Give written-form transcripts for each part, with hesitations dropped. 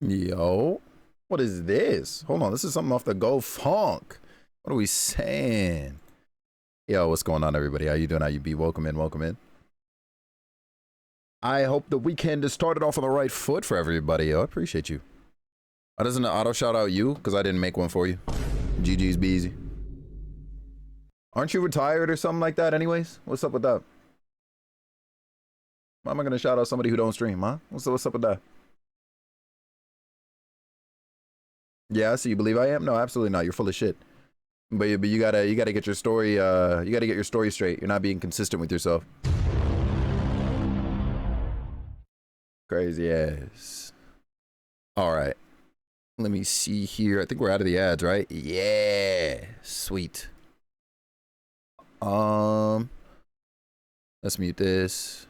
Yo, what is this? Hold on, this is something off the Go Funk. What are we saying? Yo, what's going on, everybody? How you doing? How you be? Welcome in, welcome in. I hope the weekend has started off on the right foot for everybody. Yo, I appreciate you. Doesn't the auto shout out you? Because I didn't make one for you. GG's be easy. Aren't you retired or something like that anyways? What's up with that? Why am I going to shout out somebody who don't stream, huh? What's up with that? Yeah, so you believe I am? No, absolutely not. You're full of shit. But you gotta get your story straight. You're not being consistent with yourself. Crazy ass. All right. Let me see here. I think we're out of the ads, right? Yeah. Sweet. Let's mute this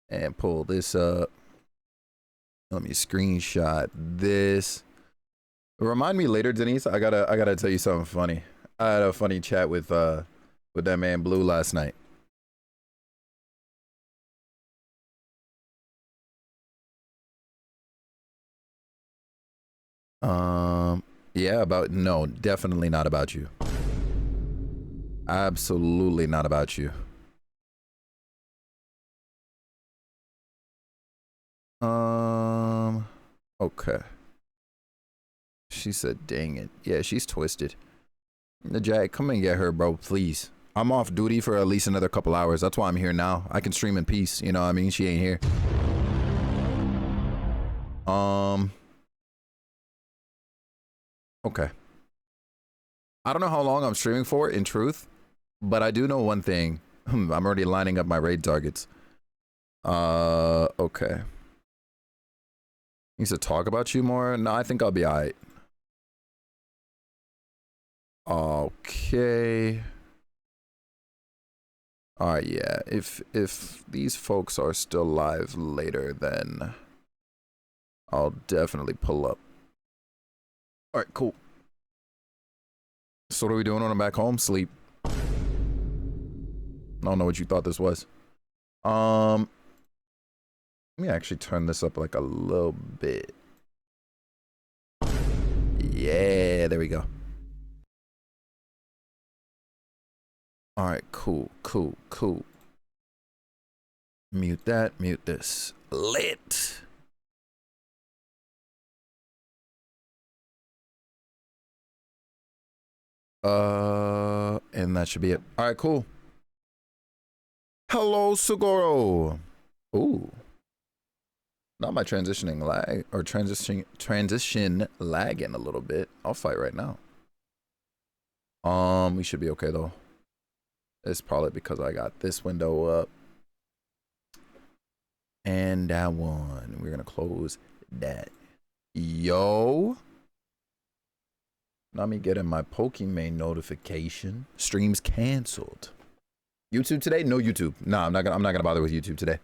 and pull this up. Let me screenshot this. Remind me later, Denise. I gotta tell you something funny. I had a funny chat with that man Blue last night. Yeah, no, definitely not about you. Absolutely not about you. Okay. She said, dang it. Yeah, she's twisted. Jack, come and get her, bro, please. I'm off duty for at least another couple hours. That's why I'm here now. I can stream in peace. You know what I mean? She ain't here. Okay. I don't know how long I'm streaming for, in truth, but I do know one thing. I'm already lining up my raid targets. Okay. Needs to talk about you more? No, I think I'll be alright. Okay. Alright, yeah. If these folks are still live later, then I'll definitely pull up. Alright, cool. So what are we doing when I'm back home? Sleep. I don't know what you thought this was. Let me actually turn this up like a little bit. Yeah, there we go. All right, cool. Mute that, mute this. Lit. And that should be it. All right, cool. Hello, Sugoro. Ooh. Not my transitioning lag, or transition lagging a little bit. I'll fight right now. We should be okay though. It's probably because I got this window up. And that one. We're gonna close that. Yo. Let me get in my Pokemon notification. Streams canceled. YouTube today? No YouTube. Nah, I'm not gonna bother with YouTube today.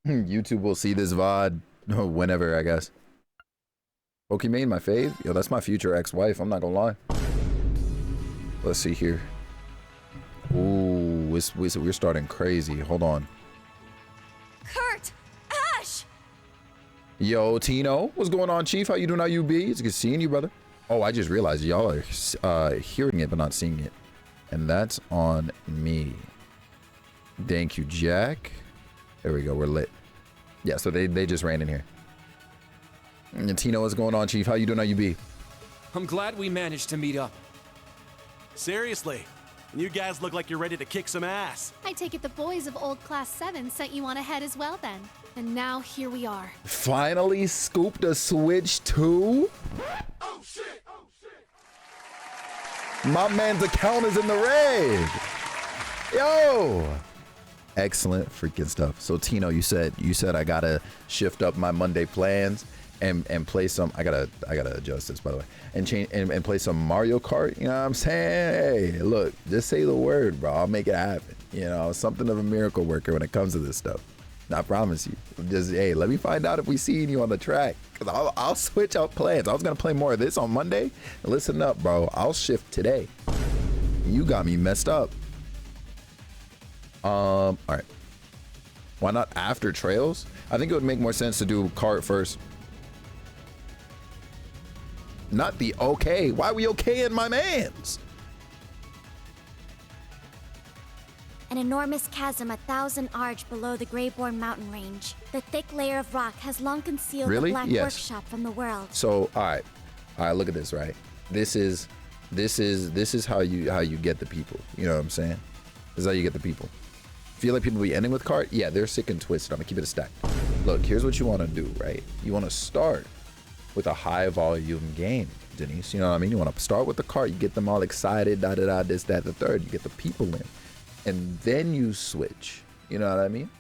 YouTube will see this VOD whenever, I guess. Pokemon, my fave? Yo, that's my future ex-wife, I'm not gonna lie. Let's see here. Ooh, we're starting crazy. Hold on. Kurt! Ash! Yo, Tino. What's going on, Chief? How you doing? How you be? It's good seeing you, brother. Oh, I just realized y'all are hearing it but not seeing it. And that's on me. Thank you, Jack. There we go, we're lit. Yeah, so they just ran in here. And Tino, what's going on, Chief? How you doing? How you be? I'm glad we managed to meet up. Seriously, and you guys look like you're ready to kick some ass. I take it the boys of old Class 7 sent you on ahead as well then. And now here we are. Finally scooped a Switch 2? Oh shit! Oh shit! My man's account is in the red. Yo! Excellent freaking stuff. So Tino, you said I gotta shift up my Monday plans and play some. I gotta adjust this, by the way, and change and play some Mario Kart. You know what I'm saying? Hey, look, just say the word, bro. I'll make it happen. You know, something of a miracle worker when it comes to this stuff. I promise you. Just hey, let me find out if we see you on the track, cause I'll switch out plans. I was gonna play more of this on Monday. Listen up, bro. I'll shift today. You got me messed up. All right. Why not after Trails? I think it would make more sense to do Kart first. Not the okay. Why are we okay in my man's? An enormous chasm 1,000 arch below the Greyborn mountain range. The thick layer of rock has long concealed Really? the Black Yes. Workshop from the world. So, all right, look at this, right? This is how you get the people. You know what I'm saying? This is how you get the people. Feel like people be ending with cart? Yeah, they're sick and twisted. I'm gonna keep it a stack. Look, here's what you want to do, right? You want to start with a high volume game, Denise. You know what I mean? You want to start with the cart. You get them all excited, da da da, this, that, the third. You get the people in. And then you switch, you know what I mean?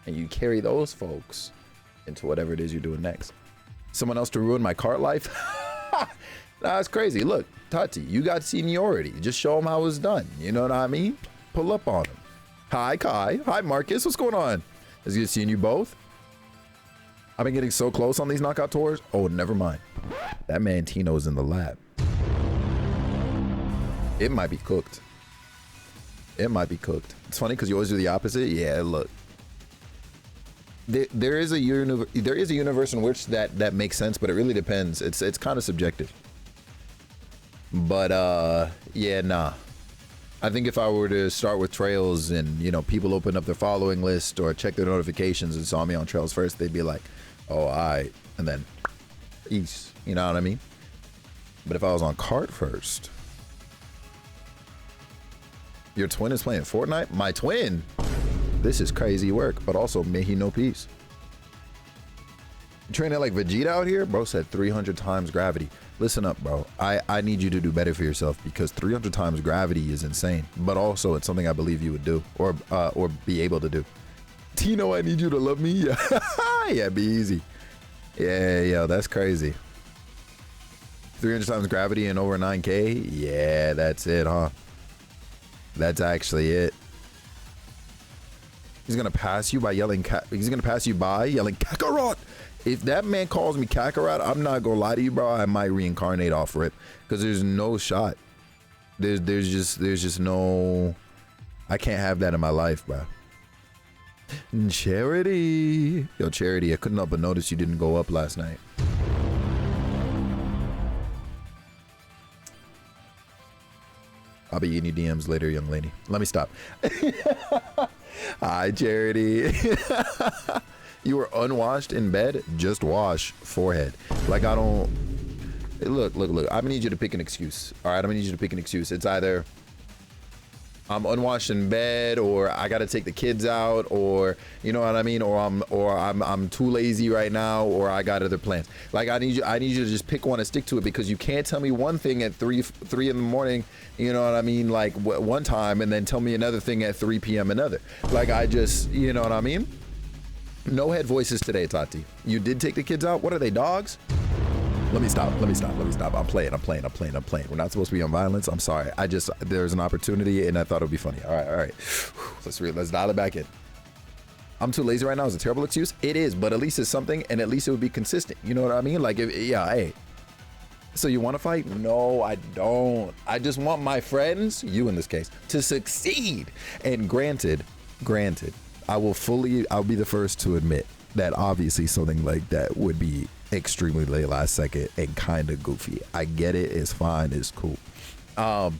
And you carry those folks into whatever it is you're doing next. Someone else to ruin my cart life? That's crazy. Look, Tati, you got seniority. Just show them how it's done. You know what I mean? Pull up on them. Hi, Kai. Hi, Marcus. What's going on? It's good seeing you both. I've been getting so close on these knockout tours. Oh, never mind. That man Tino's in the lab. It might be cooked. It might be cooked. It's funny because you always do the opposite. Yeah, look. There is a universe in which that makes sense, but it really depends. It's kind of subjective. But yeah, nah. I think if I were to start with Trails and, you know, people open up their following list or check their notifications and saw me on Trails first, they'd be like, oh, all right. And then peace. You know what I mean? But if I was on cart first. Your twin is playing Fortnite? My twin? This is crazy work, but also may he know peace. You training like Vegeta out here? Bro said 300 times gravity. Listen up, bro. I need you to do better for yourself because 300 times gravity is insane. But also it's something I believe you would do or be able to do. Tino, I need you to love me. Yeah, be easy. Yeah, that's crazy. 300 times gravity and over 9K? Yeah, that's it, huh? That's actually it. He's gonna pass you by yelling. He's gonna pass you by yelling Kakarot. If that man calls me Kakarot, I'm not gonna lie to you, bro. I might reincarnate off rip because there's no shot. There's just no. I can't have that in my life, bro. Charity, yo, Charity. I couldn't help but notice you didn't go up last night. I'll be in your DMs later, young lady. Let me stop. Hi, Charity. You were unwashed in bed? Just wash forehead. Like, I don't... Look. I'm gonna need you to pick an excuse. All right, I'm gonna need you to pick an excuse. It's either I'm unwashed in bed, or I gotta take the kids out, or you know what I mean, or I'm too lazy right now, or I got other plans. Like, I need you to just pick one and stick to it, because you can't tell me one thing at 3 in the morning, you know what I mean, like one time, and then tell me another thing at 3 p.m. another. Like, I just, you know what I mean? No head voices today, Tati. You did take the kids out? What are they, dogs? Let me stop. I'm playing. We're not supposed to be on violence. I'm sorry. There's an opportunity and I thought it would be funny. All right. Let's dial it back in. I'm too lazy right now is a terrible excuse. It is, but at least it's something, and at least it would be consistent. You know what I mean? Like, hey. So you want to fight? No, I don't. I just want my friends, you in this case, to succeed. And granted, I'll be the first to admit that obviously something like that would be extremely late last second and kind of goofy. I get it. It's fine. It's cool. But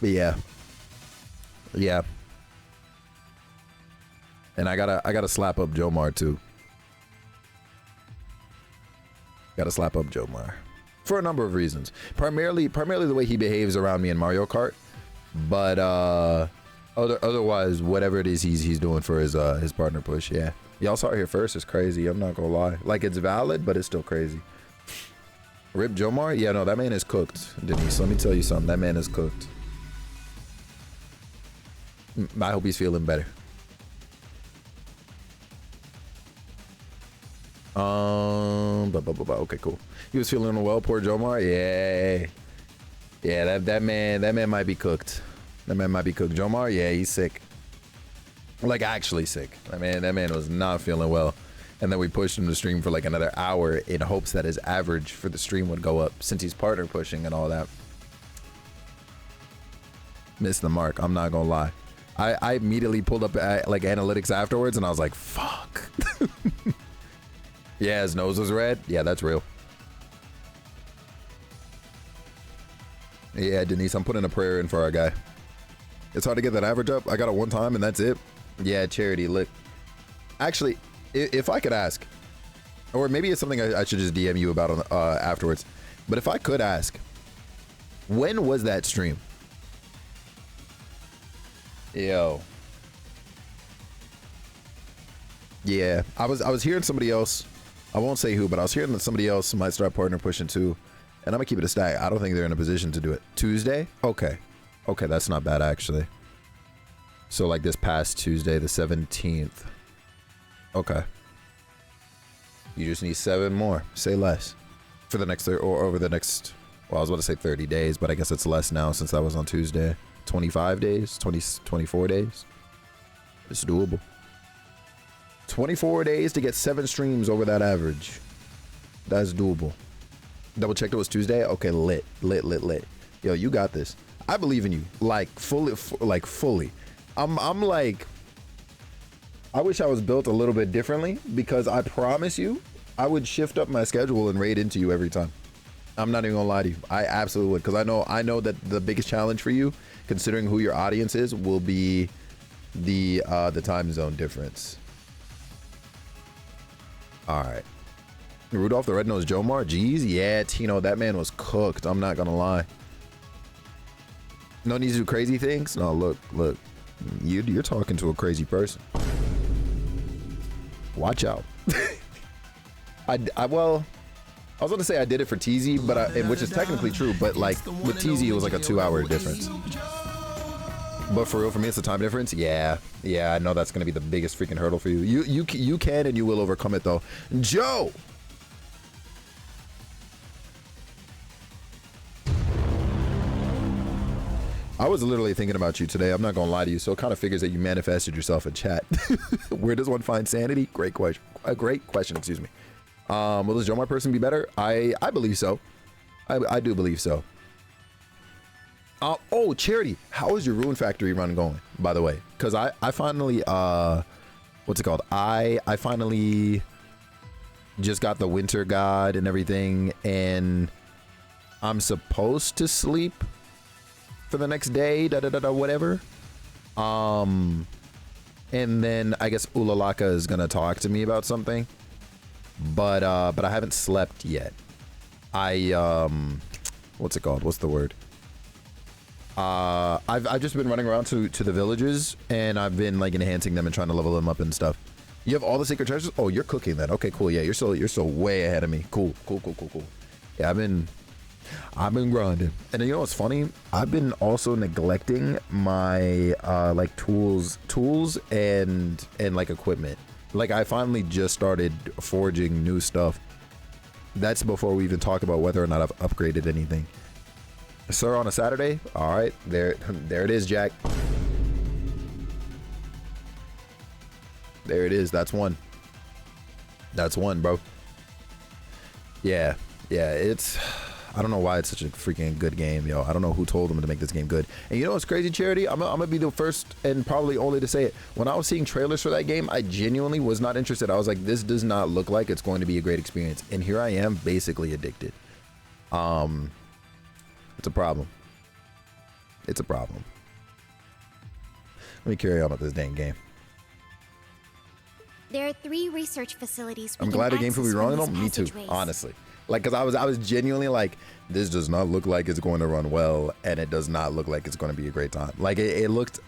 yeah. And I gotta slap up Jomar too. Gotta slap up Jomar for a number of reasons. Primarily the way he behaves around me in Mario Kart, but otherwise, whatever it is he's doing for his partner push, yeah. Y'all saw it here first. It's crazy. I'm not gonna lie. Like, it's valid, but it's still crazy. Rip Jomar? Yeah, no, that man is cooked, Denise. Let me tell you something. That man is cooked. I hope he's feeling better. Okay, cool. He was feeling well, poor Jomar. Yeah, that man might be cooked. That man might be cooked. Jomar, yeah, he's sick. Like, actually sick. That man was not feeling well. And then we pushed him to stream for like another hour in hopes that his average for the stream would go up since he's partner pushing and all that. Missed the mark. I'm not gonna lie. I immediately pulled up like analytics afterwards and I was like, fuck. Yeah, his nose was red. Yeah, that's real. Yeah, Denise, I'm putting a prayer in for our guy. It's hard to get that average up. I got it one time and that's it. Yeah, Charity, look. Actually, if I could ask, or maybe it's something I should just DM you about on, afterwards. But if I could ask, when was that stream? Yo. Yeah, I was hearing somebody else. I won't say who, but I was hearing that somebody else might start partner pushing too. And I'm gonna keep it a stack. I don't think they're in a position to do it. Tuesday? Okay. Okay, that's not bad actually. So like this past Tuesday, the 17th. Okay. You just need 7 more. Say less. For the next, or over the next, well, I was about to say 30 days, but I guess it's less now since that was on Tuesday. 25 days, 24 days. It's doable. 24 days to get 7 streams over that average. That's doable. Double checked it was Tuesday. Okay, lit. Yo, you got this. I believe in you. Like fully. I'm like, I wish I was built a little bit differently, because I promise you, I would shift up my schedule and raid into you every time. I'm not even gonna lie to you. I absolutely would, because I know that the biggest challenge for you, considering who your audience is, will be the time zone difference. All right. Rudolph the Red-Nosed Jomar? Jeez, yeah, Tino, that man was cooked. I'm not gonna lie. No need to do crazy things? No, look. You're talking to a crazy person. Watch out. Well, I was gonna say I did it for TZ, but which is technically true, but like with TZ it was like a 2-hour difference. But for real, for me, it's the time difference. Yeah, I know that's gonna be the biggest freaking hurdle for you. You can and you will overcome it though. Joe. I was literally thinking about you today. I'm not gonna lie to you. So it kind of figures that you manifested yourself in chat. Where does one find sanity? Great question. A great question. Excuse me. Will this Jomar person be better? I believe so. I do believe so. Oh, Charity, how is your Ruin Factory run going, by the way? Because I finally what's it called? I finally just got the Winter God and everything, and I'm supposed to sleep for the next day, whatever. And then I guess Ulalaka is gonna talk to me about something, but I haven't slept yet. What's it called? What's the word? I've just been running around to the villages, and I've been like enhancing them and trying to level them up and stuff. You have all the secret treasures? Oh, you're cooking that. Okay, cool. Yeah, you're so way ahead of me. Cool. Yeah, I've been grinding. And you know what's funny? I've been also neglecting my like tools and like equipment. Like I finally just started forging new stuff. That's before we even talk about whether or not I've upgraded anything. Sir, on a Saturday? All right, there it is, Jack. There it is. That's one, bro. Yeah, it's, I don't know why it's such a freaking good game, yo. I don't know who told them to make this game good. And you know what's crazy, Charity? I'm gonna be the first and probably only to say it. When I was seeing trailers for that game, I genuinely was not interested. I was like, this does not look like it's going to be a great experience. And here I am, basically addicted. It's a problem. Let me carry on with this dang game. There are 3 research facilities. I'm glad the game could be wrong though. Me too, honestly. Like, cause I was genuinely like, this does not look like it's going to run well, and it does not look like it's going to be a great time. Like it looked,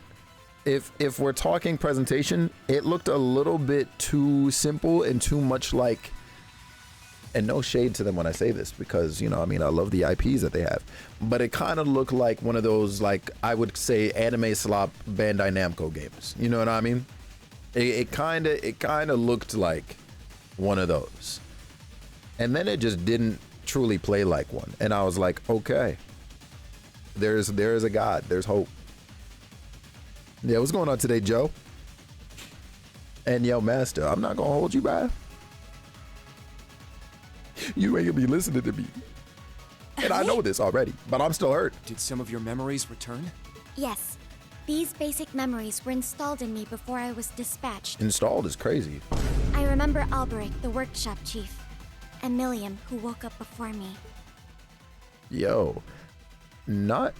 if we're talking presentation, it looked a little bit too simple and too much like, and no shade to them when I say this, because, you know, I mean, I love the IPs that they have, but it kind of looked like one of those, like, I would say anime slop Bandai Namco games. You know what I mean? It kind of looked like one of those. And then it just didn't truly play like one. And I was like, okay, there's a God, there's hope. Yeah, what's going on today, Joe? And yo, Master, I'm not gonna hold you back. You ain't gonna be listening to me. And I know this already, but I'm still hurt. Did some of your memories return? Yes. These basic memories were installed in me before I was dispatched. Installed is crazy. I remember Alberic, the workshop chief, and Milliam, who woke up before me. Yo, Not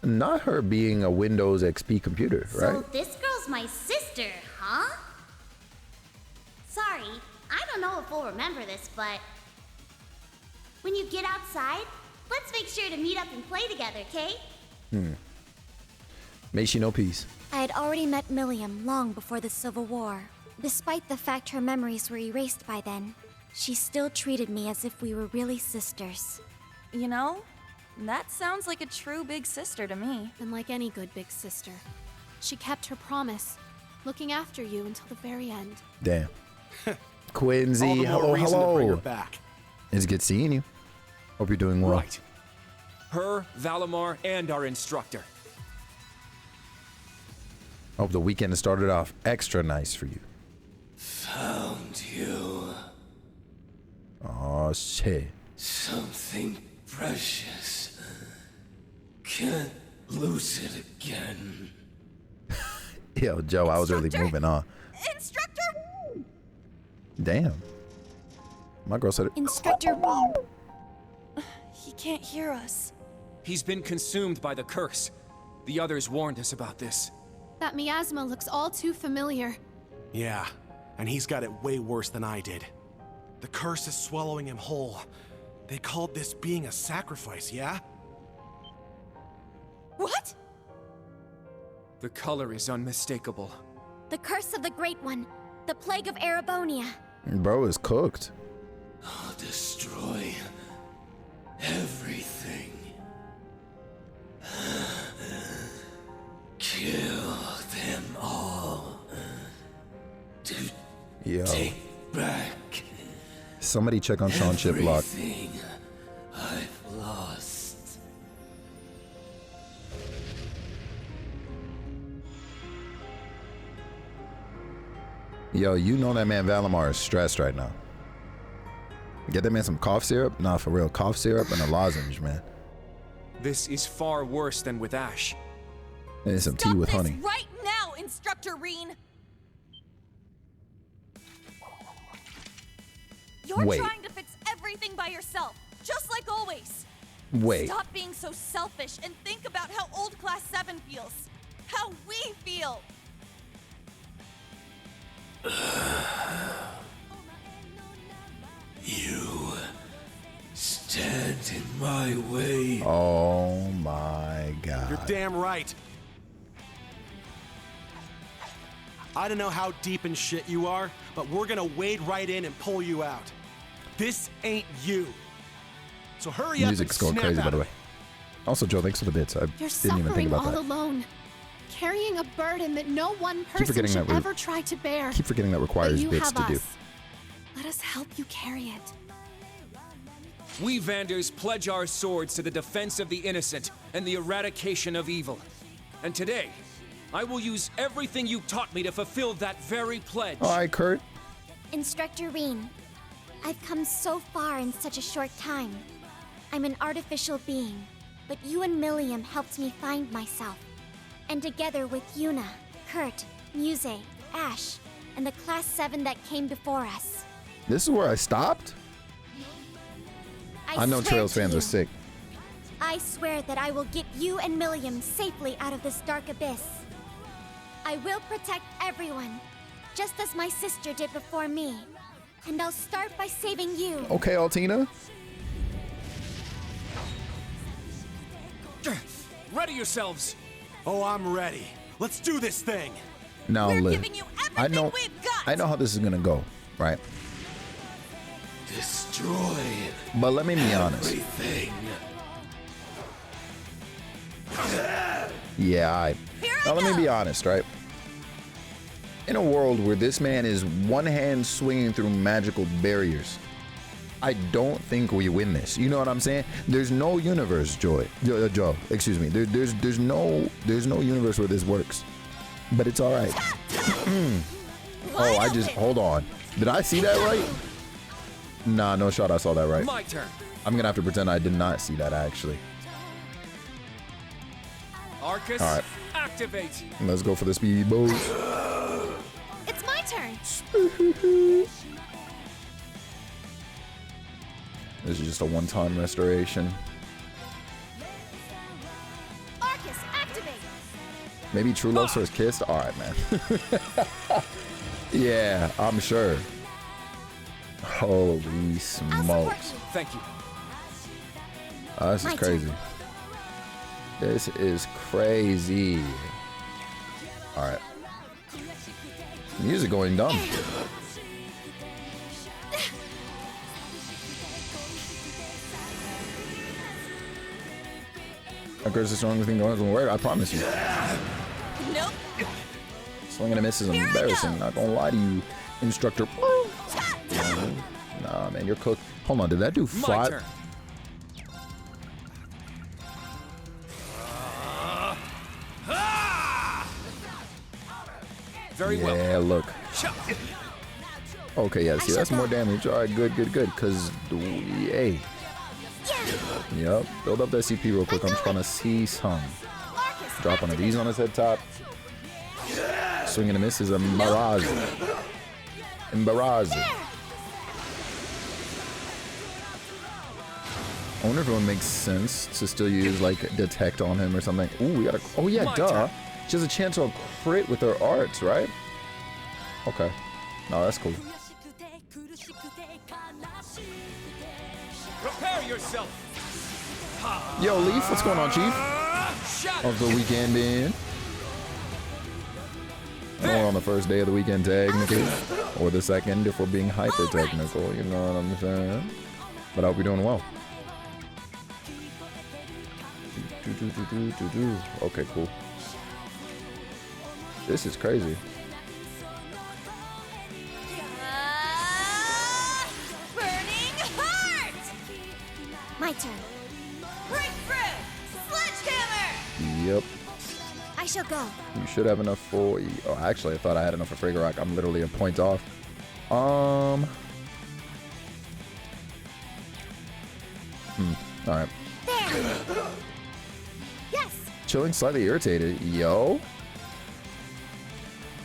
her being a Windows XP computer, right? So this girl's my sister, huh? Sorry, I don't know if we'll remember this, but when you get outside, let's make sure to meet up and play together, okay? May she know peace. I had already met Milliam long before the Civil War. Despite the fact her memories were erased by then, she still treated me as if we were really sisters. You know, that sounds like a true big sister to me. And like any good big sister, she kept her promise, looking after you until the very end. Damn. All Quincy, the more hello, reason to bring her hello. back. It's good seeing you. Hope you're doing well. Right. Her, Valimar, and our instructor. Hope the weekend has started off extra nice for you. Found you. Oh shit. Something precious. Can't lose it again. Yo, Joe, I was really moving on. Instructor! Damn. My girl said it. Instructor Rean. He can't hear us. He's been consumed by the curse. The others warned us about this. That miasma looks all too familiar. Yeah, and he's got it way worse than I did. The curse is swallowing him whole. They called this being a sacrifice, yeah? What? The color is unmistakable. The curse of the Great One. The plague of Erebonia. Bro is cooked. I'll destroy everything. Kill them all. To Yo. take back Somebody check on Sean Chiplock. everything I've lost. Yo, you know that man Valimar is stressed right now. Get that man some cough syrup? Nah, for real. Cough syrup and a lozenge, man. This is far worse than with Ash. And some tea Stop with this honey. right now, Instructor Rean! You're Wait. trying to fix everything by yourself, just like always. Wait. Stop being so selfish and think about how old Class 7 feels. How we feel. You stand in my way. Oh my god. You're damn right. I don't know how deep in shit you are, but we're gonna wade right in and pull you out. This ain't you. So hurry up Music's and going snap crazy, out by the of way. Also, Joe, thanks for the bits. I You're didn't even suffering think about all that. alone, carrying a burden that no one person forgetting should that ever try to bear. Keep forgetting that But requires you bits have to do. us. Let us help you carry it. We Vanders pledge our swords to the defense of the innocent and the eradication of evil. And today, I will use everything you taught me to fulfill that very pledge. All right, Kurt. Instructor Rean, I've come so far in such a short time. I'm an artificial being, but you and Milliam helped me find myself. And together with Yuna, Kurt, Muse, Ash, and the Class 7 that came before us. This is where I stopped? I know swear Trails to fans you, are sick. I swear that I will get you and Milliam safely out of this dark abyss. I will protect everyone, just as my sister did before me. And I'll start by saving you. Okay, Altina. Ready yourselves. Oh, I'm ready. Let's do this thing. Now, We're Liv. giving you I everything know, we've got. I know how this is gonna go, right? Destroy But let me be honest. everything. Yeah, I. Here I Now let me go. be honest, right? In a world where this man is one hand swinging through magical barriers, I don't think we win this. You know what I'm saying? There's no universe, Joe. Excuse me. There's no universe where this works. But it's all right. Oh, I just hold on. Did I see that right? Nah, no shot. I saw that right. My turn. I'm gonna have to pretend I did not see that actually. Arcus, All right. activate. Let's go for the speed boost. It's my turn. This is just a one-time restoration. Maybe true love's first kiss? Alright, man. Yeah, I'm sure. Holy smokes. Thank you. Oh, this is crazy. This is crazy. Alright. Music going dumb. Occurs the strongest thing going on in the world, I promise you. Nope. Swinging a miss is embarrassing. Not gonna lie to you, instructor. Nah, man, you're cooked. Hold on, did that do My five? turn. Very well. Yeah, look. Okay, yeah, see, that's more damage. All right, good, good, good. Because, hey. Yep, build up that CP real quick. I'm trying to see some. Drop one of these on his head top. Swing and a miss is a mirage. Embarrassing. I wonder if it would make sense to still use like detect on him or something. Ooh, we got a. Oh yeah, duh. She has a chance to crit with her arts, right? Okay. No, that's cool. Prepare yourself. Yo, Leaf, what's going on, Chief? Of the weekend, man. I know we're on the first day of the weekend, technically, or the second if we're being hyper technical. You know what I'm saying? But I hope you're doing well. Okay, cool. This is crazy. Burning heart. My turn. Breakthrough. Sledgehammer. Yep. I shall go. You should have enough for. Oh, actually, I thought I had enough for Frigga Rock. I'm literally a point off. All right. There. Yes. Chilling, slightly irritated. Yo.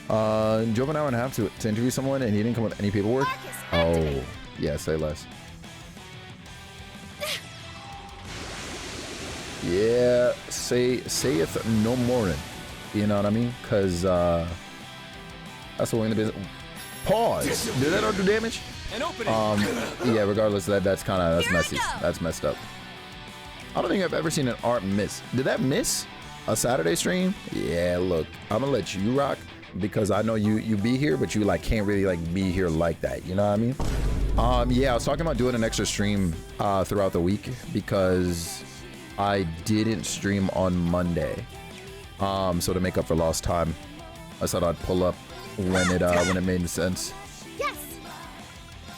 Drove an hour and a half to interview someone, and he didn't come with any paperwork. Oh, yeah. Say less. Yeah. Saith no more. You know what I mean? Cause that's what we're in the business. Pause. Did that not do damage? An opening. Yeah. Regardless, that's messy. That's messed up. I don't think I've ever seen an art miss. Did that miss a Saturday stream? Yeah. Look, I'm gonna let you rock because I know you be here, but you like can't really like be here like that. You know what I mean? Yeah. I was talking about doing an extra stream throughout the week because I didn't stream on Monday. So to make up for lost time, I thought I'd pull up when it made sense. Yes.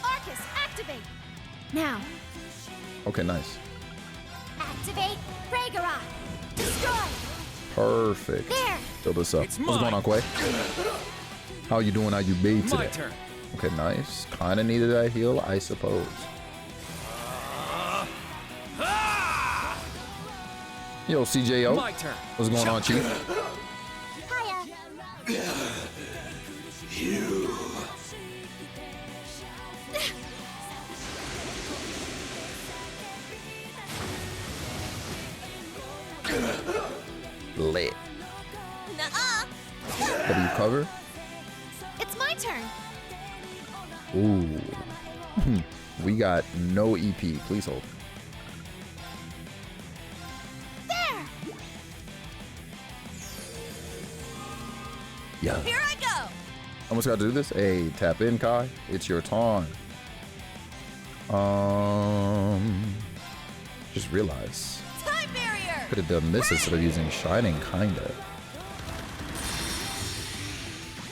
Arcus, activate. Now. Okay, nice. Activate Fragora. Destroy. Perfect. There. Build this up. It's What's going on, mine. Quay? How you doing? How you be today? My turn. Okay, nice. Kind of needed that heal, I suppose. Yo, CJO. My turn. What's going on, Chief? Hiya. Lit. Nuh-uh. W cover. It's my turn. Ooh. We got no EP. Please hold. There. Yeah. Here I go. Almost got to do this. Hey, tap in, Kai. It's your turn. Just realized. Time barrier. Could have done this instead of using Shining, kinda.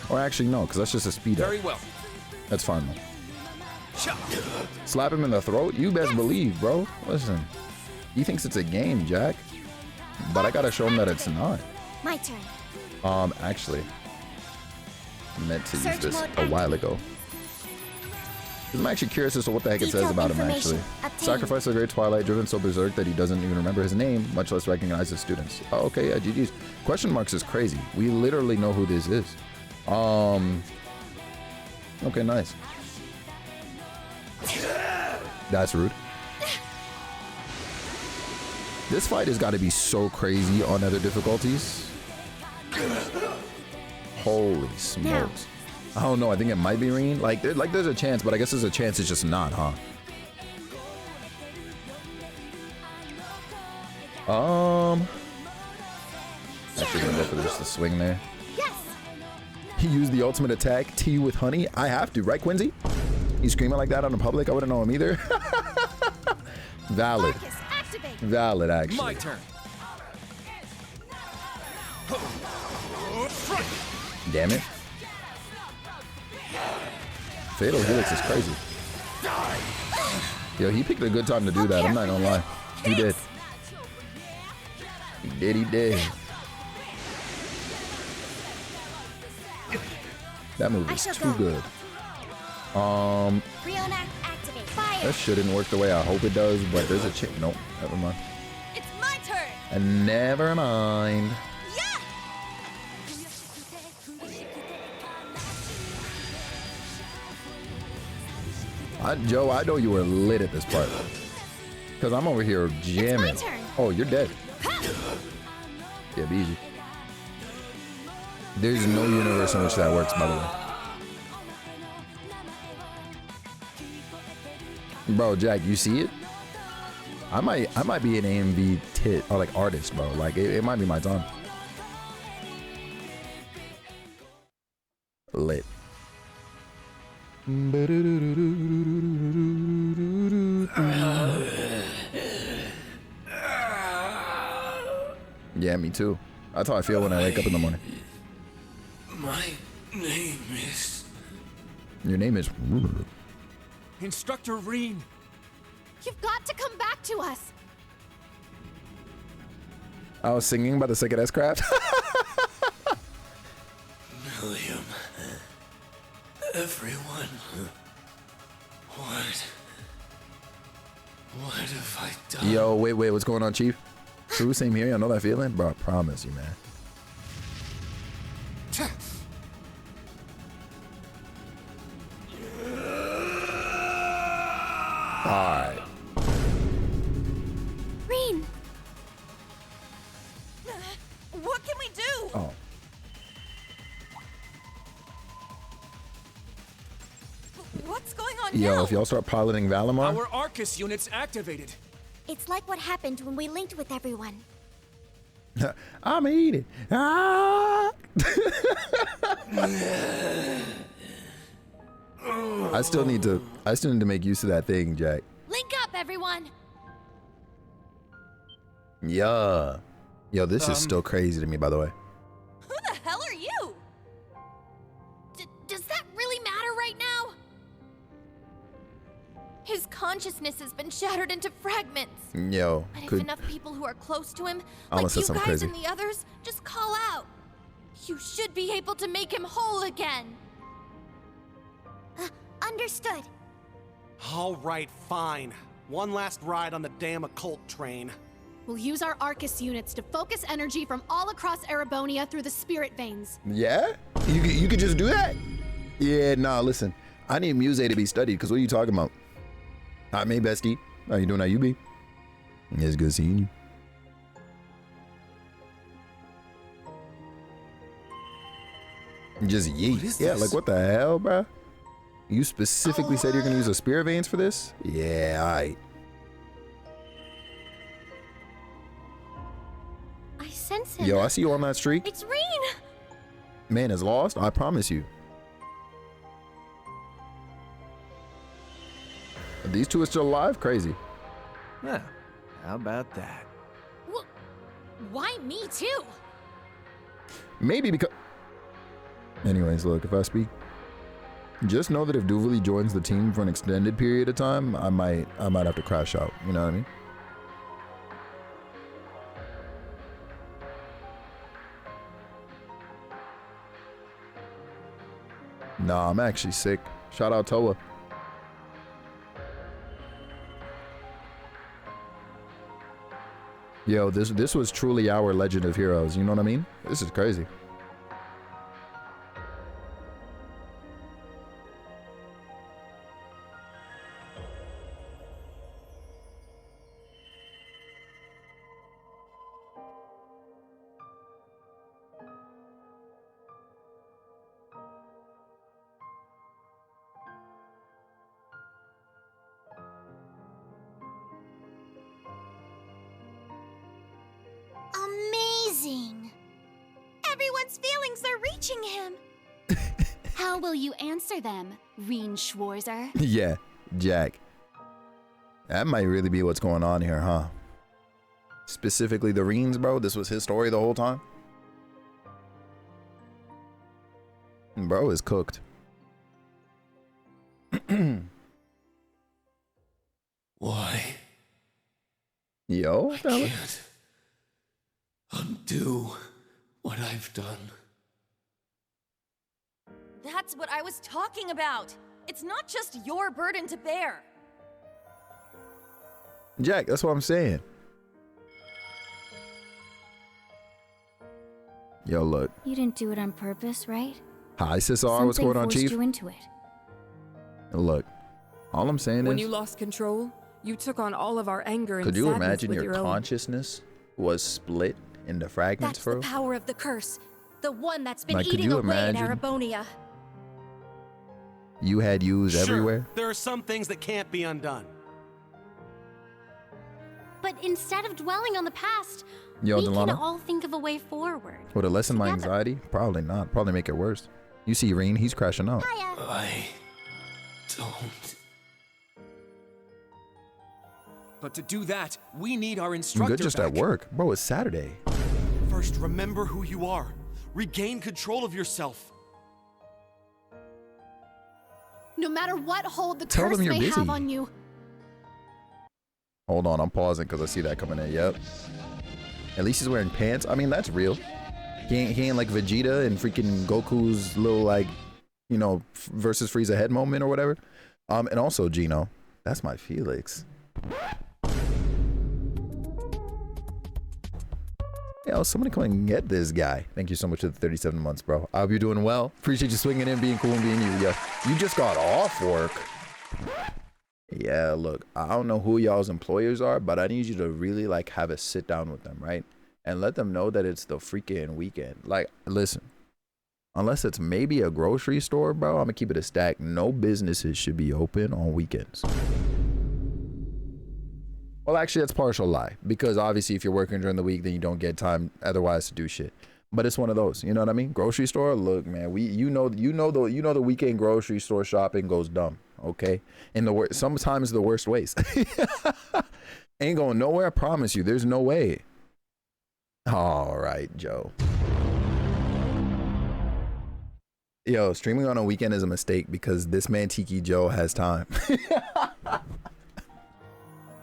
Or actually, no, because that's just a speed up. Very well. That's fine, though. Slap him in the throat? You best believe, bro. Listen, he thinks it's a game, Jack. But I gotta show him that it's not. My turn. Actually, I meant to use Search this mode a while ago. 'Cause I'm actually curious as to what the heck it says Detailed about him, information actually. obtained. Sacrifice of the great Twilight, driven so berserk that he doesn't even remember his name, much less recognize his students. Oh, okay, yeah, GG's. Question marks is crazy. We literally know who this is. Okay, nice. That's rude. This fight has got to be so crazy on other difficulties. Holy smokes. I don't know. I think it might be REAN. Like there's a chance, but I guess there's a chance it's just not, huh? Actually gonna go for just the swing there. Yes. He used the ultimate attack, tea with honey. I have to, right, Quincy? He's screaming like that on the public. I wouldn't know him either. Valid. Arcus, activate. Valid, actually. My turn. Damn it. Fatal Helix is crazy. Yo, he picked a good time to do that. I'm not gonna lie. He did. He did. That move is too good. Riona, activate. Fire. That shouldn't work the way I hope it does, but there's a chance. Nope, never mind. It's my turn. And never mind. Yeah. Joe, I know you were lit at this part. Because I'm over here jamming. It's my turn. Oh, you're dead. Yeah, be easy. There's no universe in which that works, by the way. Bro, Jack, you see it? I might be an AMV tit or like artist, bro. Like it might be my time. Lit. Yeah, me too. That's how I feel when I wake up in the morning. My name is... Your name is... Instructor REAN. You've got to come back to us. I was singing by the Sick S Craft. William. Everyone. What have I done? Yo, wait, what's going on, Chief? True, same here. I know that feeling, bro. I promise you, man. All right. REAN. What can we do? Oh. What's going on Yo, now? if y'all start piloting Valimar, Our Arcus units activated. It's like what happened when we linked with everyone. I'm eating. Ah! I still need to make use of that thing, Jack. Link up, everyone. Yeah. Yo, this is still crazy to me, by the way. Who the hell are you? Does that really matter right now? His consciousness has been shattered into fragments. Yo, But if could enough people who are close to him, I like almost said you something guys crazy. and the others, just call out. You should be able to make him whole again. Understood. All right, fine. One last ride on the damn occult train. We'll use our Arcus units to focus energy from all across Erebonia through the spirit veins. Yeah? You could just do that? Yeah, nah, listen. I need Muse to be studied, because what are you talking about? Hi, me, bestie. How you doing? How you be? It's good seeing you. Just yeet. Yeah, like what the hell, bruh? You specifically said you're gonna use a spirit veins for this? Yeah, alright. I sense him. Yo, I see you on that streak. It's REAN! Man is lost, I promise you. These two are still alive? Crazy. Yeah, how about that? Why me too? Maybe because... Anyways, look, if I speak, just know that if Duvali joins the team for an extended period of time, I might have to crash out. You know what I mean? Nah, I'm actually sick. Shout out Toa. Yo, this was truly our Legend of Heroes. You know what I mean? This is crazy. man's feelings are reaching him. How will you answer them, REAN Schwarzer? Yeah, Jack. That might really be what's going on here, huh? Specifically the Reans, bro. This was his story the whole time. Bro is cooked. Why? Yo, I can't undo what I've done. That's what I was talking about. It's not just your burden to bear. Jack, that's what I'm saying. Yo, look. You didn't do it on purpose, right? Hi, Cesar. What's going on, Chief? You into it. Look, all I'm saying When is, you lost control, you took on all of our anger and could you sadness imagine with your own. consciousness was split into fragments, That's bro? the power of the curse. The one that's been Like, could eating you away in imagine? Arabonia. You had yous Sure, everywhere. there are some things that can't be undone. But instead of dwelling on the past, Yo, we can Delano, all think of a way forward. would it lessen my Together. anxiety? Probably not. Probably make it worse. You see Reen, he's crashing out. Hiya. I don't. But to do that, we need our I'm instructor good just back. at work. Bro, it's Saturday. First, remember who you are. Regain control of yourself. No matter what hold the Tell curse them you're may busy. have on you, Hold on, I'm pausing because I see that coming in. Yep. At least he's wearing pants. I mean, that's real. He ain't like Vegeta and freaking Goku's little, like, you know, versus Frieza head moment or whatever. And also, Gino, that's my Felix. Yo, somebody come and get this guy. Thank you so much for the 37 months, bro. I hope you're doing well. Appreciate you swinging in, being cool, and being you. Yeah, you just got off work. Yeah, look, I don't know who y'all's employers are, but I need you to really, like, have a sit down with them, right? And let them know that it's the freaking weekend. Like, listen, unless it's maybe a grocery store, bro, I'm gonna keep it a stack. No businesses should be open on weekends. Well, actually, that's partial lie, because obviously if you're working during the week, then you don't get time otherwise to do shit. But it's one of those, you know what I mean? Grocery store, look, man, you know the weekend grocery store shopping goes dumb, okay? In the sometimes the worst ways. Ain't going nowhere, I promise you. There's no way. All right, Joe. Yo, streaming on a weekend is a mistake because this man Tiki Joe has time.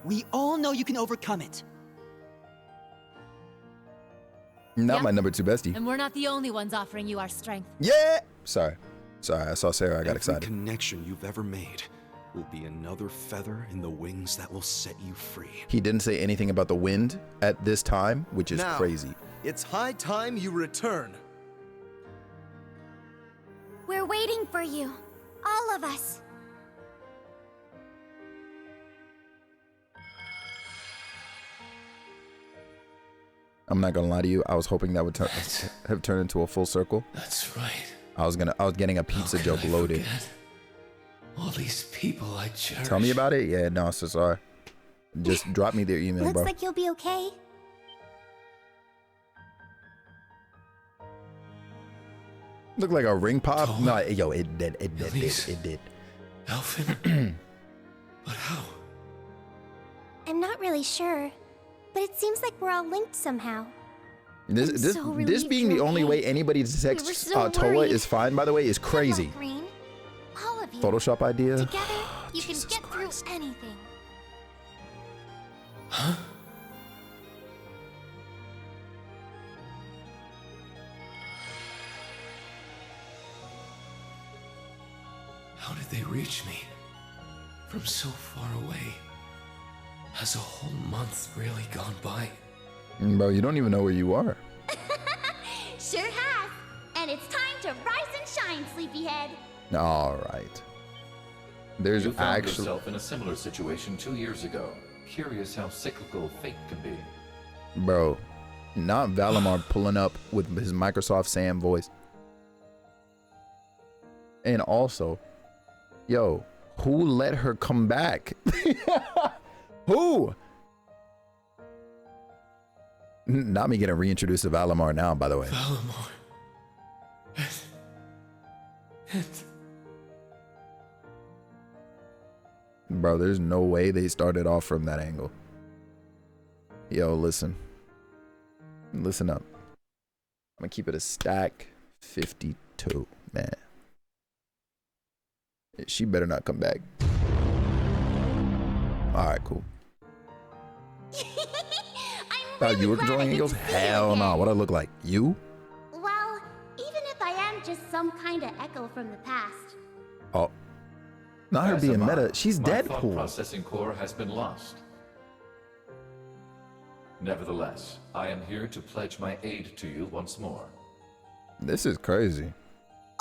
We all know you can overcome it. Not Yeah. my number 2 bestie. and we're not the only ones offering you our strength. Yeah. Sorry, I saw Sarah. I got Every excited. connection you've ever made will be another feather in the wings that will set you free. He didn't say anything about the wind at this time, which is Now, crazy. It's high time you return. We're waiting for you. All of us. I'm not gonna lie to you. I was hoping that would have turned into a full circle. That's right. I was getting a pizza How joke could I loaded. forget all these people I cherish. Tell me about it. Yeah, no, Cesar. Just drop me their email, Looks bro. like you'll be okay. Look like a ring pop. Toa, No, yo, it did. Elise. It did. Elfin? But how? I'm not really sure, but it seems like we're all linked somehow. This I'm this so this relieved being the you're only okay. way anybody We were detects so Toa worried. is fine, by the way, is crazy. Good luck, Green. All of you. Photoshop idea. Together, you can Jesus get Christ. through anything. Huh? How did they reach me? From so far away? Has a whole month really gone by? Bro, you don't even know where you are. Sure has. And it's time to rise and shine, sleepyhead. All right. There's You found actually. yourself in a similar situation 2 years ago. Curious how cyclical fate can be. Bro, not Valimar pulling up with his Microsoft Sam voice. And also, yo, who let her come back? Who? Not me getting reintroduced to Valimar now, by the way. Valimar. Bro, there's no way they started off from that angle. Yo, listen. Listen up. I'm gonna keep it a stack 52, man. She better not come back. Alright, cool. Really you were controlling angles? Hell no. What I look like? You? Well, even if I am just some kind of echo from the past. Oh. Not her As being am I. meta. She's My thought Deadpool. processing core has been lost. Nevertheless, I am here to pledge my aid to you once more. This is crazy.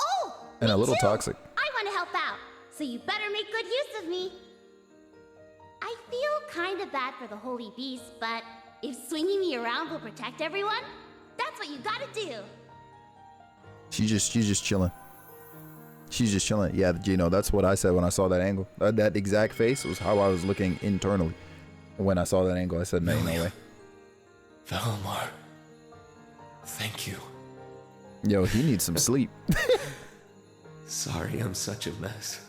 Oh! And a little too. toxic. I want to help out, so you better make good use of me. I feel kind of bad for the Holy Beast, but if swinging me around will protect everyone, that's what you gotta do. She's just chilling. She's just chilling. Yeah, you know, that's what I said when I saw that angle. That exact face was how I was looking internally. When I saw that angle, I said, no, no way. Valmar, thank you. Yo, he needs some sleep. Sorry, I'm such a mess.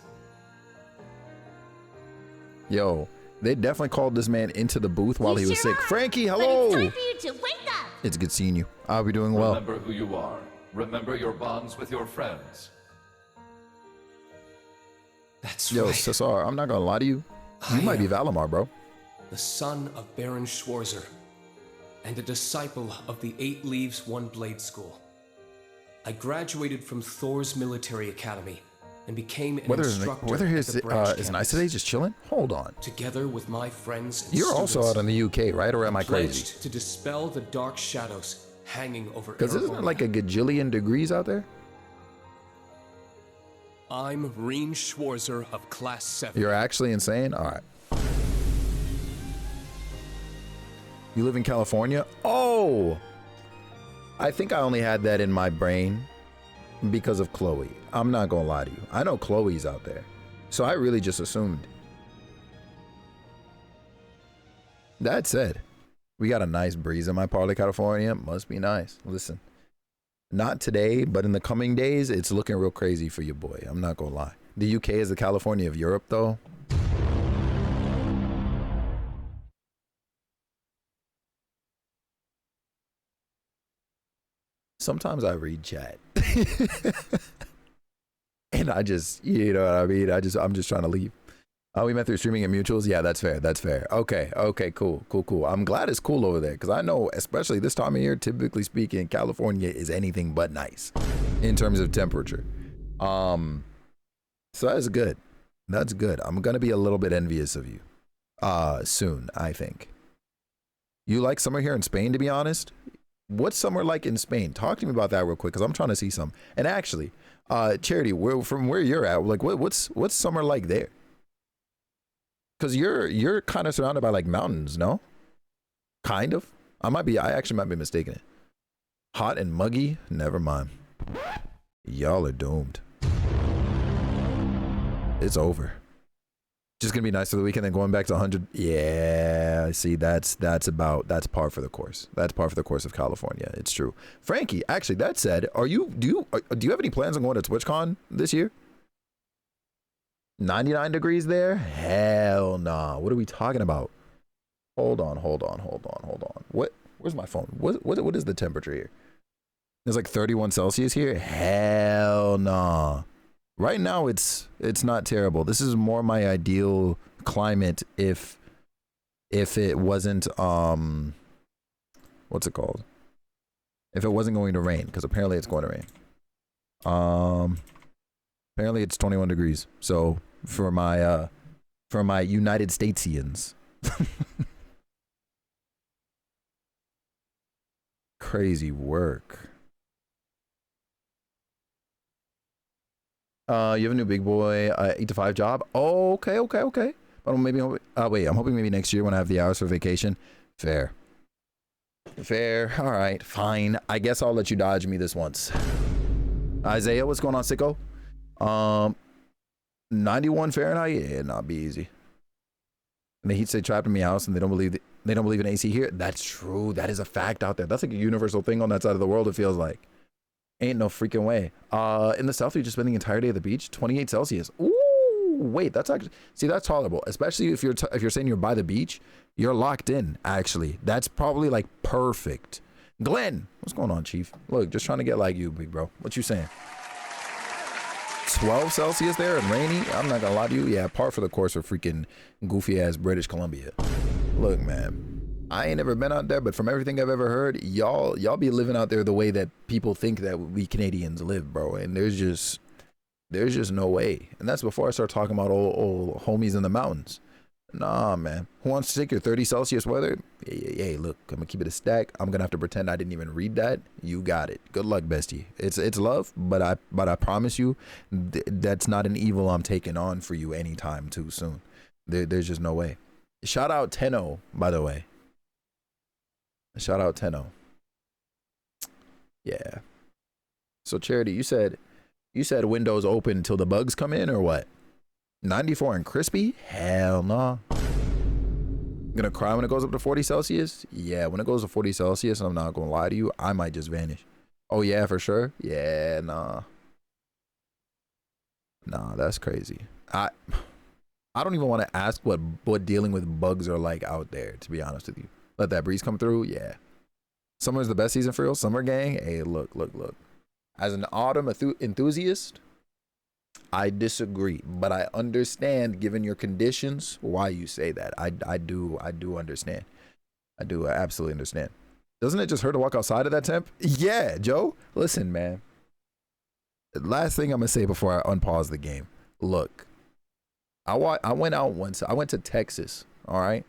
Yo, they definitely called this man into the booth while he was sick. Frankie, hello. But it's time for you to wake up. It's good seeing you. I'll be doing well. Remember who you are. Remember your bonds with your friends. That's Yo, right. Cesar, I'm not gonna lie to you. You might be Valimar, bro. The son of Baron Schwarzer, and a disciple of the 8 Leaves, 1 Blade School. I graduated from Thor's military academy and became an instructor Weather at is the branch nice campus. today, just chilling. Hold on. Together with my friends and You're also students, out in the UK, right? Or am I crazy? pledged to dispel the dark shadows hanging over Because isn't it Aragonia. like a gajillion degrees out there? I'm REAN Schwarzer of Class 7. You're actually insane? All right. You live in California? Oh! I think I only had that in my brain because of Chloe. I'm not gonna lie to you. I know Chloe's out there. So I really just assumed. That said, we got a nice breeze in my part of California. Must be nice. Listen, not today, but in the coming days, it's looking real crazy for your boy. I'm not gonna lie. The UK is the California of Europe, though. Sometimes I read chat. And I just, you know what I mean? I'm just trying to leave. Oh, we met through streaming and mutuals? Yeah, that's fair. That's fair. Okay, cool. I'm glad it's cool over there because I know, especially this time of year, typically speaking, California is anything but nice in terms of temperature. So that's good. That's good. I'm going to be a little bit envious of you soon, I think. You like summer here in Spain, to be honest? What's summer like in Spain? Talk to me about that real quick because I'm trying to see some. And actually, Charity, from where you're at, like what's summer like there? Because you're kind of surrounded by like mountains, no? Kind of. I actually might be mistaken it. Hot and muggy? Never mind. Y'all are doomed. It's over. Just gonna be nice for the weekend, then going back to 100. Yeah, see, that's par for the course. That's par for the course of California. It's true. Frankie, actually, that said, do you have any plans on going to TwitchCon this year? 99 degrees there? Hell nah. What are we talking about? Hold on. Where's my phone? What is the temperature here? It's like 31 Celsius here? Hell nah. Right now it's not terrible. This is more my ideal climate if it wasn't what's it called? If it wasn't going to rain, because apparently it's going to rain. Apparently it's 21 degrees. So for my United Statesians. Crazy work. You have a new big boy 8 to 5 job. Oh, okay. But maybe I'm hoping maybe next year when I have the hours for vacation. Fair. All right, fine. I guess I'll let you dodge me this once. Isaiah, what's going on, sicko? 91 Fahrenheit. Yeah, not be easy. And the heat stay trapped in my house, and they don't believe in AC here. That's true. That is a fact out there. That's like a universal thing on that side of the world. It feels like Ain't no freaking way. In the south, we just spend the entirety of the beach. 28 Celsius. Ooh, wait, that's actually, see, that's tolerable. Especially if you're saying you're by the beach, you're locked in. Actually, that's probably like perfect. Glenn, what's going on, Chief? Look, just trying to get like you, big bro. What you saying? 12 Celsius there and rainy. I'm not gonna lie to you. Yeah, par for the course for freaking goofy ass British Columbia. Look, man. I ain't never been out there, but from everything I've ever heard, y'all be living out there the way that people think that we Canadians live, bro. And there's just no way. And that's before I start talking about old homies in the mountains. Nah, man. Who wants to take your 30 Celsius weather? Hey, look, I'm gonna keep it a stack. I'm gonna have to pretend I didn't even read that. You got it. Good luck, bestie. It's love, but I promise you, that's not an evil I'm taking on for you anytime too soon. There's just no way. Shout out Tenno, by the way. Shout out Tenno. Yeah. So Charity, you said windows open until the bugs come in or what? 94 and crispy? Hell no. Gonna cry when it goes up to 40 Celsius? Yeah, when it goes to 40 Celsius, I'm not gonna lie to you, I might just vanish. Oh yeah, for sure? Yeah, nah. Nah, that's crazy. I don't even want to ask what dealing with bugs are like out there, to be honest with you. Let that breeze come through, yeah. Summer's the best season for real. Summer gang, hey, look. As an autumn enthusiast, I disagree, but I understand, given your conditions, why you say that. I do understand. I do absolutely understand. Doesn't it just hurt to walk outside at that temp? Yeah, Joe. Listen, man. Last thing I'm gonna say before I unpause the game. Look, I went out once. I went to Texas. All right.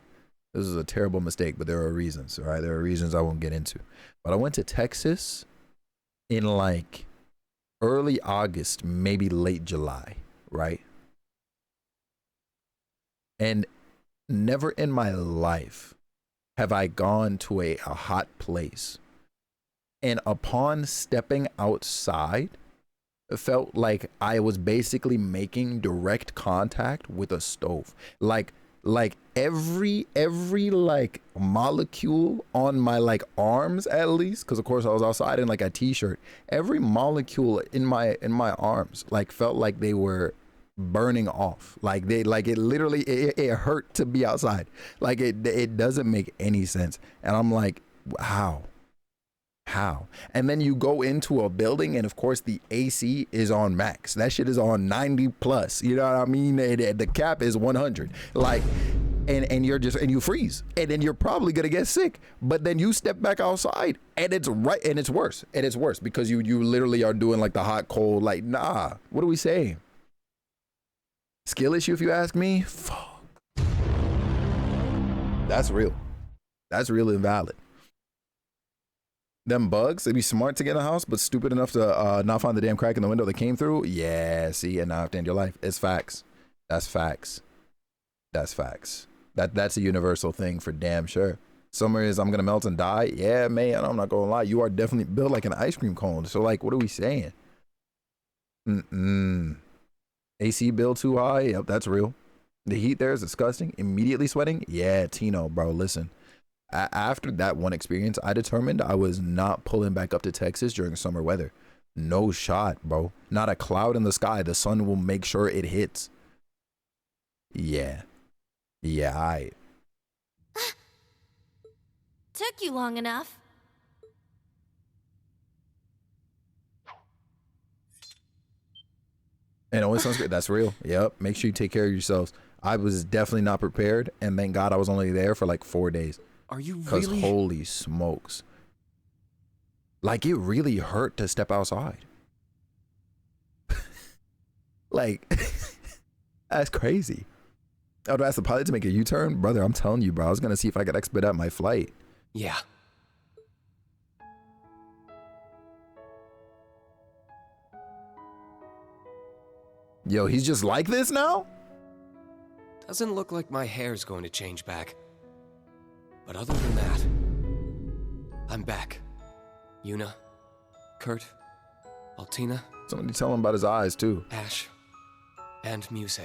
This is a terrible mistake, but there are reasons. All right, there are reasons I won't get into. But I went to Texas in like early August, maybe late July, right? And never in my life have I gone to a hot place. And upon stepping outside, it felt like I was basically making direct contact with a stove. Like every like molecule on my like arms, at least, because of course I was outside in like a t-shirt, every molecule in my arms like felt like they were burning off. Like it literally it hurt to be outside. Like it doesn't make any sense. And I'm like, how? And then you go into a building and of course the AC is on max. That shit is on 90 plus. You know what I mean? The cap is 100. Like, and you freeze, and then you're probably gonna get sick. But then you step back outside and it's worse. And it's worse because you literally are doing like the hot cold. Like, nah, what are we saying? Skill issue, if you ask me. Fuck. That's real. That's real and valid. Them bugs, they'd be smart to get in the house, but stupid enough to not find the damn crack in the window they came through. Yeah, see, and now I have to end your life. It's facts. That's facts. That's facts. That's a universal thing for damn sure. Summer is I'm gonna melt and die. Yeah, man, I'm not gonna lie. You are definitely built like an ice cream cone. So like, what are we saying? AC bill too high. Yep, that's real. The heat there is disgusting. Immediately sweating. Yeah, Tino, bro, listen. After that one experience, I determined I was not pulling back up to Texas during summer weather. No shot, bro. Not a cloud in the sky. The sun will make sure it hits. Yeah. Yeah, Took you long enough. And it always sounds great. That's real. Yep. Make sure you take care of yourselves. I was definitely not prepared. And thank God I was only there for like 4 days. Are you really? Because holy smokes. Like, it really hurt to step outside. Like, that's crazy. I would ask the pilot to make a U-turn. Brother, I'm telling you, bro. I was going to see if I could expedite my flight. Yeah. Yo, he's just like this now? Doesn't look like my hair's going to change back. But other than that, I'm back. Yuna, Kurt, Altina. Somebody tell him about his eyes, too. Ash, and Muse.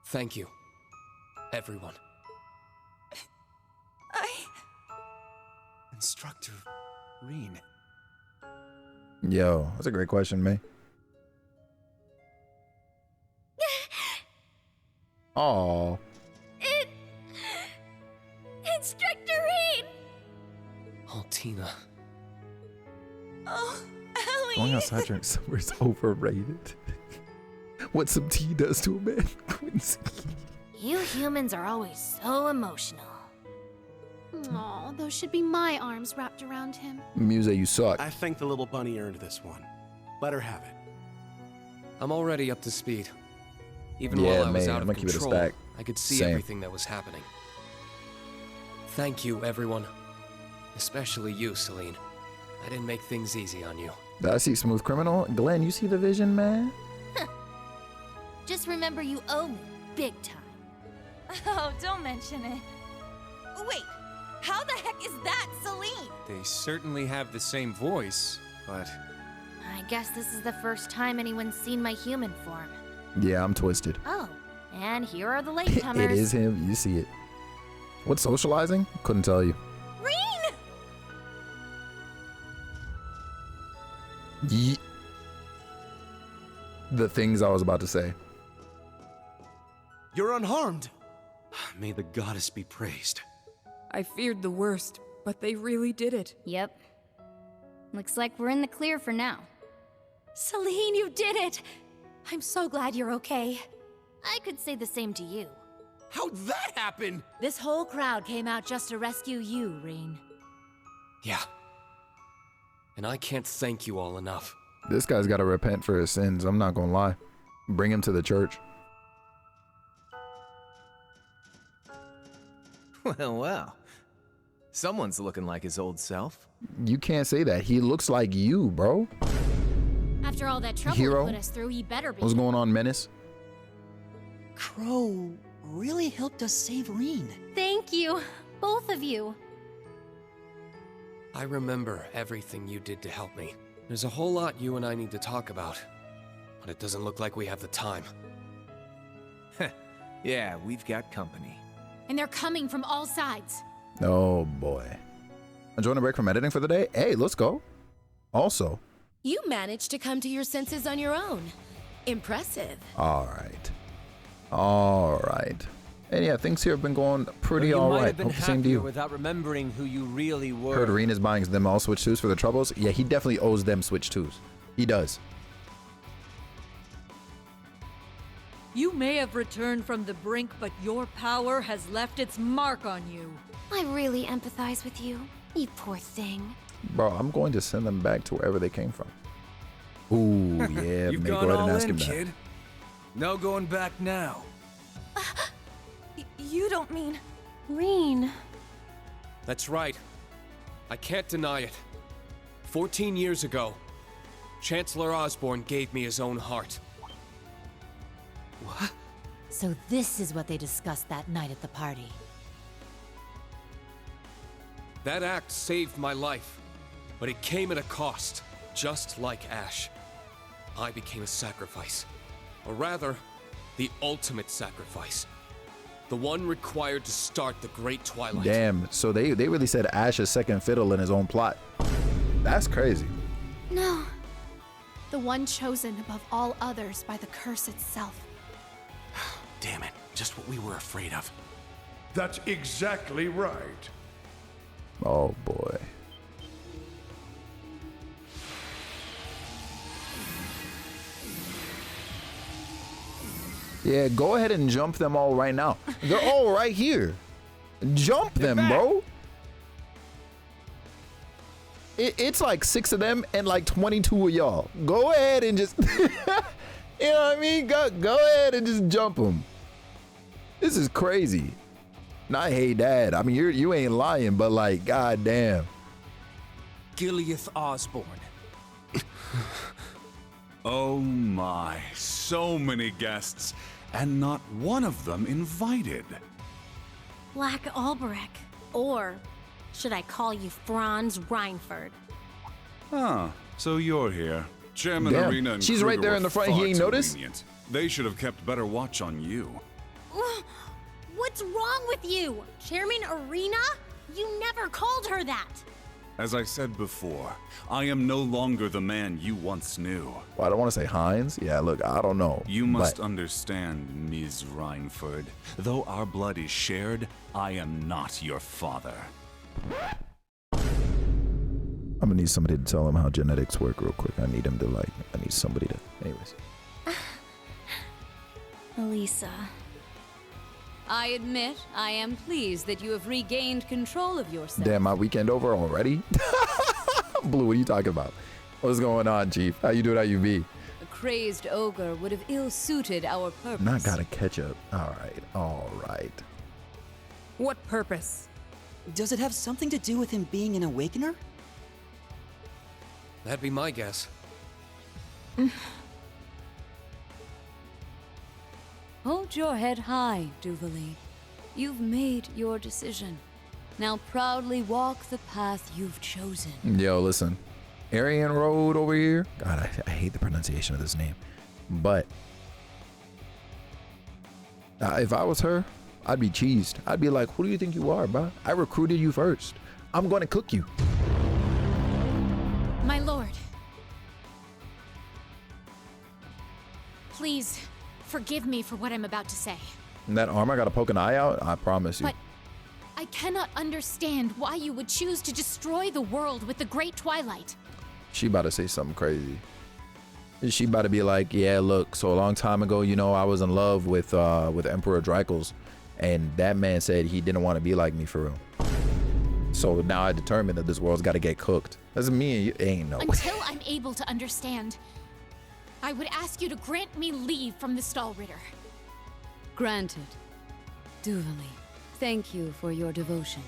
Thank you, everyone. Instructor REAN. Yo, that's a great question, man. Aww. Instructor Rean! Oh, Tina. Oh, Ellie! Going outside during summer is overrated. What some tea does to a man, Quincy. You humans are always so emotional. Aw, those should be my arms wrapped around him. Muse, you suck. I think the little bunny earned this one. Let her have it. I'm already up to speed. Even Yeah, while I was man, out I'm of gonna keep it a control, stack. I could see Same. everything that was happening. Thank you, everyone. Especially you, Celine. I didn't make things easy on you. I see Smooth Criminal. Glenn, you see the vision, man? Just remember you owe me big time. Oh, don't mention it. Wait, how the heck is that Celine? They certainly have the same voice, but... I guess this is the first time anyone's seen my human form. Yeah, I'm twisted. Oh, and here are the latecomers. It is him. You see it. What's socializing? Couldn't tell you. REAN! The things I was about to say. You're unharmed. May the goddess be praised. I feared the worst, but they really did it. Yep. Looks like we're in the clear for now. Celine, you did it! I'm so glad you're okay. I could say the same to you. How'd that happen? This whole crowd came out just to rescue you, REAN. Yeah. And I can't thank you all enough. This guy's got to repent for his sins. I'm not gonna lie. Bring him to the church. Well. Someone's looking like his old self. You can't say that. He looks like you, bro. After all that trouble Hero? he put us through, he better be. What's going on, Menace? Crow really helped us save REAN. Thank you, both of you. I remember everything you did to help me. There's a whole lot you and I need to talk about, but it doesn't look like we have the time. Yeah, we've got company. And they're coming from all sides. Oh boy. Enjoying a break from editing for the day? Hey, let's go. Also. You managed to come to your senses on your own. Impressive. All right. All right. And yeah, things here have been going pretty all right. Hope the same to you. Without remembering who you really were. Heard REAN is buying them all Switch 2s for the troubles. Yeah, he definitely owes them Switch 2s. He does. You may have returned from the brink, but your power has left its mark on you. I really empathize with you, you poor thing. Bro, I'm going to send them back to wherever they came from. Ooh, yeah, You've man, gone go ahead all and ask in, him that. kid. No going back now. You don't mean... REAN. That's right. I can't deny it. 14 years ago, Chancellor Osborne gave me his own heart. What? So this is what they discussed that night at the party. That act saved my life, but it came at a cost, just like Ash. I became a sacrifice. Or rather, the ultimate sacrifice. The one required to start the Great Twilight. Damn, so they really said Ash is second fiddle in his own plot. That's crazy. No. The one chosen above all others by the curse itself. Damn it, just what we were afraid of. That's exactly right. Oh boy. Yeah, go ahead and jump them all right now. They're all right here. Jump them, bro. It's like 6 of them and like 22 of y'all. Go ahead and just, you know what I mean? Go ahead and just jump them. This is crazy. Not hey dad. I mean, you ain't lying, but like, goddamn. Gileath Osborne. Oh my, so many guests, and not one of them invited. Black Albrecht. Or should I call you Franz Reinford? Huh, so you're here. Chairman Damn, Arena and she's right Kruger there were in the front, he far ain't too noticed? lenient. They should have kept better watch on you. What's wrong with you? Chairman Arena? You never called her that. As I said before, I am no longer the man you once knew. Well, I don't want to say Hines. Yeah, look, I don't know. You must but understand, Ms. Rhineford. Though our blood is shared, I am not your father. I'm gonna need somebody to tell him how genetics work real quick. I need him to I need somebody to, anyways. Elisa. I admit, I am pleased that you have regained control of yourself. Damn, my weekend over already? Blue, what are you talking about? What's going on, Chief? How you doing? How you be? A crazed ogre would have ill-suited our purpose. Not gotta catch up. All right. What purpose? Does it have something to do with him being an awakener? That'd be my guess. Hold your head high, Duvali. You've made your decision. Now proudly walk the path you've chosen. Yo, listen. Arian Road over here. God, I hate the pronunciation of this name. But if I was her, I'd be cheesed. I'd be like, who do you think you are, bro? I recruited you first. I'm going to cook you. My lord. Please, forgive me for what I'm about to say. And that armor got to poke an eye out? I promise you. But I cannot understand why you would choose to destroy the world with the Great Twilight. She about to say something crazy. She about to be like, yeah, look, so a long time ago, you know, I was in love with Emperor Dracos, and that man said he didn't want to be like me for real. So now I determined that this world's got to get cooked. Doesn't mean you ain't no. Until I'm able to understand, I would ask you to grant me leave from the Stall Ritter. Granted. Duvali, thank you for your devotion.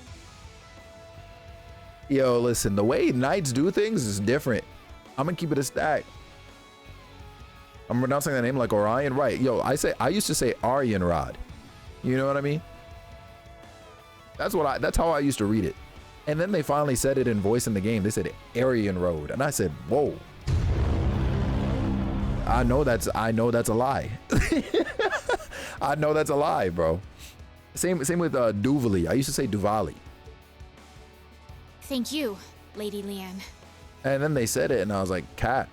Yo, listen, the way knights do things is different. I'm gonna keep it a stack. I'm pronouncing that name like Orion, right? Yo, I used to say Aryan Rod. You know what I mean? That's how I used to read it. And then they finally said it in voice in the game. They said Aryan Road, and I said, whoa. I know that's a lie. I know that's a lie, bro. Same with Duvali. I used to say Duvali. Thank you, Lady Leanne. And then they said it, and I was like, cat.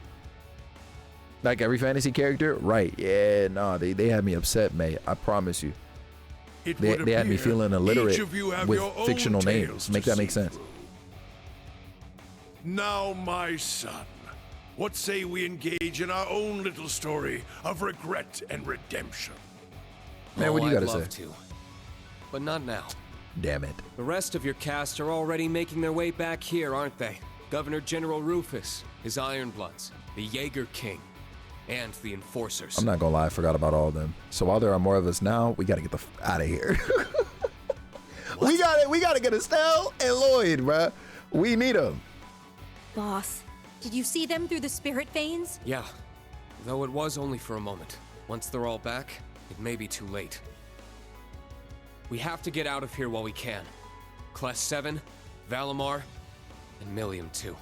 Like every fantasy character? Right. Yeah, no, they had me upset, mate. I promise you. They had me feeling illiterate with fictional names. Make that make sense. Now, my son, what say we engage in our own little story of regret and redemption? Man, what do you gotta I'd love say? to, but not now. Damn it. The rest of your cast are already making their way back here, aren't they? Governor General Rufus, his Ironbloods, the Jaeger King, and the Enforcers. I'm not gonna lie, I forgot about all of them. So while there are more of us now, we gotta get the out of here. we gotta get Estelle and Lloyd, bruh. We need them. Boss, did you see them through the spirit veins? Yeah, though it was only for a moment. Once they're all back, it may be too late. We have to get out of here while we can. Class 7, Valimar, and Millium too.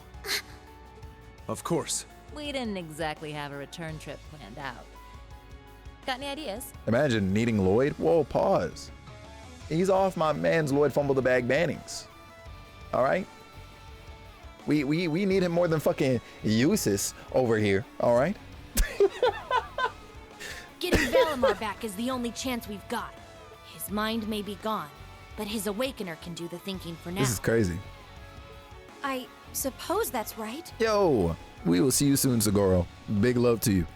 Of course. We didn't exactly have a return trip planned out. Got any ideas? Imagine needing Lloyd. Whoa, pause. He's off my man's Lloyd fumble the bag bannings. All right. We need him more than fucking Eustace over here. All right. Getting Valimar back is the only chance we've got. His mind may be gone, but his Awakener can do the thinking for now. This is crazy. I suppose that's right. Yo, we will see you soon, Seguro. Big love to you.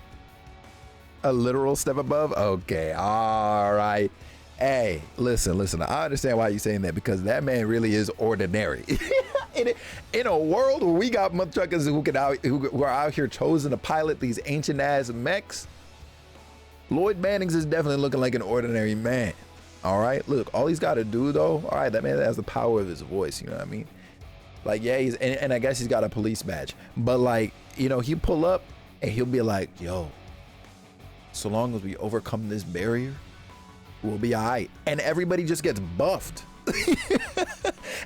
A literal step above? Okay, all right. Hey, listen. I understand why you're saying that, because that man really is ordinary. In a world where we got motherfuckers who are out here chosen to pilot these ancient ass mechs, Lloyd Bannings is definitely looking like an ordinary man. All right, look, all he's got to do though, all right, that man has the power of his voice. You know what I mean? Like, yeah, and I guess he's got a police badge, but like, you know, he'll pull up and he'll be like, yo, so long as we overcome this barrier, we'll be all right. And everybody just gets buffed.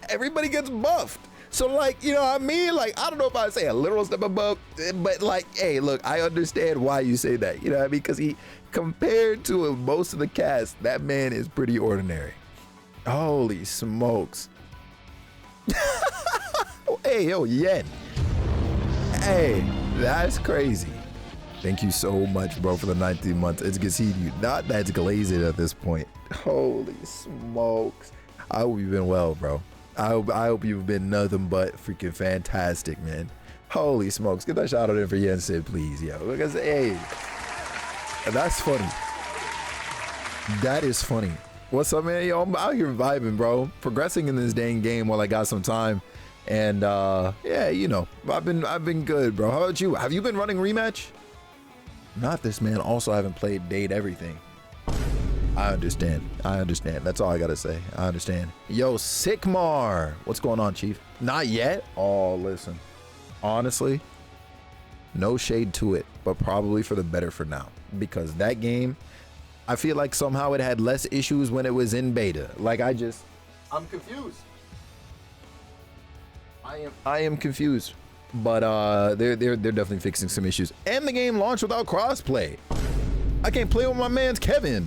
Everybody gets buffed. So like, you know what I mean? Like, I don't know if I say a literal step above, but like, hey, look, I understand why you say that. You know what I mean? Because he, compared to most of the cast, that man is pretty ordinary. Holy smokes. Hey, yo, Yen. Hey, that's crazy. Thank you so much, bro, for the 19 months. It's good seeing you. Not that's glazing at this point. Holy smokes. I hope you've been well, bro. I hope you've been nothing but freaking fantastic, man. Holy smokes. Get that shout out in for Yen Sid, please, yo. Because, hey, that's funny. That is funny. What's up, man? Yo, I'm out here vibing, bro. Progressing in this dang game while I got some time. And yeah, you know, I've been good, bro. How about you? Have you been running rematch? Not this, man. Also, I haven't played Date Everything. I understand. That's all I gotta say. I understand. Yo, Sigmar. What's going on, Chief? Not yet? Oh, listen. Honestly, no shade to it, but probably for the better for now. Because that game, I feel like somehow it had less issues when it was in beta. Like, I'm confused. I am confused. But they're definitely fixing some issues. And the game launched without crossplay. I can't play with my man's Kevin.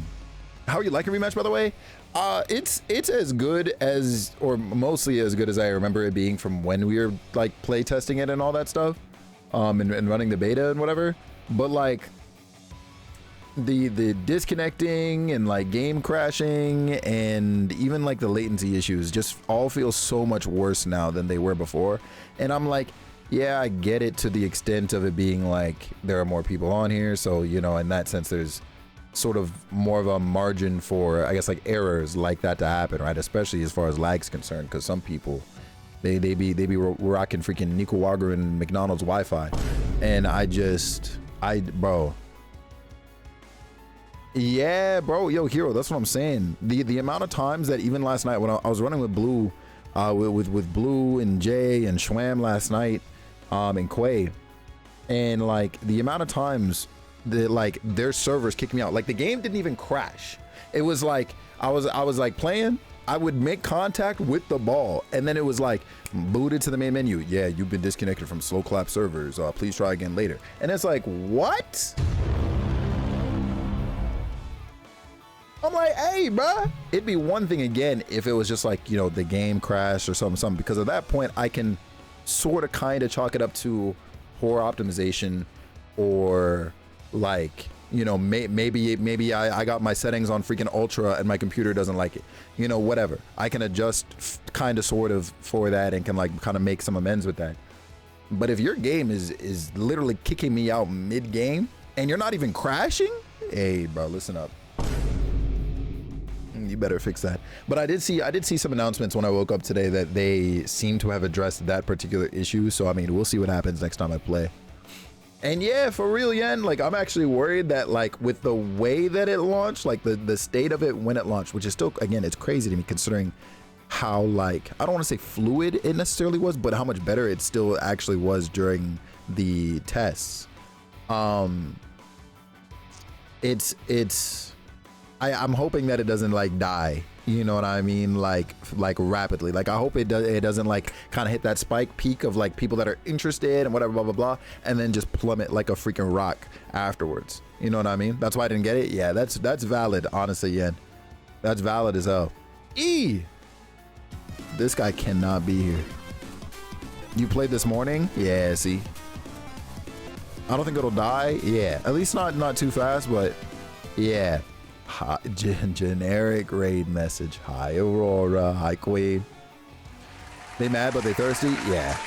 How are you liking rematch, by the way? It's as good as, or mostly as good as I remember it being from when we were like play testing it and all that stuff, and running the beta and whatever. But like the disconnecting and like game crashing and even like the latency issues just all feel so much worse now than they were before. And I'm like, yeah, I get it to the extent of it being like there are more people on here, so you know, in that sense there's sort of more of a margin for, I guess, like errors like that to happen, right? Especially as far as lag's concerned, because some people they be rocking freaking Nicaraguan and McDonald's Wi-Fi, and bro, yeah, bro, yo, Hero, that's what I'm saying. The amount of times that even last night when I was running with Blue, with Blue and Jay and Schwam last night, and Quay, and like the amount of times that like their servers kicked me out. Like the game didn't even crash. It was like I was like playing, I would make contact with the ball, and then it was like booted to the main menu. Yeah, you've been disconnected from slow clap servers. Please try again later. And it's like, what? I'm like, hey, bruh. It'd be one thing again if it was just like, you know, the game crashed or something, because at that point I can sort of kind of chalk it up to poor optimization, or like, you know, maybe I got my settings on freaking ultra and my computer doesn't like it, you know, whatever. I can adjust kind of sort of for that and can like kind of make some amends with that. But if your game is literally kicking me out mid game and you're not even crashing, hey bro, listen up. You better fix that. But I did see some announcements when I woke up today that they seem to have addressed that particular issue. So I mean, we'll see what happens next time I play. And yeah, for real, Yen, like I'm actually worried that like with the way that it launched, like the state of it when it launched, which is still, again, it's crazy to me considering how, like, I don't want to say fluid it necessarily was, but how much better it still actually was during the tests. I'm hoping that it doesn't like die, you know what I mean, like rapidly. Like I hope it doesn't like kind of hit that spike peak of like people that are interested and whatever, blah blah blah, and then just plummet like a freaking rock afterwards, you know what I mean? That's why I didn't get it. Yeah, that's valid, honestly, Yen. That's valid as hell. This guy cannot be here. You played this morning? Yeah, see, I don't think it'll die. Yeah, at least not too fast, but yeah. Hi, generic raid message. Hi Aurora, hi Queen. They mad but they thirsty? Yeah,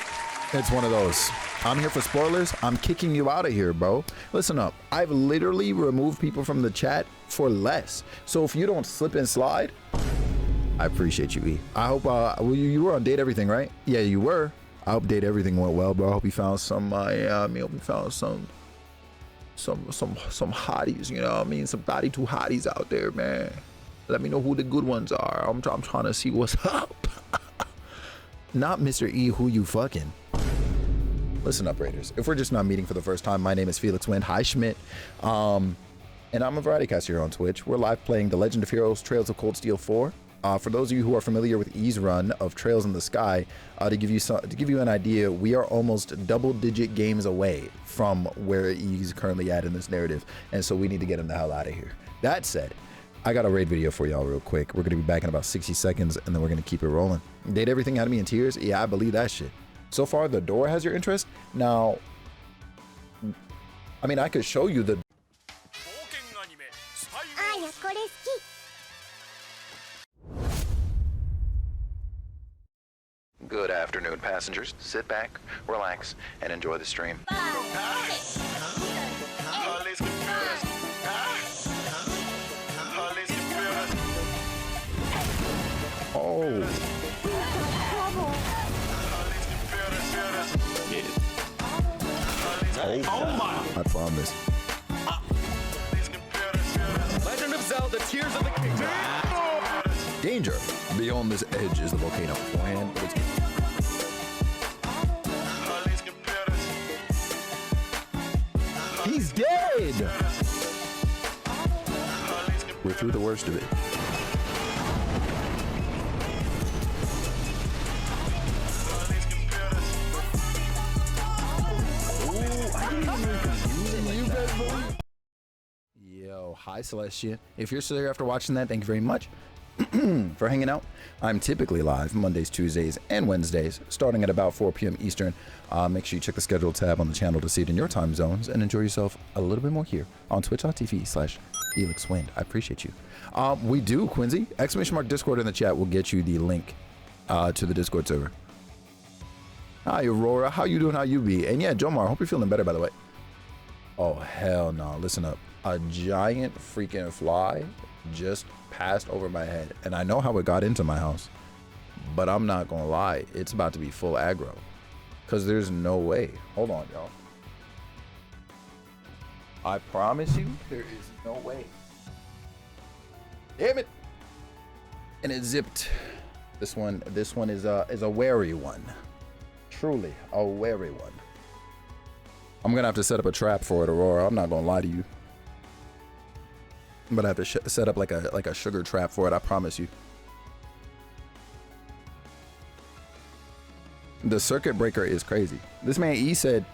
it's one of those. I'm here for spoilers. I'm kicking you out of here, bro. Listen up, I've literally removed people from the chat for less. So if you don't slip and slide, I appreciate you, E. I hope you were on Date Everything, right? Yeah, you were. I hope Date Everything went well, bro. I hope you found some hope you found some hotties, you know what I mean? Some 32 hotties out there, man. Let me know who the good ones are. I'm trying to see what's up. Not Mr. E, who you fucking. Listen up, Raiders. If we're just not meeting for the first time, my name is Felix Wind. Hi, Schmidt. And I'm a variety caster here on Twitch. We're live playing The Legend of Heroes Trails of Cold Steel 4. For those of you who are familiar with E's run of Trails in the Sky, to give you an idea, we are almost double-digit games away from where E's currently at in this narrative, and so we need to get him the hell out of here. That said, I got a raid video for y'all real quick. We're gonna be back in about 60 seconds, and then we're gonna keep it rolling. Date Everything had me in tears. Yeah, I believe that shit. So far, the door has your interest. Now, I mean, I could show you the. Good afternoon, passengers. Sit back, relax, and enjoy the stream. Oh. Oh my! I promise. Legend of Zelda: Tears of the Kingdom. Danger! Beyond this edge is the volcano. Beforehand, it's... He's dead! We're through the worst of it. Yo, hi Celestia. If you're still here after watching that, thank you very much for hanging out. I'm typically live Mondays, Tuesdays, and Wednesdays, starting at about 4 p.m. Eastern. Make sure you check the schedule tab on the channel to see it in your time zones and enjoy yourself a little bit more here on twitch.tv/ElixWind. I appreciate you. We do, Quincy. ! Discord in the chat will get you the link to the Discord server. Hi, Aurora. How you doing? How you be? And yeah, Jomar, hope you're feeling better, by the way. Oh, hell no. Listen up. A giant freaking fly just passed over my head. And I know how it got into my house. But I'm not going to lie. It's about to be full aggro. Because there's no way. Hold on, y'all. I promise you, there is no way. Damn it. And it zipped. This one is a wary one. Truly a wary one. I'm gonna have to set up a trap for it, Aurora. I'm not gonna lie to you. I'm gonna have to set up like a sugar trap for it. I promise you. The circuit breaker is crazy. This man E said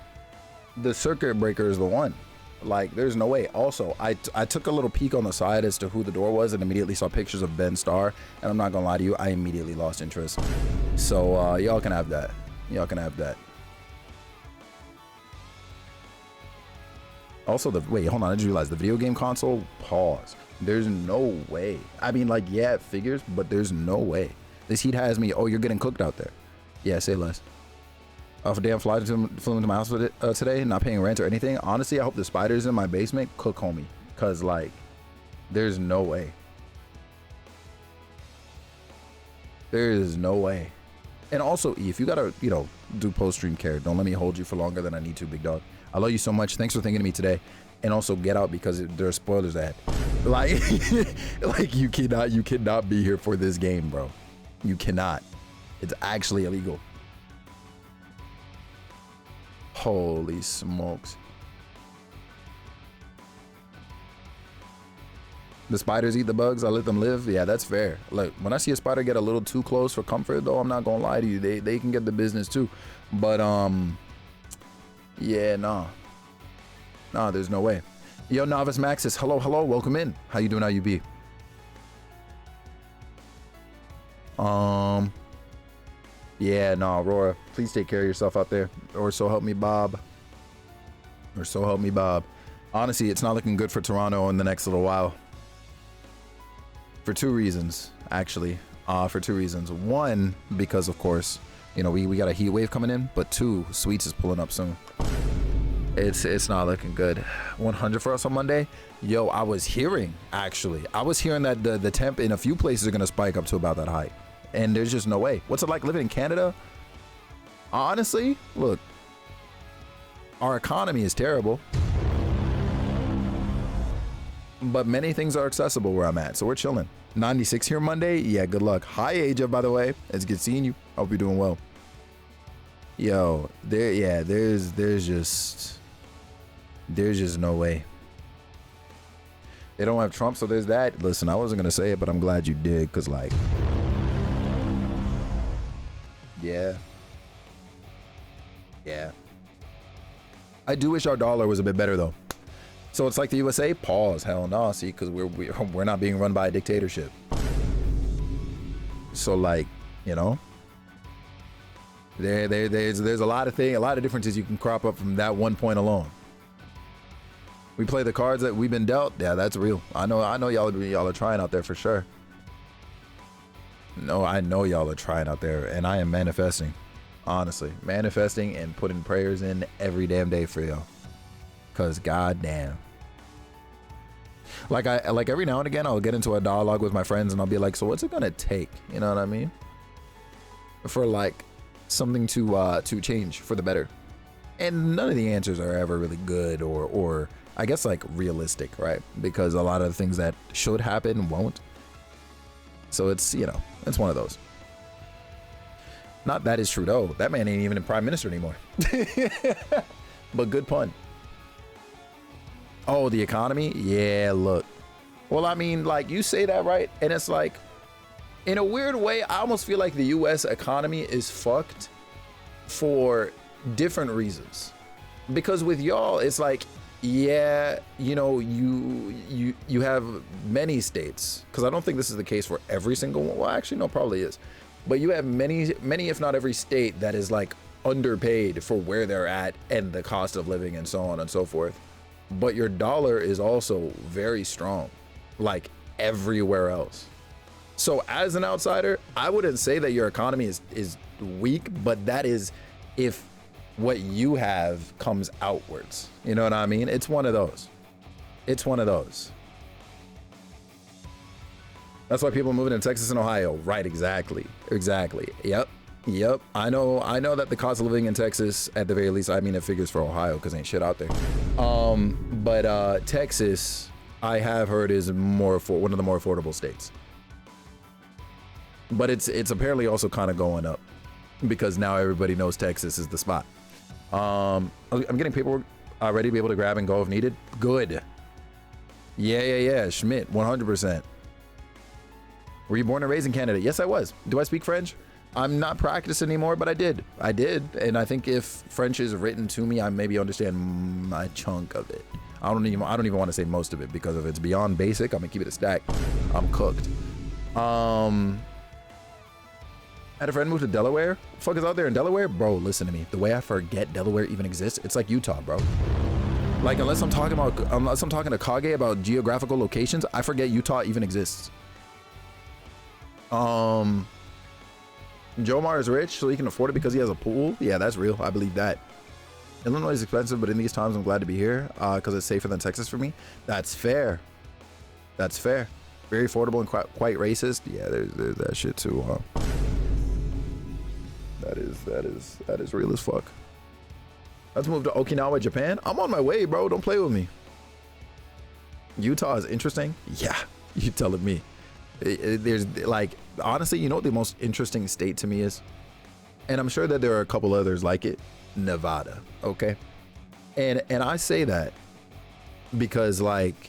the circuit breaker is the one. Like, there's no way. Also, I took a little peek on the side as to who the door was and immediately saw pictures of Ben Starr. And I'm not gonna lie to you, I immediately lost interest. So y'all can have that. Y'all can have that. Also, wait, hold on. I just realized the video game console, pause. There's no way. I mean, like, yeah, it figures, but there's no way. This heat has me. Oh, you're getting cooked out there. Yeah, say less. If a damn fly flew into my house today, not paying rent or anything. Honestly, I hope the spiders in my basement cook homie. Because, like, there's no way. There is no way. And also, E, if you gotta, you know, do post-stream care, don't let me hold you for longer than I need to, big dog. I love you so much. Thanks for thinking of me today. And also, get out because there are spoilers ahead. Like, like you cannot be here for this game, bro. You cannot. It's actually illegal. Holy smokes. The spiders eat the bugs, I let them live. Yeah, that's fair. Like, when I see a spider get a little too close for comfort, though, I'm not gonna lie to you. They can get the business too. But yeah, nah, there's no way. Yo, Novice Maxis, hello, welcome in. How you doing? How you be? Yeah, nah, Aurora, please take care of yourself out there. Or so help me, Bob. Or so help me, Bob. Honestly, it's not looking good for Toronto in the next little while. For two reasons, actually. For two reasons. One, because of course, you know, we got a heat wave coming in. But two, Sweets is pulling up soon. It's not looking good. 100 for us on Monday. Yo, I was hearing that the temp in a few places are gonna spike up to about that high. And there's just no way. What's it like living in Canada? Honestly, look, our economy is terrible, but many things are accessible where I'm at, so we're chilling. 96 here Monday. Yeah, good luck. Hi, Aja, by the way. It's good seeing you. Hope you're doing well. Yo, there's just no way. They don't have Trump, so there's that. Listen, I wasn't gonna say it, but I'm glad you did, cause like, yeah. I do wish our dollar was a bit better though. So it's like the USA? Pause. Hell no. See, because we're not being run by a dictatorship. So like, you know, There's a lot of differences you can crop up from that one point alone. We play the cards that we've been dealt. Yeah, that's real. I know y'all are trying out there for sure. No, I know y'all are trying out there, and I am manifesting. Honestly, manifesting and putting prayers in every damn day for y'all. Cause goddamn. Like every now and again I'll get into a dialogue with my friends and I'll be like, so what's it gonna take? You know what I mean? For like something to change for the better. And none of the answers are ever really good or I guess like realistic, right? Because a lot of the things that should happen won't. So it's, you know, it's one of those. Not that is Trudeau. That man ain't even a prime minister anymore. But good pun. Oh, the economy? Yeah, look. Well, I mean, like, you say that, right? And it's like, in a weird way, I almost feel like the US economy is fucked for different reasons. Because with y'all, it's like, yeah, you know, you have many states, because I don't think this is the case for every single one. Well, actually, no, probably is. But you have many, if not every state that is like underpaid for where they're at and the cost of living and so on and so forth. But your dollar is also very strong, like everywhere else. So as an outsider, I wouldn't say that your economy is weak, but that is if what you have comes outwards. You know what I mean? It's one of those. It's one of those. That's why people are moving to Texas and Ohio. Right, exactly. Exactly. Yep. I know that the cost of living in Texas, at the very least, I mean, it figures for Ohio because ain't shit out there. But Texas, I have heard, is one of the more affordable states. But it's apparently also kind of going up because now everybody knows Texas is the spot. I'm getting paperwork ready to be able to grab and go if needed. Good. Yeah. Schmidt, 100%. Were you born and raised in Canada? Yes, I was. Do I speak French? I'm not practicing anymore, but I did. And I think if French is written to me, I maybe understand a chunk of it. I don't even want to say most of it, because if it's beyond basic, I'm gonna keep it a stack. I'm cooked. I had a friend move to Delaware. What the fuck is out there in Delaware? Bro, listen to me. The way I forget Delaware even exists, it's like Utah, bro. Like, unless I'm talking to Kage about geographical locations, I forget Utah even exists. Jomar is rich, so he can afford it because he has a pool. Yeah, that's real. I believe that. Illinois is expensive, but in these times, I'm glad to be here because it's safer than Texas for me. That's fair. That's fair. Very affordable and quite racist. Yeah, there's that shit too. That is real as fuck. Let's move to Okinawa, Japan. I'm on my way, bro. Don't play with me. Utah is interesting. Yeah, you telling me. There's like, honestly, you know what the most interesting state to me is? And I'm sure that there are a couple others like it. Nevada. Okay. And I say that because, like,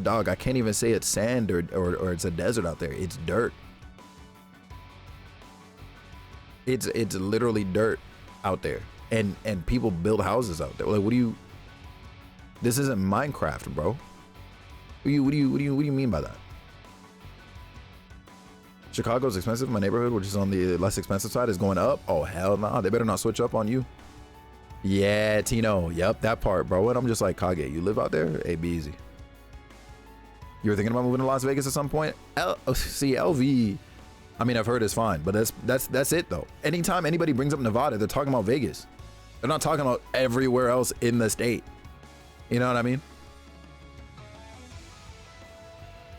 dog, I can't even say it's sand or it's a desert out there. It's dirt. It's literally dirt out there. And people build houses out there. Like, what do you, this isn't Minecraft, bro. What do you mean by that? Chicago's expensive. My neighborhood, which is on the less expensive side, is going up. Oh, hell nah. They better not switch up on you. Yeah, Tino. Yep, that part, bro. And I'm just like, Kage, you live out there? Hey, be easy. You were thinking about moving to Las Vegas at some point? See, LV, I mean, I've heard it's fine, but that's it, though. Anytime anybody brings up Nevada, they're talking about Vegas. They're not talking about everywhere else in the state. You know what I mean?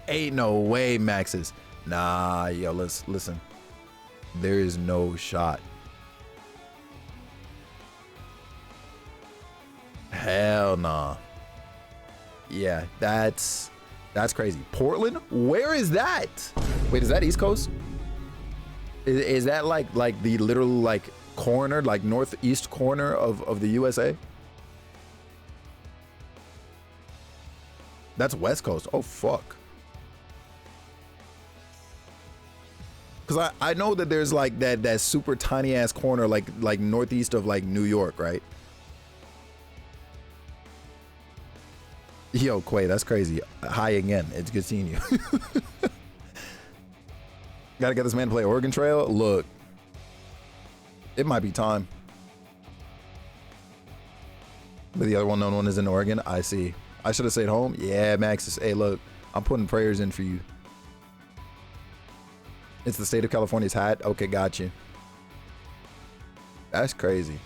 Ain't no way, Maxis. Nah, yo, listen. There is no shot. Hell nah. Yeah, that's crazy. Portland? Where is that? Wait, is that East Coast? Is that like the literal like corner, like northeast corner of the USA? That's West Coast. Oh fuck. Because I know that there's like that super tiny ass corner like northeast of like New York, right? Yo, Quay, that's crazy. Hi again. It's good seeing you. Gotta get this man to play Oregon Trail. Look, It might be time. But the other well-known one is in Oregon. I see. I should have stayed home. Yeah, Max. Hey, look, I'm putting prayers in for you. It's the state of California's hat. Okay, got you. That's crazy.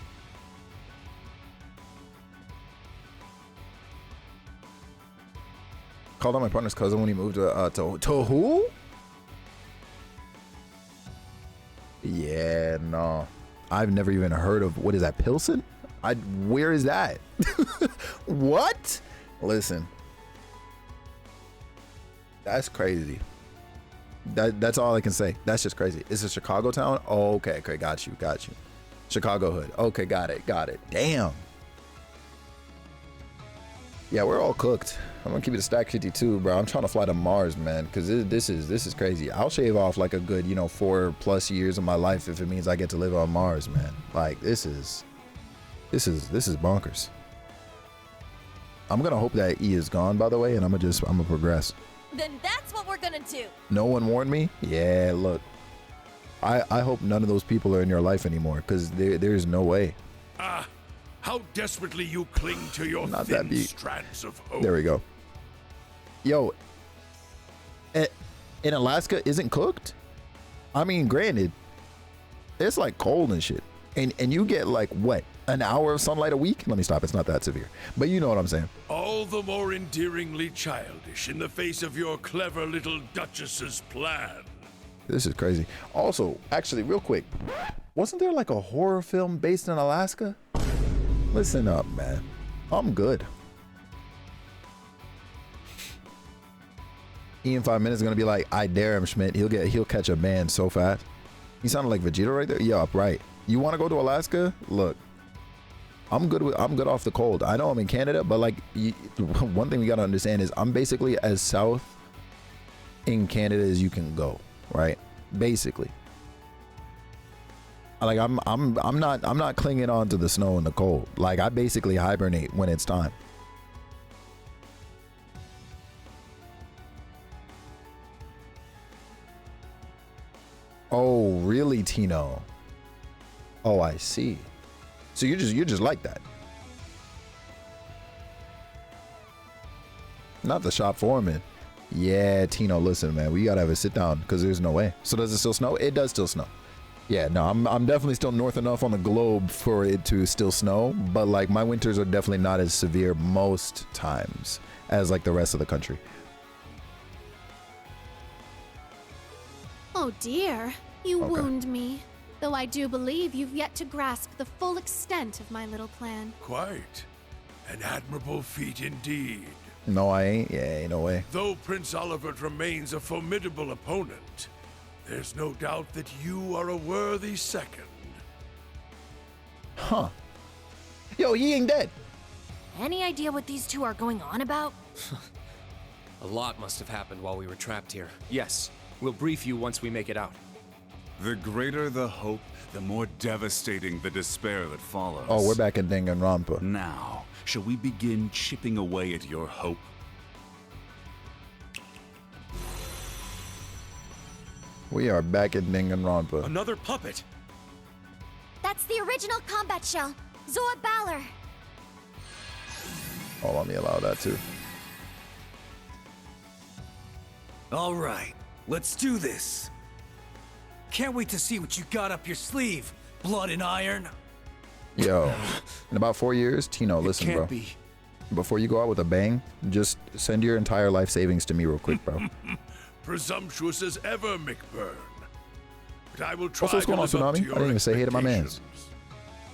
Called out my partner's cousin when he moved to who? Yeah, no. I've never even heard of, what is that, Pilsen? Where is that? What? Listen. That's crazy. That's all I can say. That's just crazy. It's a Chicago town? Oh, okay, got you. Chicago hood. Okay, got it. Damn. Yeah, we're all cooked. I'm gonna keep it a stack 52, bro. I'm trying to fly to Mars, man, because this is crazy. I'll shave off like a good, 4+ years of my life if it means I get to live on Mars, man. Like this is bonkers. I'm gonna hope that E is gone, by the way, and I'm gonna progress. Then that's what we're gonna do. No one warned me? Yeah, look. I hope none of those people are in your life anymore, because there's no way. Ah, how desperately you cling to your Not that thin beat. strands of hope. There we go. Yo, in Alaska isn't cooked? I mean, granted, it's like cold and shit. And you get like, what, an hour of sunlight a week? Let me stop, it's not that severe. But you know what I'm saying. All the more endearingly childish in the face of your clever little duchess's plan. This is crazy. Also, actually, real quick, wasn't there like a horror film based in Alaska? Listen up, man. I'm good. Ian 5 minutes is gonna be like, I dare him, Schmidt. He'll catch a man so fast. He sounded like Vegeta right there. Yeah, right. You want to go to Alaska? Look, I'm good off the cold. I know I'm in Canada, but like, one thing we gotta understand is I'm basically as south in Canada as you can go, right? Basically. Like I'm not clinging on to the snow and the cold. Like I basically hibernate when it's time. Oh, really, Tino? Oh, I see. So you're just like that. Not the shop foreman. Yeah, Tino, listen, man, we gotta have a sit down because there's no way. So does it still snow? It does still snow. Yeah, no, I'm definitely still north enough on the globe for it to still snow, but like my winters are definitely not as severe most times as like the rest of the country. Oh dear, you wound me. Though I do believe you've yet to grasp the full extent of my little plan. Quite. An admirable feat indeed. No, I ain't. Yeah, ain't no way. Though Prince Olivert remains a formidable opponent, there's no doubt that you are a worthy second. Huh. Yo, he ain't dead. Any idea what these two are going on about? A lot must have happened while we were trapped here. Yes, we'll brief you once we make it out. The greater the hope, the more devastating the despair that follows. Oh, we're back in Danganronpa. Now, shall we begin chipping away at your hope? We are back in Danganronpa. Another puppet. That's the original combat shell, Zoa Balor. Oh, let me allow that too. All right, let's do this. Can't wait to see what you got up your sleeve, blood and iron. Yo, in about 4 years, Tino, listen, bro. Before you go out with a bang, just send your entire life savings to me real quick, bro. Presumptuous as ever, McBurn. But I will try Also, what's going on, to live up to Tsunami? I your didn't even say hey to my mans. expectations.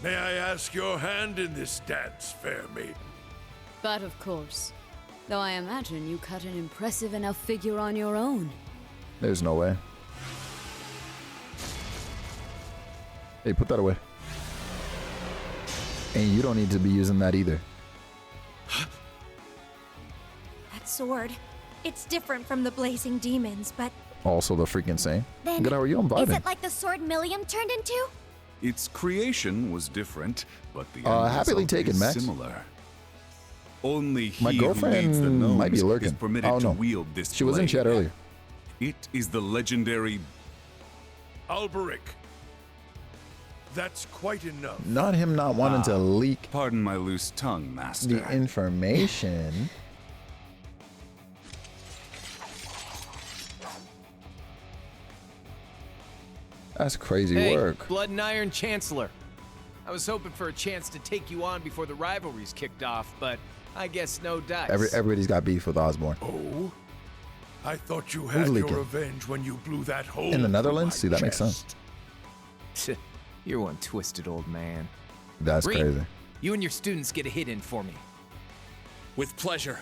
May I ask your hand in this dance, fair maiden? But of course. Though I imagine you cut an impressive enough figure on your own. There's no way. Hey, put that away. And you don't need to be using that either. That sword, it's different from the blazing demons, but Also the freaking same. then Good, how are you? I'm is vibing. it like the sword Milliam turned into? Its creation was different, but the end happily result taken, is Max. similar. Only he My who leads the girlfriend gnomes might be is lurking. permitted I don't to know. wield this She was in blade. chat earlier. It is the legendary Alberic. That's quite enough. Not him not wanting to leak. Pardon my loose tongue, Master. The information. That's crazy work. Blood and Iron Chancellor. I was hoping for a chance to take you on before the rivalries kicked off, but I guess no dice. Everybody's got beef with Osborne. Oh? I thought you had your revenge when you blew that hole in the Netherlands? See, that makes sense. You're one twisted old man. That's REAN, crazy. You and your students get a hit in for me. With pleasure.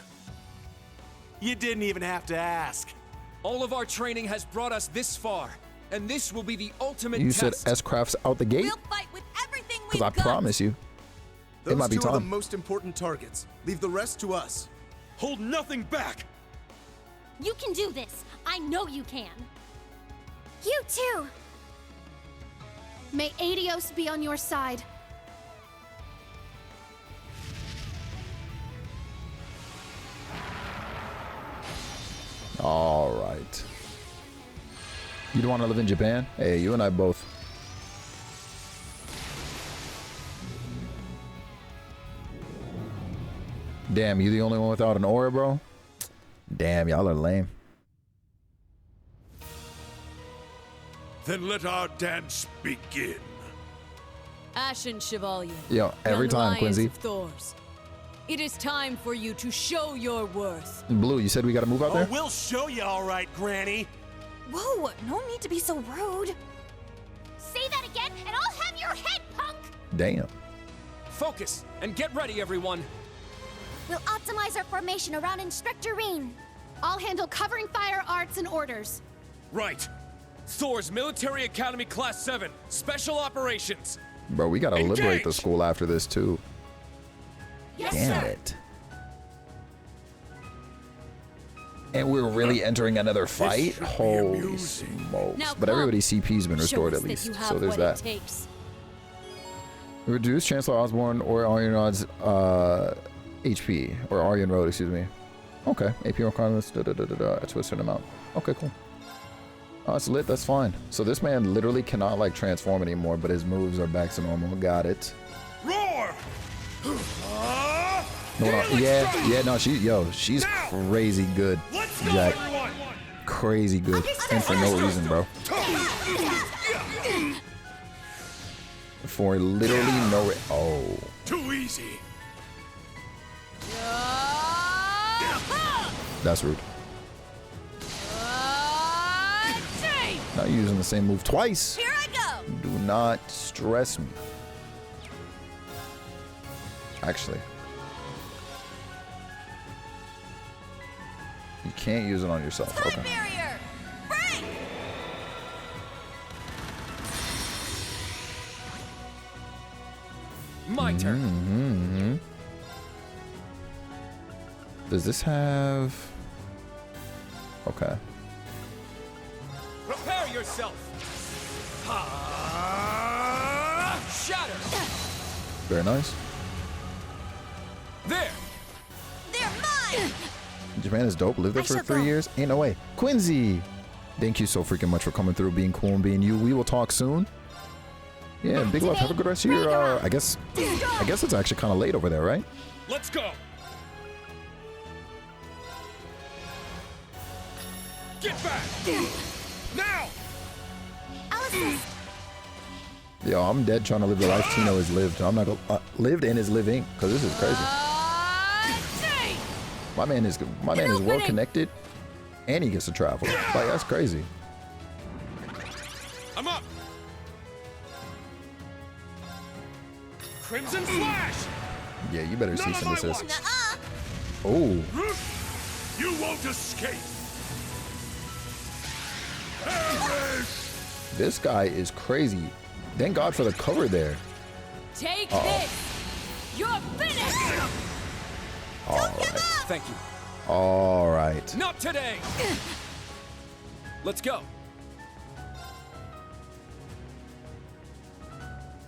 You didn't even have to ask. All of our training has brought us this far, and this will be the ultimate You test. said S-Craft's out the gate? We'll fight with everything we've Because I got. promise you, Those it might be two are the time. most important targets. Leave the rest to us. Hold nothing back! You can do this. I know you can. You too. May Adios be on your side. All right. You don't want to live in Japan? Hey, you and I both. Damn, you the only one without an aura, bro? Damn, y'all are lame. Then let our dance begin. Ashen Chevalier. Yo, every young time, Lions Quincy. of Thors. It is time for you to show your worth. Blue, you said we got to move out there? We'll show you all right, Granny. Whoa, no need to be so rude. Say that again, and I'll have your head, punk! Damn. Focus and get ready, everyone. We'll optimize our formation around Instructor REAN. I'll handle covering fire, arts, and orders. Right. Thor's Military Academy Class 7, Special Operations. Bro, we got to liberate the school after this, too. Yes, Damn sir. it. And we're really entering another fight? Holy smokes. Now But come, everybody's CP's been show restored us at that least. you have So there's what that. it takes. Reduce Chancellor Osborne or Aryan Rod's HP. Or Aryan Road, excuse me. Okay. AP requirements, to a certain amount. Okay, cool. Oh, it's lit. That's fine. So this man literally cannot, like, transform anymore, but his moves are back to normal. Got it. Roar! No, she's crazy good, Jack. Crazy good, and for no reason, bro. For literally no. Oh. Too easy. That's rude. Not using the same move twice. Here I go. Do not stress me. Actually. You can't use it on yourself. Okay. Barrier. Break. My turn. Does this have... Okay. Prepare yourself. Shatter. Very nice. There. They're mine. Japan is dope. Lived there for 3 years. Ain't no way. Quincy! Thank you so freaking much for coming through, being cool and being you. We will talk soon. Yeah, big love. Have a good rest of your, I guess it's actually kind of late over there, right? Let's go. Get back. Now. Yo, I'm dead trying to live the life Tino has lived. I'm not gonna lived and is living, because this is crazy. My man is well connected, and he gets to travel. Like, that's crazy. I'm up. Crimson Flash. Yeah, you better cease and desist. Oh. You won't escape. Perish. This guy is crazy. Thank God for the cover there. Take this. You're finished. All right. Thank you. All right. Not today. Let's go.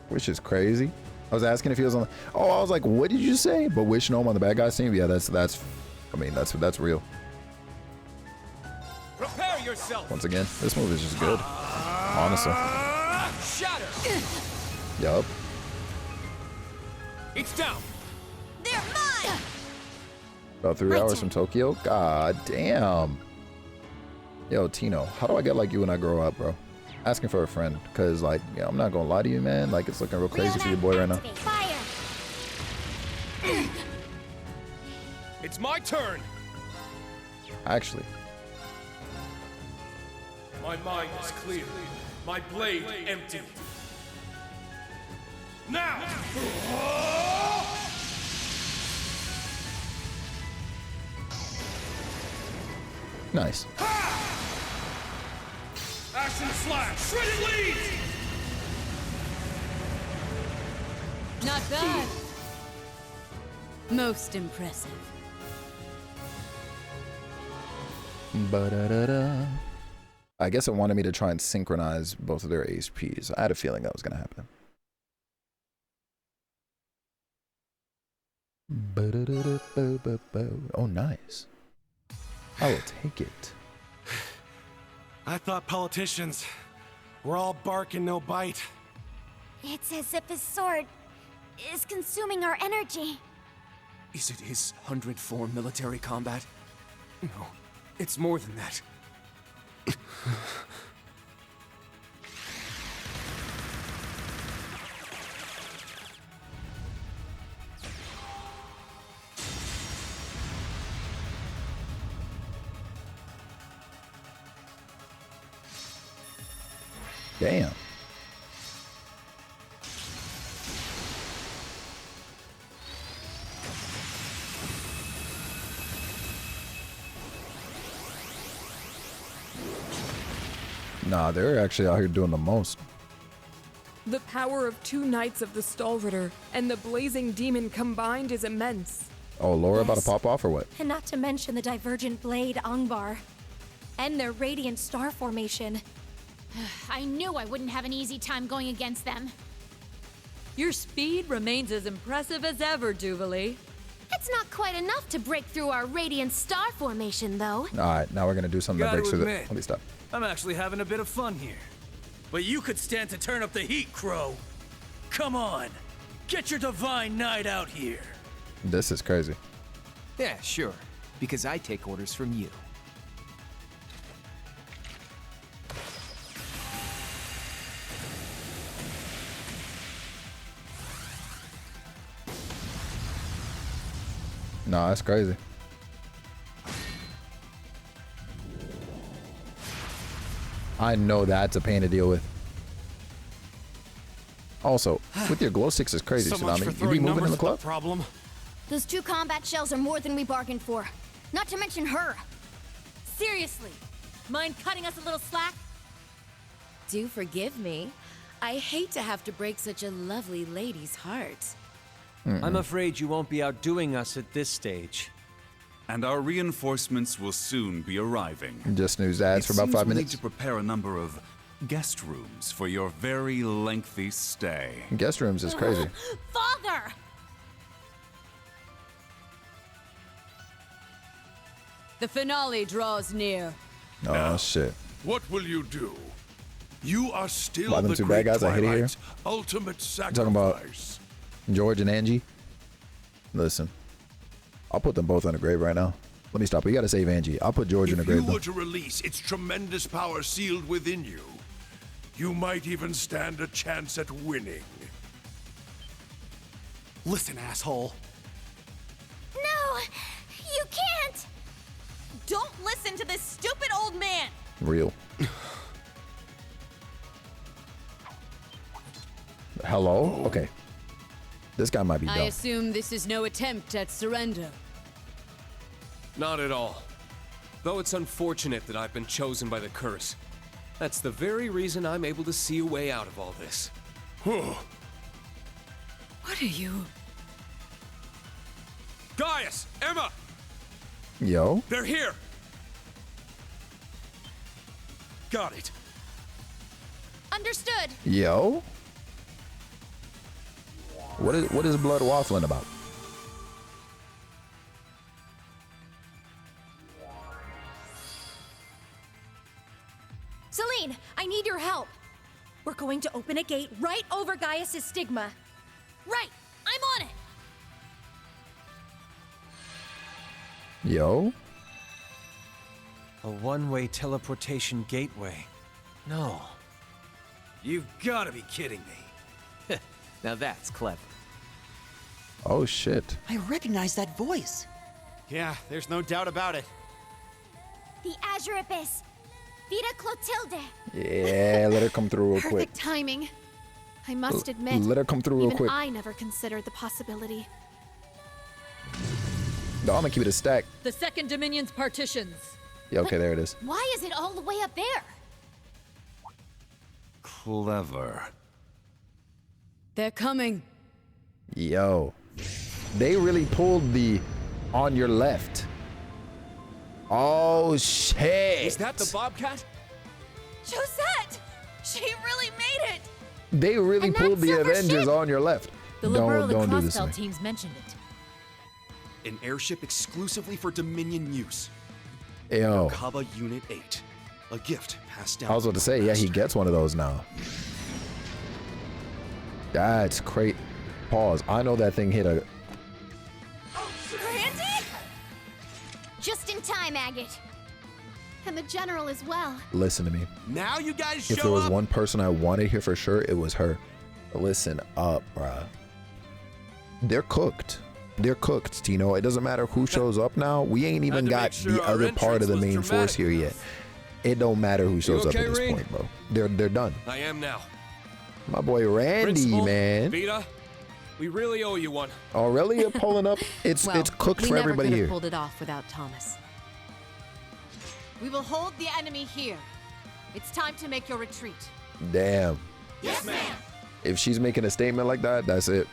Which is crazy. I was asking if he was on. Oh, I was like, what did you say? But Wish Gnome on the bad guys team. Yeah, that's. I mean, that's real. Prepare yourself. Once again, this move is just good. Honestly. Shatter. Yup. It's down. They're mine. About 3 hours from Tokyo? God damn. Yo, Tino, how do I get like you when I grow up, bro? Asking for a friend, cause like, yeah, I'm not gonna lie to you, man. Like, it's looking real crazy for your boy right now. Fire. It's my turn. Actually, My mind is clear. My blade empty. Now! nice. Action slash! Shredded leaves! Not bad. Most impressive. Ba-da-da-da. I guess it wanted me to try and synchronize both of their HPs. I had a feeling that was gonna happen. Ba-da-da-da-ba-ba-ba. Oh, nice. I will take it. I thought politicians were all bark and no bite. It's as if his sword is consuming our energy. Is it his 100th form military combat? No, it's more than that. Damn. Nah, they're actually out here doing the most. The power of 2 Knights of the Stalritter and the Blazing Demon combined is immense. Oh, Laura about to pop off or what? And not to mention the Divergent Blade Angbar. And their Radiant Star Formation. I knew I wouldn't have an easy time going against them. Your speed remains as impressive as ever, Duvalie. It's not quite enough to break through our Radiant Star Formation, though. Alright, now we're gonna do something that Gotta breaks through admit, Let me stop. I'm actually having a bit of fun here. But you could stand to turn up the heat, Crow. Come on, get your divine knight out here. This is crazy. Yeah, sure. Because I take orders from you. Nah, that's crazy. I know that's a pain to deal with. Also, with your glow sticks is crazy, So much Tsunami. for You be throwing moving in numbers the at club? problem. Those 2 combat shells are more than we bargained for. Not to mention her. Seriously, mind cutting us a little slack? Do forgive me. I hate to have to break such a lovely lady's heart. I'm afraid you won't be outdoing us at this stage. And our reinforcements will soon be arriving. Just news ads for about 5 we'll minutes. need to prepare a number of guest rooms for your very lengthy stay. Guest rooms is crazy. Father! The finale draws near. Oh, shit. What will you do? You are still Why them the 2 great bad guys I hate it here? Twilight's ultimate You talking about sacrifice. George and Angie? Listen, I'll put them both in the grave right now. Let me stop. We gotta save Angie. I'll put George in the If you grave though. were to release its tremendous power sealed within you, you might even stand a chance at winning. Listen, asshole. No! You can't! Don't listen to this stupid old man! Real. Hello? Okay. This guy might be I dumb. assume this is no attempt at surrender. Not at all. Though it's unfortunate that I've been chosen by the curse. That's the very reason I'm able to see a way out of all this. What are you? Gaius! Emma! Yo. They're here! Got it. Understood. Yo. What is blood waffling about? Celine, I need your help. We're going to open a gate right over Gaius' stigma. Right! I'm on it! Yo. A one-way teleportation gateway. No. You've got to be kidding me. Now that's clever. Oh shit. I recognize that voice. Yeah, there's no doubt about it. The Azure Abyss. Vita Clotilde. Yeah, let her come through real quick. Perfect timing. I must admit, Let her come through real even quick. I never considered the possibility. No, I'm gonna keep it a stack. The second Dominion's partitions. Yeah, okay, there it is. Why is it all the way up there? Clever. They're coming. Yo. They really pulled the on your left. Oh shit. Is that the Bobcat? Josette! She really made it! They really And pulled that the silver Avengers ship! on your left. The Liberal Don't do this. Crossbell to me. teams mentioned it. An airship exclusively for Dominion use. Yo. Kaba Unit 8. A gift passed down. I was about to say, yeah, he gets one of those now. That's great. Pause. I know that thing hit a. Randy? Just in time, Agate. And the general as well. Listen to me. Now you guys If show there was up. one person I wanted here for sure, it was her. Listen up, bruh. They're cooked. They're cooked, Tino. It doesn't matter who shows up now. We ain't even got the other part of the main force here yet. It don't matter who shows up okay, at this Rean? point, bro. They're done. I am now. My boy Randy, Principal, man. Vita, we really owe you one. Aurelia pulling up. It's cooked for everybody we never could here. have pulled it off without Thomas. We will hold the enemy here. It's time to make your retreat. Damn. Yes, ma'am. If she's making a statement like that, that's it.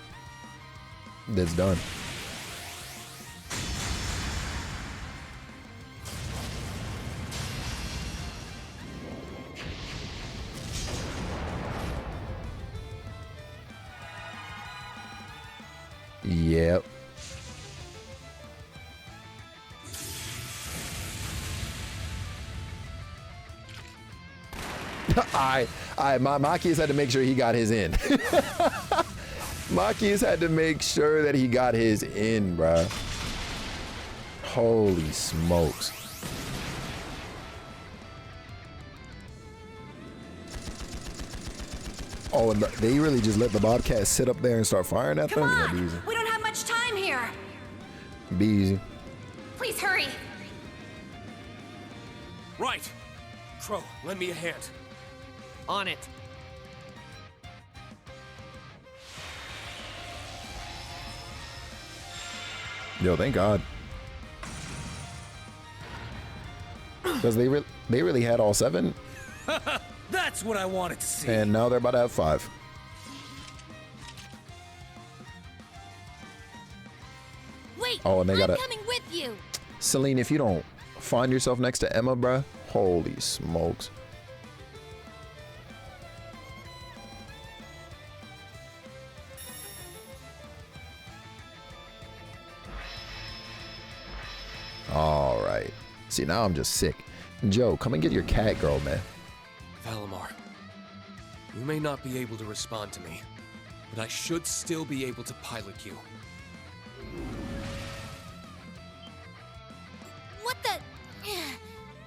That's done. Yep. Makias had to make sure he got his in. Makias had to make sure that he got his in, bruh. Holy smokes. Oh, and they really just let the Bobcat sit up there and start firing at them? Yeah, be easy. We don't have much time here. Be easy. Please hurry. Right. Crow, lend me a hand. On it. Yo, thank God. Because they really had all 7, That's what I wanted to see. and now they're about to have 5. Wait, Oh, and they I'm gotta- coming with you. Celine, if you don't find yourself next to Emma, bruh, holy smokes. All right. See, now I'm just sick. Joe, come and get your cat girl, man. Valimar, you may not be able to respond to me, but I should still be able to pilot you. What the?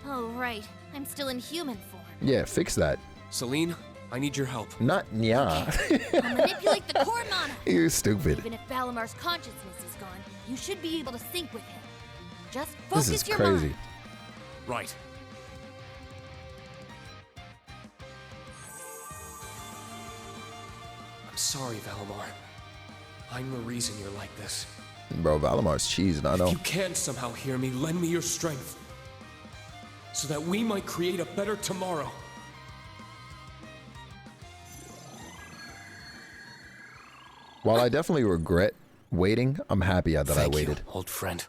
Oh, right. I'm still in human form. Yeah, fix that. Celine, I need your help. Not yeah. I'll manipulate the core mana. You're stupid. Even if Valimar's consciousness is gone, you should be able to sync with him. Just This focus is your crazy. mind. Right. I'm sorry, Valimar. I'm the reason you're like this. Bro, Valimar's cheesing, I know. If you can somehow hear me, lend me your strength. So that we might create a better tomorrow. While I definitely regret waiting, I'm happy that I Thank waited you, old friend.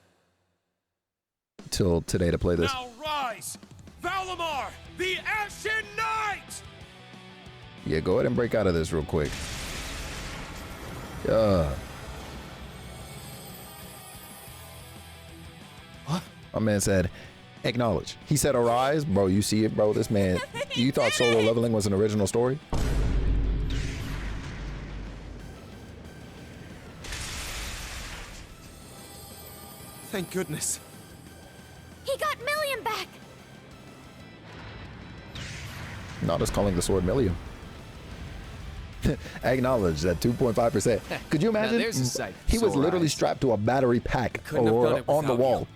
till today to play this. Now rise! Valimar, the Ashen Knight! Yeah, go ahead and break out of this real quick. What? My man said, acknowledge. He said, arise. Bro, you see it, bro? This man, you thought solo leveling was an original story? Thank goodness. He got Milliam back! Not us calling the sword Milliam. Acknowledge that 2.5%. Could you imagine? Now there's a sight for He was sore literally eyes. strapped to a battery pack Couldn't have done or it on the without wall.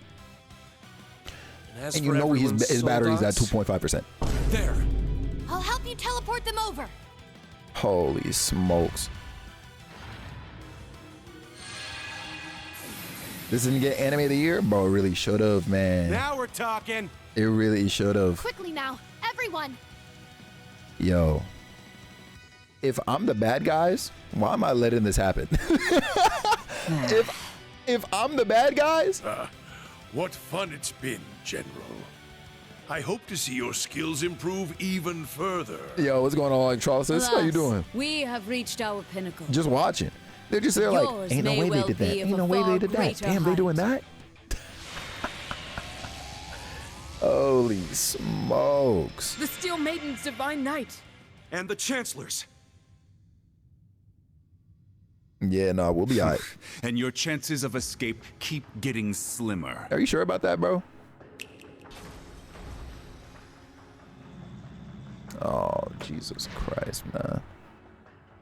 As And you for know everyone's his battery's at soul 2.5%. There. I'll help you teleport them over. Holy smokes. This didn't get anime of the year? Bro, it really should have, man. Now we're talking. It really should have. Quickly now, everyone! Yo. If I'm the bad guys, why am I letting this happen? if I'm the bad guys? What fun it's been, General. I hope to see your skills improve even further. Yo, what's going on, Electrolysis? How you Alas, doing? We have reached our pinnacle. Just watching. They're just there like, Yours ain't no may way well they did that. be of Ain't a no way they far did that. greater Damn, they doing height. that? Holy smokes. The Steel Maiden's Divine Knight. And the Chancellor's. Yeah, no, we'll be all right. And your chances of escape keep getting slimmer. Are you sure about that, bro? Oh, Jesus Christ, man.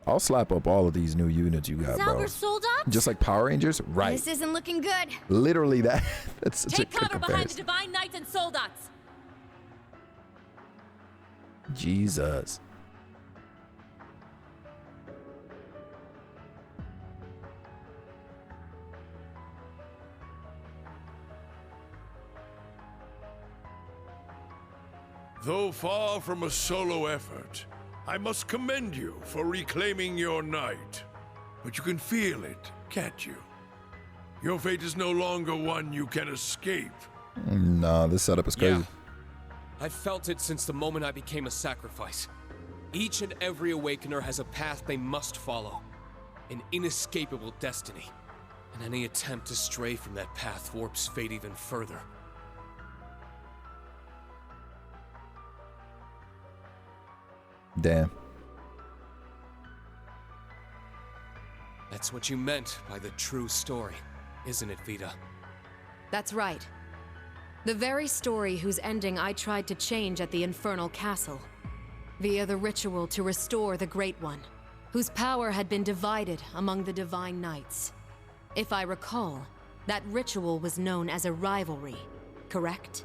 I'll slap up all of these new units you got, bro. Zalber Soldat? Just like Power Rangers? Right. This isn't looking good. Literally that. That's such Take a good cover behind the comparison. Divine Knights and Soldats. Jesus. Though far from a solo effort, I must commend you for reclaiming your night. But you can feel it, can't you? Your fate is no longer one you can escape. Nah, this setup is crazy. Yeah. I've felt it since the moment I became a sacrifice. Each and every Awakener has a path they must follow. An inescapable destiny. And any attempt to stray from that path warps fate even further. Damn. That's what you meant by the true story, isn't it, Vita? That's right. The very story whose ending I tried to change at the Infernal Castle. Via the ritual to restore the Great One, whose power had been divided among the Divine Knights. If I recall, that ritual was known as a rivalry, correct?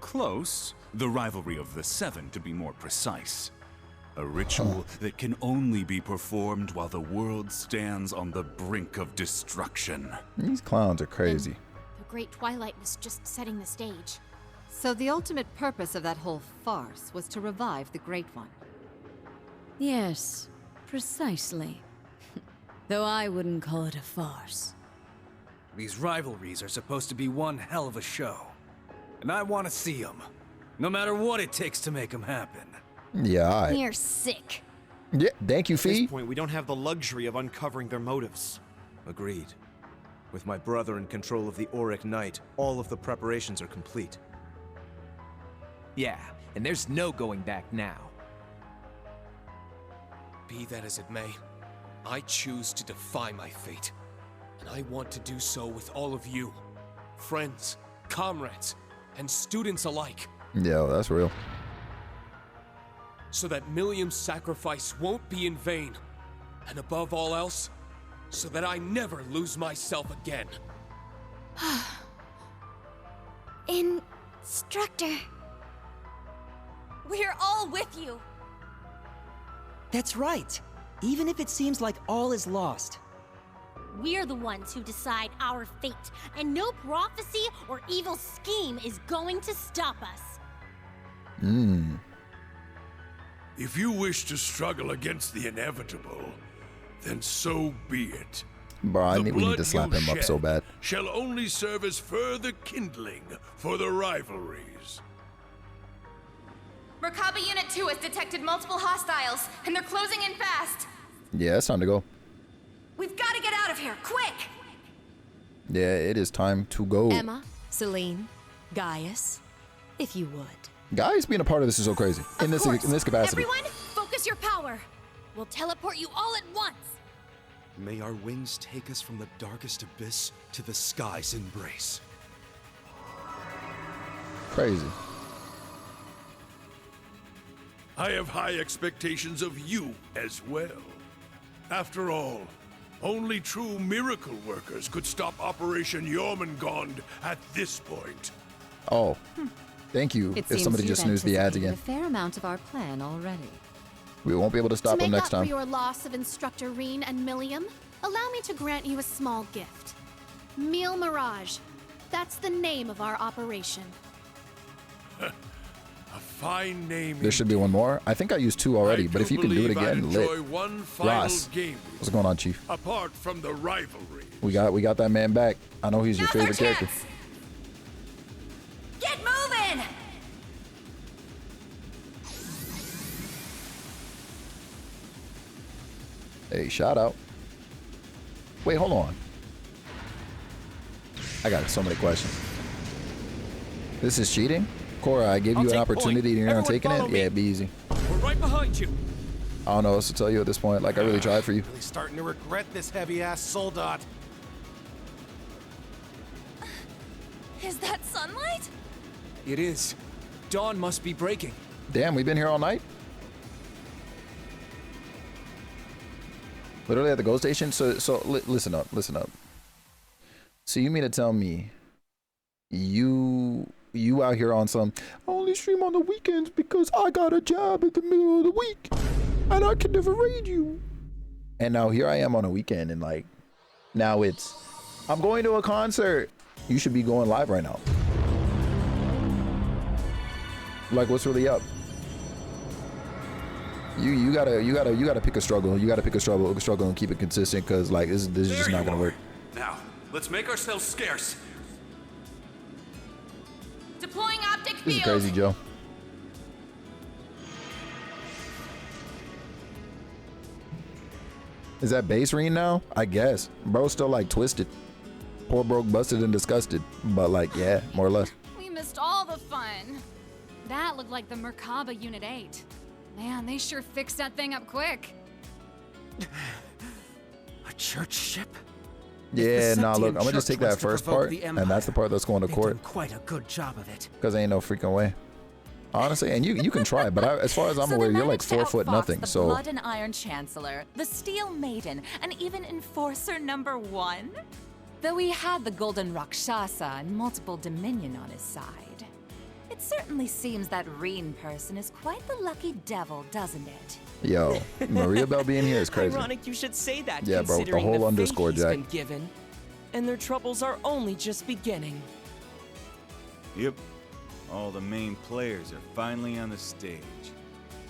Close. The rivalry of the Seven, to be more precise. A ritual that can only be performed while the world stands on the brink of destruction. These clowns are crazy. The Great Twilight was just setting the stage. So the ultimate purpose of that whole farce was to revive the Great One. Yes, precisely. Though I wouldn't call it a farce. These rivalries are supposed to be one hell of a show. And I want to see them. No matter what it takes to make them happen. Yeah, all right. You're sick. Yeah, thank you, At this Fee. point, we don't have the luxury of uncovering their motives. Agreed. With my brother in control of the Auric Knight, all of the preparations are complete. Yeah, and there's no going back now. Be that as it may, I choose to defy my fate. And I want to do so with all of you. Friends, comrades, and students alike. Yo, that's real. So that Milliam's sacrifice won't be in vain. And above all else, so that I never lose myself again. Instructor. We're all with you. That's right. Even if it seems like all is lost. We're the ones who decide our fate, and no prophecy or evil scheme is going to stop us. If you wish to struggle against the inevitable, then so be it. Bro, we need blood to slap you him up so shed bad. Shall only serve as further kindling for the rivalries. Merkaba Unit 2 has detected multiple hostiles, and they're closing in fast. Yeah, it's time to go. We've got to get out of here, quick! Yeah, it is time to go. Emma, Celine, Gaius, if you would. Guys being a part of this is so crazy. In this capacity. Everyone, focus your power. We'll teleport you all at once. May our wings take us from the darkest abyss to the sky's embrace. Crazy. I have high expectations of you as well. After all, only true miracle workers could stop Operation Jormungand at this point. Oh, thank you. It If somebody just snoozed the ads again. A fair amount of our plan already. We won't be able to stop to them make next up time. for your loss of Instructor Reen and Milliam, allow me to grant you a small gift. Meal Mirage. That's the name of our operation. A fine name. There should be one more. I think I used 2 already, but if you can do it again, lit. One final Ross, game what's going on, Chief? apart from the rivalry. We got that man back. I know he's your favorite character. Get moving! Hey, shout out. Wait, hold on. I got so many questions. This is cheating? Cora, I gave you an opportunity and you're not taking it? Yeah, be easy. We're right behind you. I don't know what else to tell you at this point. Like, I really tried for you. Really starting to regret this heavy-ass soldat. Is that sunlight? It is. Dawn must be breaking. Damn, we've been here all night? Literally at the GO station? So listen up. So you mean to tell me you out here on some, I only stream on the weekends because I got a job in the middle of the week and I can never raid you. And now here I am on a weekend and like, now it's, I'm going to a concert. You should be going live right now. Like, what's really up? You gotta pick a struggle. You gotta pick a struggle and keep it consistent, because like this is just not gonna work. Now, let's make ourselves scarce. Deploying optic This is field. crazy, Joe. Is that base REAN now? I guess. Bro's still like twisted. Poor broke, busted, and disgusted. But like, yeah, more or less. We missed all the fun. That looked like the Merkaba Unit 8. Man, they sure fixed that thing up quick. A church ship? Yeah, nah, look, I'm gonna just take that first part, and that's the part that's going to court. Quite a good job of it. Because ain't no freaking way. Honestly, and you can try, but as far as I'm aware, you're like 4 foot nothing, The so. Blood and Iron Chancellor, the Steel Maiden, and even Enforcer #1? Though he had the Golden Rakshasa and multiple Dominion on his side. It certainly seems that REAN person is quite the lucky devil, doesn't it? Yo, Maria Bell being here is crazy. Ironic you should say that, Yeah, bro, with the considering whole fate underscore, he's Jack. been given. And their troubles are only just beginning. Yep. All the main players are finally on the stage.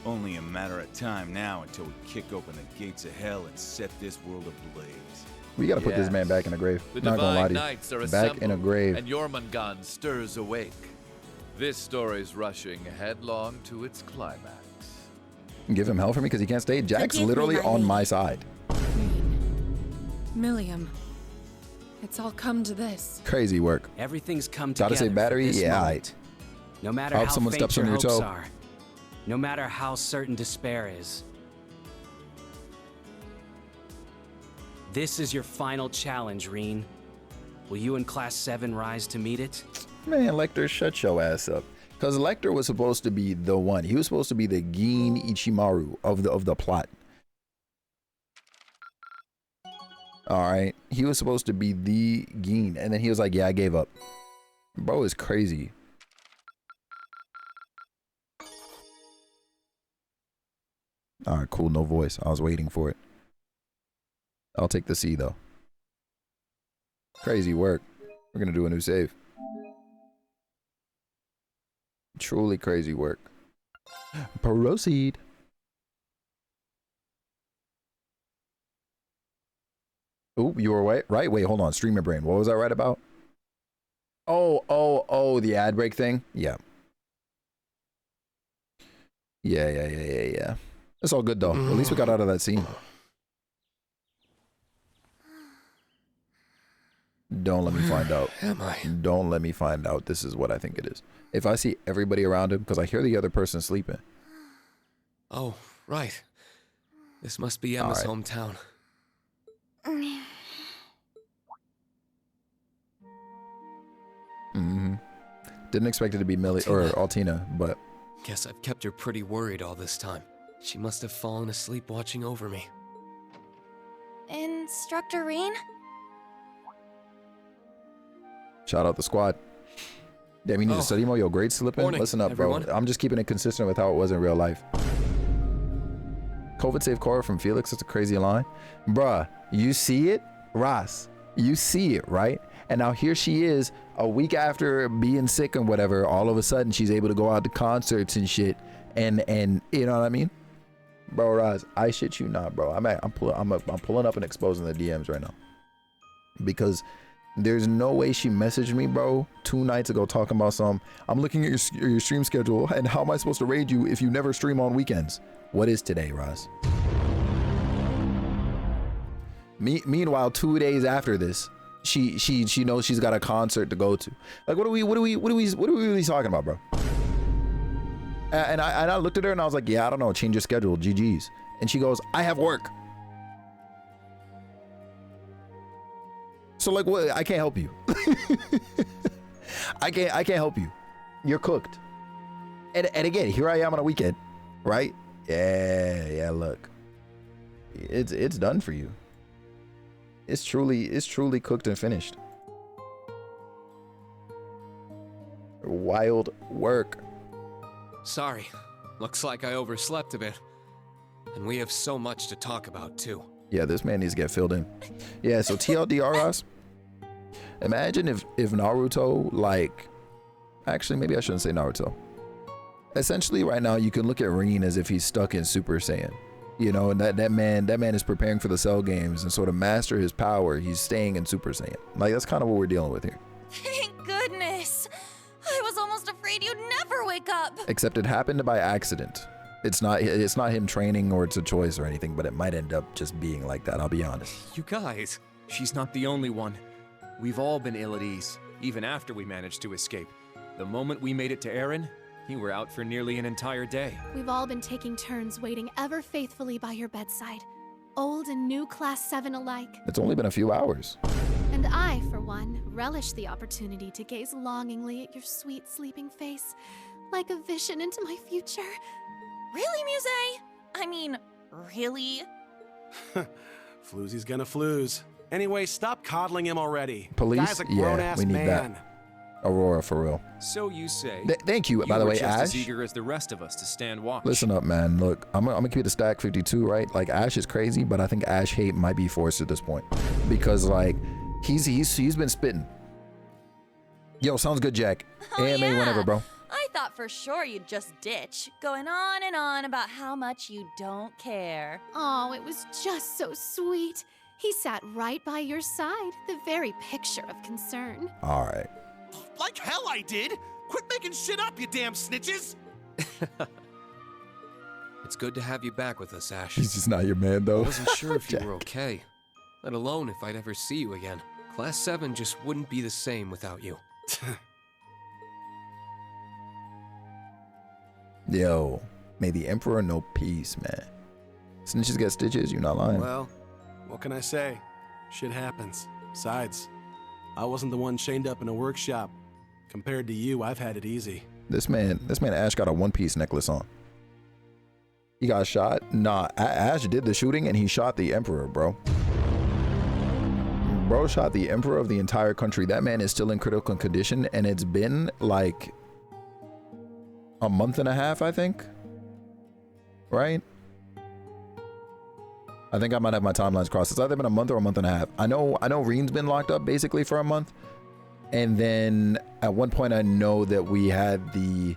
Only a matter of time now until we kick open the gates of hell and set this world ablaze. We gotta put this man back in the grave. The Not gonna lie to divine knights are you. Back in a grave. and Jormungand stirs awake. This story's rushing headlong to its climax. Give him hell for me because he can't stay. Jack's Forgive me, literally my on lady. my side. Milliam. It's all come to this. Crazy work. Everything's come Gotta together say battery? for this Yeah, moment. aight. No matter I hope how someone faint steps your on your hopes toe. are, no matter how certain despair is. This is your final challenge, REAN. Will you and Class 7 rise to meet it? Man, Lecter, shut your ass up. Because Lecter was supposed to be the one. He was supposed to be the Gin Ichimaru of the plot. Alright. He was supposed to be the Gin. And then he was like, yeah, I gave up. Bro is crazy. Alright, cool. No voice. I was waiting for it. I'll take the C, though. Crazy work. We're going to do a new save. Truly crazy work. Proceed. Oop, you were right. Wait, hold on. Streamer brain. What was I right about? Oh, the ad break thing? Yeah. Yeah. It's all good, though. At least we got out of that scene. Don't let me find out. Am I? Don't let me find out. This is what I think it is. If I see everybody around him, because I hear the other person sleeping. Oh, right. This must be Emma's All right. hometown. Didn't expect it to be Millie or Altina, but Guess I've kept her pretty worried all this time. She must have fallen asleep watching over me. Instructor REAN? shout out the squad. Damn, you need Oh, to study mode. Your grades slipping. morning, Listen up, everyone. bro. I'm just keeping it consistent with how it was in real life. COVID save Cora from Felix. That's a crazy line. Bruh, you see it? Ross, you see it, right? And now here she is a week after being sick and whatever. All of a sudden, she's able to go out to concerts and shit. And you know what I mean? Bro, Ross, I shit you not, bro. I'm pulling up and exposing the DMs right now. Because there's no way she messaged me, bro, 2 nights ago talking about some, I'm looking at your stream schedule and how am I supposed to raid you if you never stream on weekends? What is today, Roz? Meanwhile, 2 days after this, she knows she's got a concert to go to. Like, what are we really talking about, bro? And I looked at her and I was like, yeah, I don't know, change your schedule, GG's. And she goes, I have work. So like, what? I can't help you. I can't help you. You're cooked. And again, here I am on a weekend, right? Yeah, look. It's done for you. It's truly cooked and finished. Wild work. Sorry. Looks like I overslept a bit. And we have so much to talk about, too. Yeah, this man needs to get filled in. Yeah, so TLDR, Ross. Imagine if Naruto, like, actually, maybe I shouldn't say Naruto. Essentially, right now, you can look at REAN as if he's stuck in Super Saiyan. You know, and that man is preparing for the Cell games and sort of master his power. He's staying in Super Saiyan. Like, that's kind of what we're dealing with here. Thank goodness. I was almost afraid you'd never wake up. Except it happened by accident. It's not him training or it's a choice or anything, but it might end up just being like that, I'll be honest. You guys, she's not the only one. We've all been ill at ease, even after we managed to escape. The moment we made it to Aaron, you were out for nearly an entire day. We've all been taking turns waiting ever faithfully by your bedside. Old and new Class 7 alike. It's only been a few hours. And I, for one, relish the opportunity to gaze longingly at your sweet sleeping face, like a vision into my future. Really, Muse? I mean, really? Floozy's gonna flooze. Anyway, stop coddling him already. Police? Guy's a grown-ass we need man. that. Aurora, for real. So you say. Thank you, by the were way, just Ash. as eager as the rest of us to stand watch. Listen up, man. Look, I'm gonna keep it a stack 52, right? Like, Ash is crazy, but I think Ash hate might be forced at this point. Because, like, he's been spitting. Yo, sounds good, Jack. AMA whenever, bro. I thought for sure you'd just ditch, going on and on about how much you don't care. Oh, it was just so sweet. He sat right by your side, the very picture of concern. All right. Like hell I did! Quit making shit up, you damn snitches! It's good to have you back with us, Ash. He's just not your man, though. I wasn't sure if you were okay, let alone if I'd ever see you again. Class 7 just wouldn't be the same without you. Yo, may the Emperor know peace, man. Snitches get stitches, you're not lying. Well, what can I say? Shit happens. Besides, I wasn't the one chained up in a workshop. Compared to you, I've had it easy. This man Ash got a one-piece necklace on. He got shot? Nah, Ash did the shooting and he shot the Emperor, bro. Bro shot the Emperor of the entire country. That man is still in critical condition and it's been like a month and a half, I think. Right? I think I might have my timelines crossed. It's either been a month or a month and a half. I know REAN's been locked up basically for a month. And then at one point I know that we had the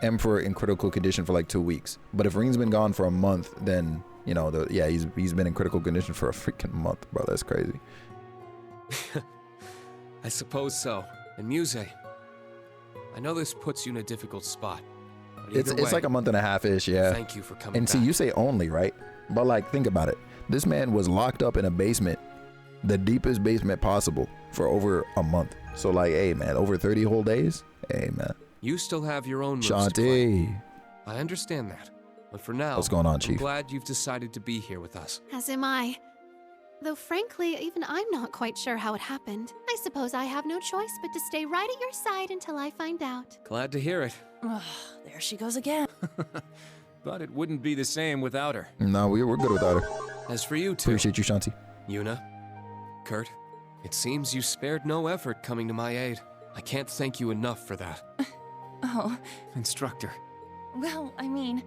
Emperor in critical condition for like 2 weeks. But if REAN's been gone for a month, then, you know, he's been in critical condition for a freaking month, bro. That's crazy. I suppose so. And Muse, I know this puts you in a difficult spot. But It's like a month and a half-ish, yeah. Thank you for coming And see, back. you say only, right? But like, think about it. This man was locked up in a basement, the deepest basement possible, for over a month. So like, hey man, over 30 whole days? Hey man. You still have your own moves to play. Shanti. I understand that. But for now, What's going on, I'm Chief? glad you've decided to be here with us. As am I. Though frankly, even I'm not quite sure how it happened. I suppose I have no choice but to stay right at your side until I find out. Glad to hear it. There she goes again. But it wouldn't be the same without her. No, we're good without her. As for you two, Appreciate you, Shanti. Yuna, Kurt, it seems you spared no effort coming to my aid. I can't thank you enough for that. Oh, Instructor. well, I mean,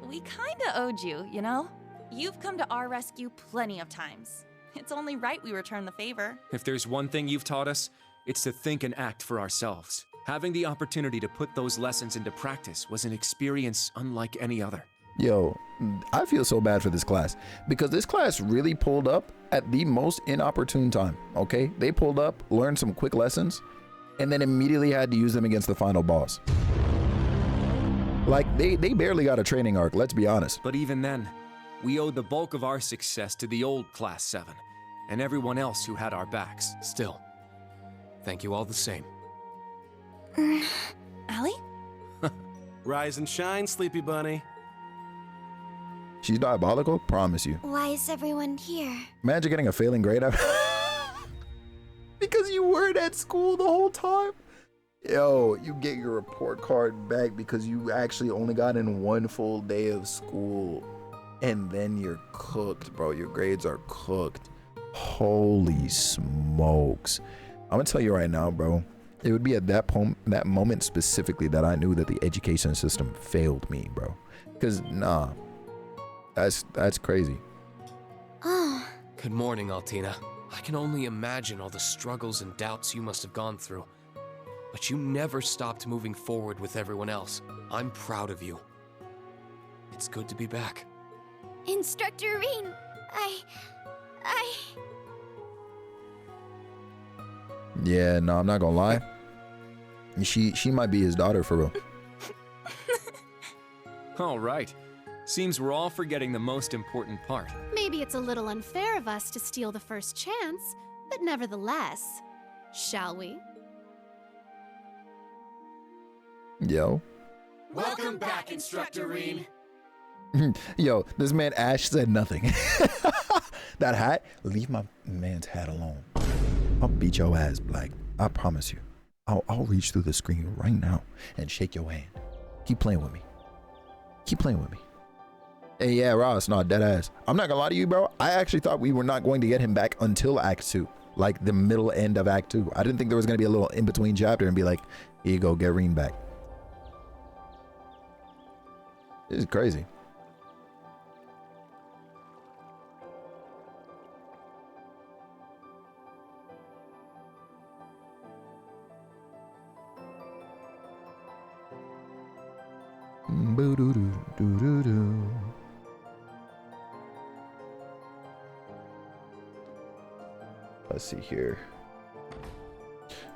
we kinda owed you, you know? You've come to our rescue plenty of times. It's only right we return the favor. If there's one thing you've taught us, it's to think and act for ourselves. Having the opportunity to put those lessons into practice was an experience unlike any other. Yo, I feel so bad for this class because this class really pulled up at the most inopportune time, okay? They pulled up, learned some quick lessons, and then immediately had to use them against the final boss. Like, they barely got a training arc, let's be honest. But even then, we owed the bulk of our success to the old Class 7 and everyone else who had our backs. Still, thank you all the same. Allie? Rise and shine, Sleepy Bunny. She's diabolical, promise you. Why is everyone here? Imagine getting a failing grade after because you weren't at school the whole time. Yo, you get your report card back because you actually only got in one full day of school. And then you're cooked, bro. Your grades are cooked. Holy smokes. I'm gonna tell you right now, bro. It would be at that moment specifically that I knew that the education system failed me, bro. Because, nah. That's crazy. Good morning, Altina. I can only imagine all the struggles and doubts you must have gone through. But you never stopped moving forward with everyone else. I'm proud of you. It's good to be back. Instructor REAN, Yeah, no, I'm not gonna lie. She might be his daughter for real. All right. Seems we're all forgetting the most important part. Maybe it's a little unfair of us to steal the first chance, but nevertheless, shall we? Yo. Welcome back, Instructor REAN. Yo, this man Ash said nothing. That hat, leave my man's hat alone. I'll beat your ass, Black. I promise you. I'll reach through the screen right now and shake your hand. Keep playing with me. Keep playing with me. Hey, yeah, Ross, no, dead ass. I'm not gonna lie to you, bro. I actually thought we were not going to get him back until Act 2. Like the middle end of Act 2. I didn't think there was gonna be a little in-between chapter and be like, here you go, get REAN back. This is crazy. Boo-doo-doo-doo-doo-doo. Let's see here.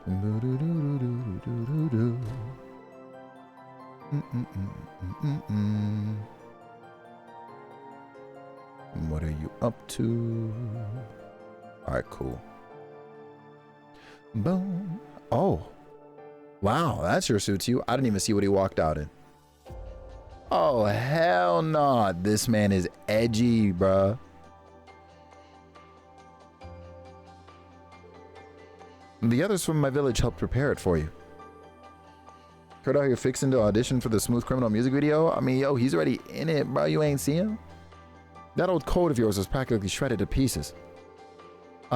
Boo-doo-doo-doo-doo-doo-doo. What are you up to? All right, cool. Boom. Oh. Wow, that's your suit too. I didn't even see what he walked out in. Oh, hell nah. This man is edgy, bruh. The others from my village helped prepare it for you. Heard how you're fixing to audition for the Smooth Criminal music video? I mean, yo, he's already in it, bro. You ain't see him? That old code of yours was practically shredded to pieces.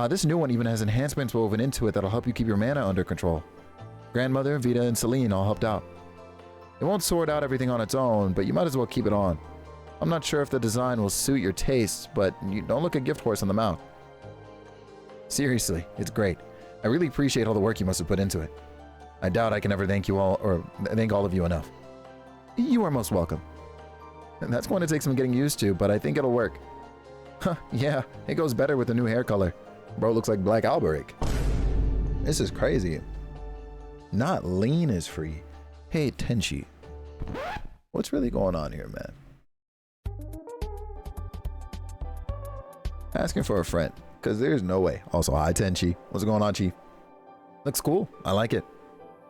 This new one even has enhancements woven into it that'll help you keep your mana under control. Grandmother, Vita, and Celine all helped out. It won't sort out everything on its own, but you might as well keep it on. I'm not sure if the design will suit your tastes, but you don't look a gift horse in the mouth. Seriously, it's great. I really appreciate all the work you must have put into it. I doubt I can ever thank you all, or thank all of you enough. You are most welcome. And that's going to take some getting used to, but I think it'll work. Huh, yeah, it goes better with the new hair color. Bro looks like Black Alberic. This is crazy. Not lean is free. Hey, Tenchi. What's really going on here, man? Asking for a friend, because there's no way. Also, hi, Tenchi. What's going on, Chief? Looks cool. I like it.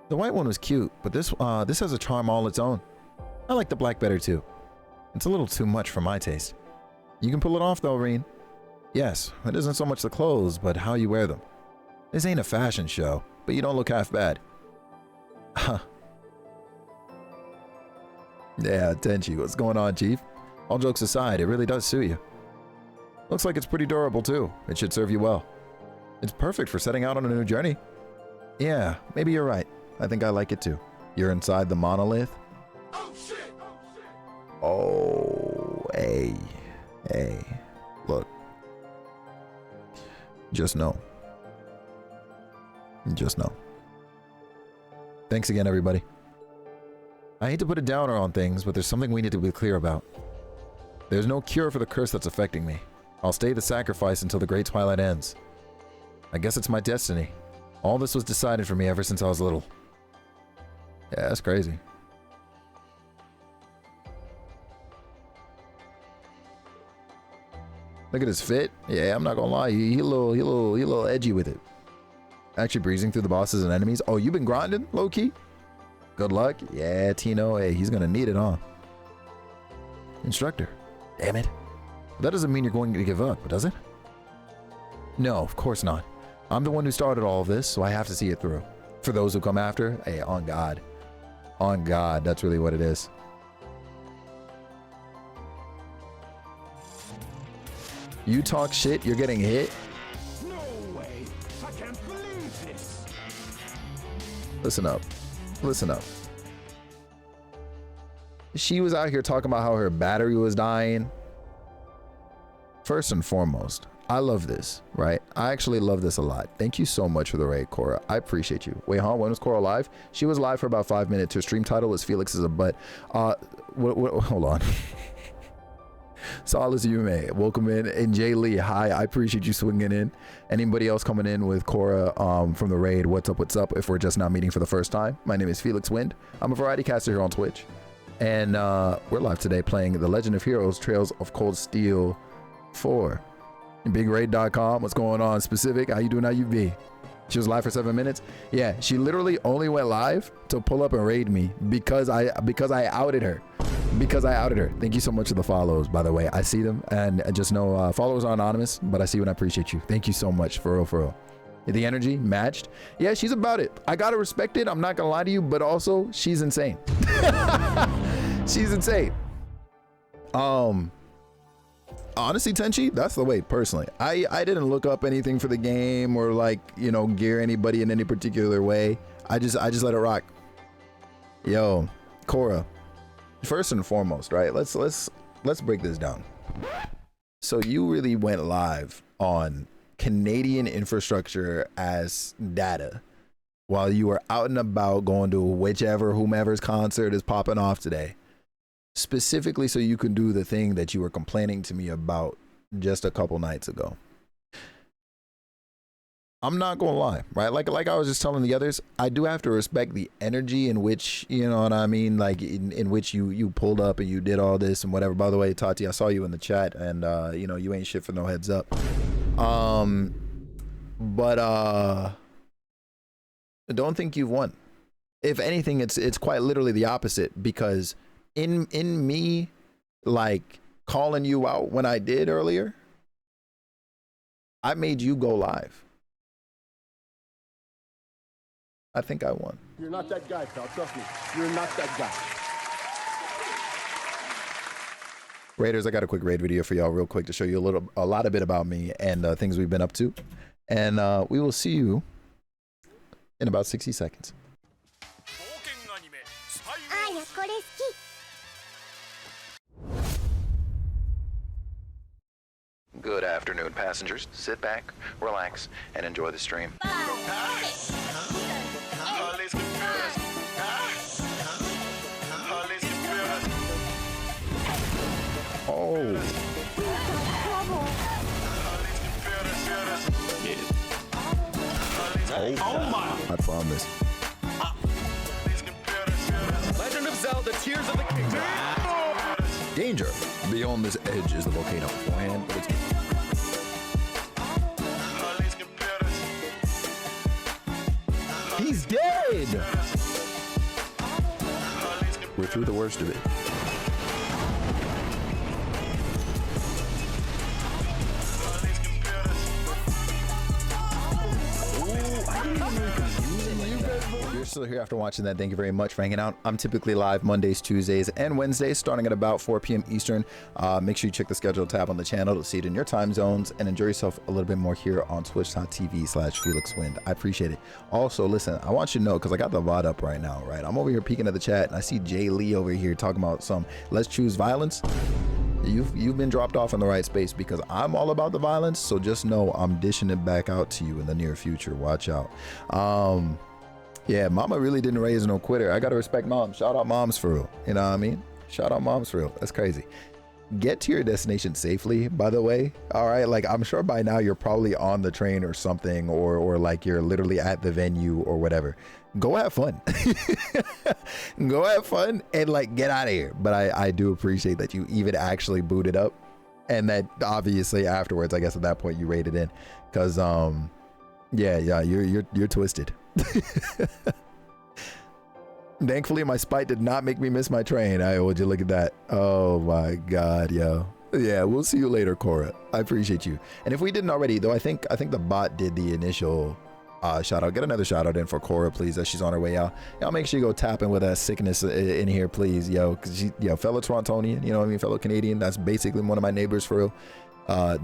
The white one was cute, but this has a charm all its own. I like the black better, too. It's a little too much for my taste. You can pull it off, though, REAN. Yes, it isn't so much the clothes, but how you wear them. This ain't a fashion show, but you don't look half bad. Huh. Yeah, Tenchi, what's going on, Chief? All jokes aside, it really does suit you. Looks like it's pretty durable, too. It should serve you well. It's perfect for setting out on a new journey. Yeah, maybe you're right. I think I like it, too. You're inside the monolith? Oh, hey. Look. Just know. Just know. Thanks again, everybody. I hate to put a downer on things, but there's something we need to be clear about. There's no cure for the curse that's affecting me. I'll stay the sacrifice until the Great Twilight ends. I guess it's my destiny. All this was decided for me ever since I was little. Yeah, that's crazy. Look at his fit. Yeah, I'm not gonna lie, he a little edgy with it. Actually breezing through the bosses and enemies. Oh, you've been grinding, low key? Good luck. Yeah, Tino. Hey, he's gonna need it, huh? Instructor. Damn it. That doesn't mean you're going to give up, does it? No, of course not. I'm the one who started all of this, so I have to see it through. For those who come after, hey, on God. On God, that's really what it is. You talk shit, you're getting hit? No way! I can't believe this! Listen up. Listen up. She was out here talking about how her battery was dying. First and foremost, I love this, right? I actually love this a lot. Thank you so much for the raid, Cora. I appreciate you. Wait, huh? When was Cora live? She was live for about 5 minutes. Her stream title was Felix is a Butt. Hold on. Solace Yume, welcome in. And Jay Lee, hi, I appreciate you swinging in. Anybody else coming in with Cora from the raid, what's up if we're just now meeting for the first time? My name is Felix Wind. I'm a variety caster here on Twitch. And we're live today playing The Legend of Heroes Trails of Cold Steel 4. BigRaid.com, what's going on? Specific, how you doing? How you be? She was live for 7 minutes. Yeah, she literally only went live to pull up and raid me because I outed her. Because I outed her. Thank you so much for the follows, by the way. I see them, and just know followers are anonymous, but I see you and I appreciate you. Thank you so much, for real, for real. The energy matched. Yeah, she's about it. I gotta respect it. I'm not gonna lie to you, but also she's insane. She's insane. Honestly, Tenchi, that's the way. Personally, I didn't look up anything for the game or like, you know, gear anybody in any particular way. I just let it rock. Yo, Cora. First and foremost, right? Let's break this down. So you really went live on Canadian infrastructure as data while you were out and about going to whomever's concert is popping off today, specifically so you can do the thing that you were complaining to me about just a couple nights ago. I'm not gonna lie, right? Like I was just telling the others, I do have to respect the energy in which, you know what I mean, like in which you pulled up and you did all this and whatever. By the way, Tati, I saw you in the chat, and you know, you ain't shit for no heads up. But I don't think you've won. If anything, it's quite literally the opposite, because in me like calling you out when I did earlier, I made you go live. I think I won. You're not that guy, pal. Trust me. You're not that guy. Raiders, I got a quick raid video for y'all real quick to show you a lot about me and things we've been up to. And we will see you in about 60 seconds. Good afternoon, passengers. Sit back, relax, and enjoy the stream. Oh. Oh my! I promise. Legend of Zelda: Tears of the Kingdom. Danger! Beyond this edge is the volcano beforehand, but it's... He's dead! We're through the worst of it. you're still here after watching that, thank you very much for hanging out. I'm typically live Mondays, Tuesdays, and Wednesdays, starting at about 4 p.m. Eastern. Make sure you check the schedule tab on the channel to see it in your time zones and enjoy yourself a little bit more here on twitch.tv/FelixWind. I appreciate it. Also, listen, I want you to know, because I got the VOD up right now, right? I'm over here peeking at the chat, and I see Jay Lee over here talking about some let's choose violence. You've been dropped off in the right space, because I'm all about the violence. So just know I'm dishing it back out to you in the near future. Watch out. Yeah, mama really didn't raise no quitter. I gotta respect mom. Shout out moms for real. You know what I mean? Shout out moms for real. That's crazy. Get to your destination safely, by the way. All right, like I'm sure by now you're probably on the train or something, or like you're literally at the venue or whatever. Go have fun. Go have fun and like get out of here. But I do appreciate that you even actually booted up, and that obviously afterwards, I guess at that point you raided in, because yeah, you're twisted. Thankfully my spite did not make me miss my train. Would you look at that? Oh my god, yo. Yeah, we'll see you later, Cora. I appreciate you. And if we didn't already, though, I think the bot did the initial shout out. Get another shout out in for Cora, please, as she's on her way out. Y'all make sure you go tap in with that sickness in here, please, yo, because she, yo, fellow Torontonian, you know what I mean, fellow Canadian. That's basically one of my neighbors for real.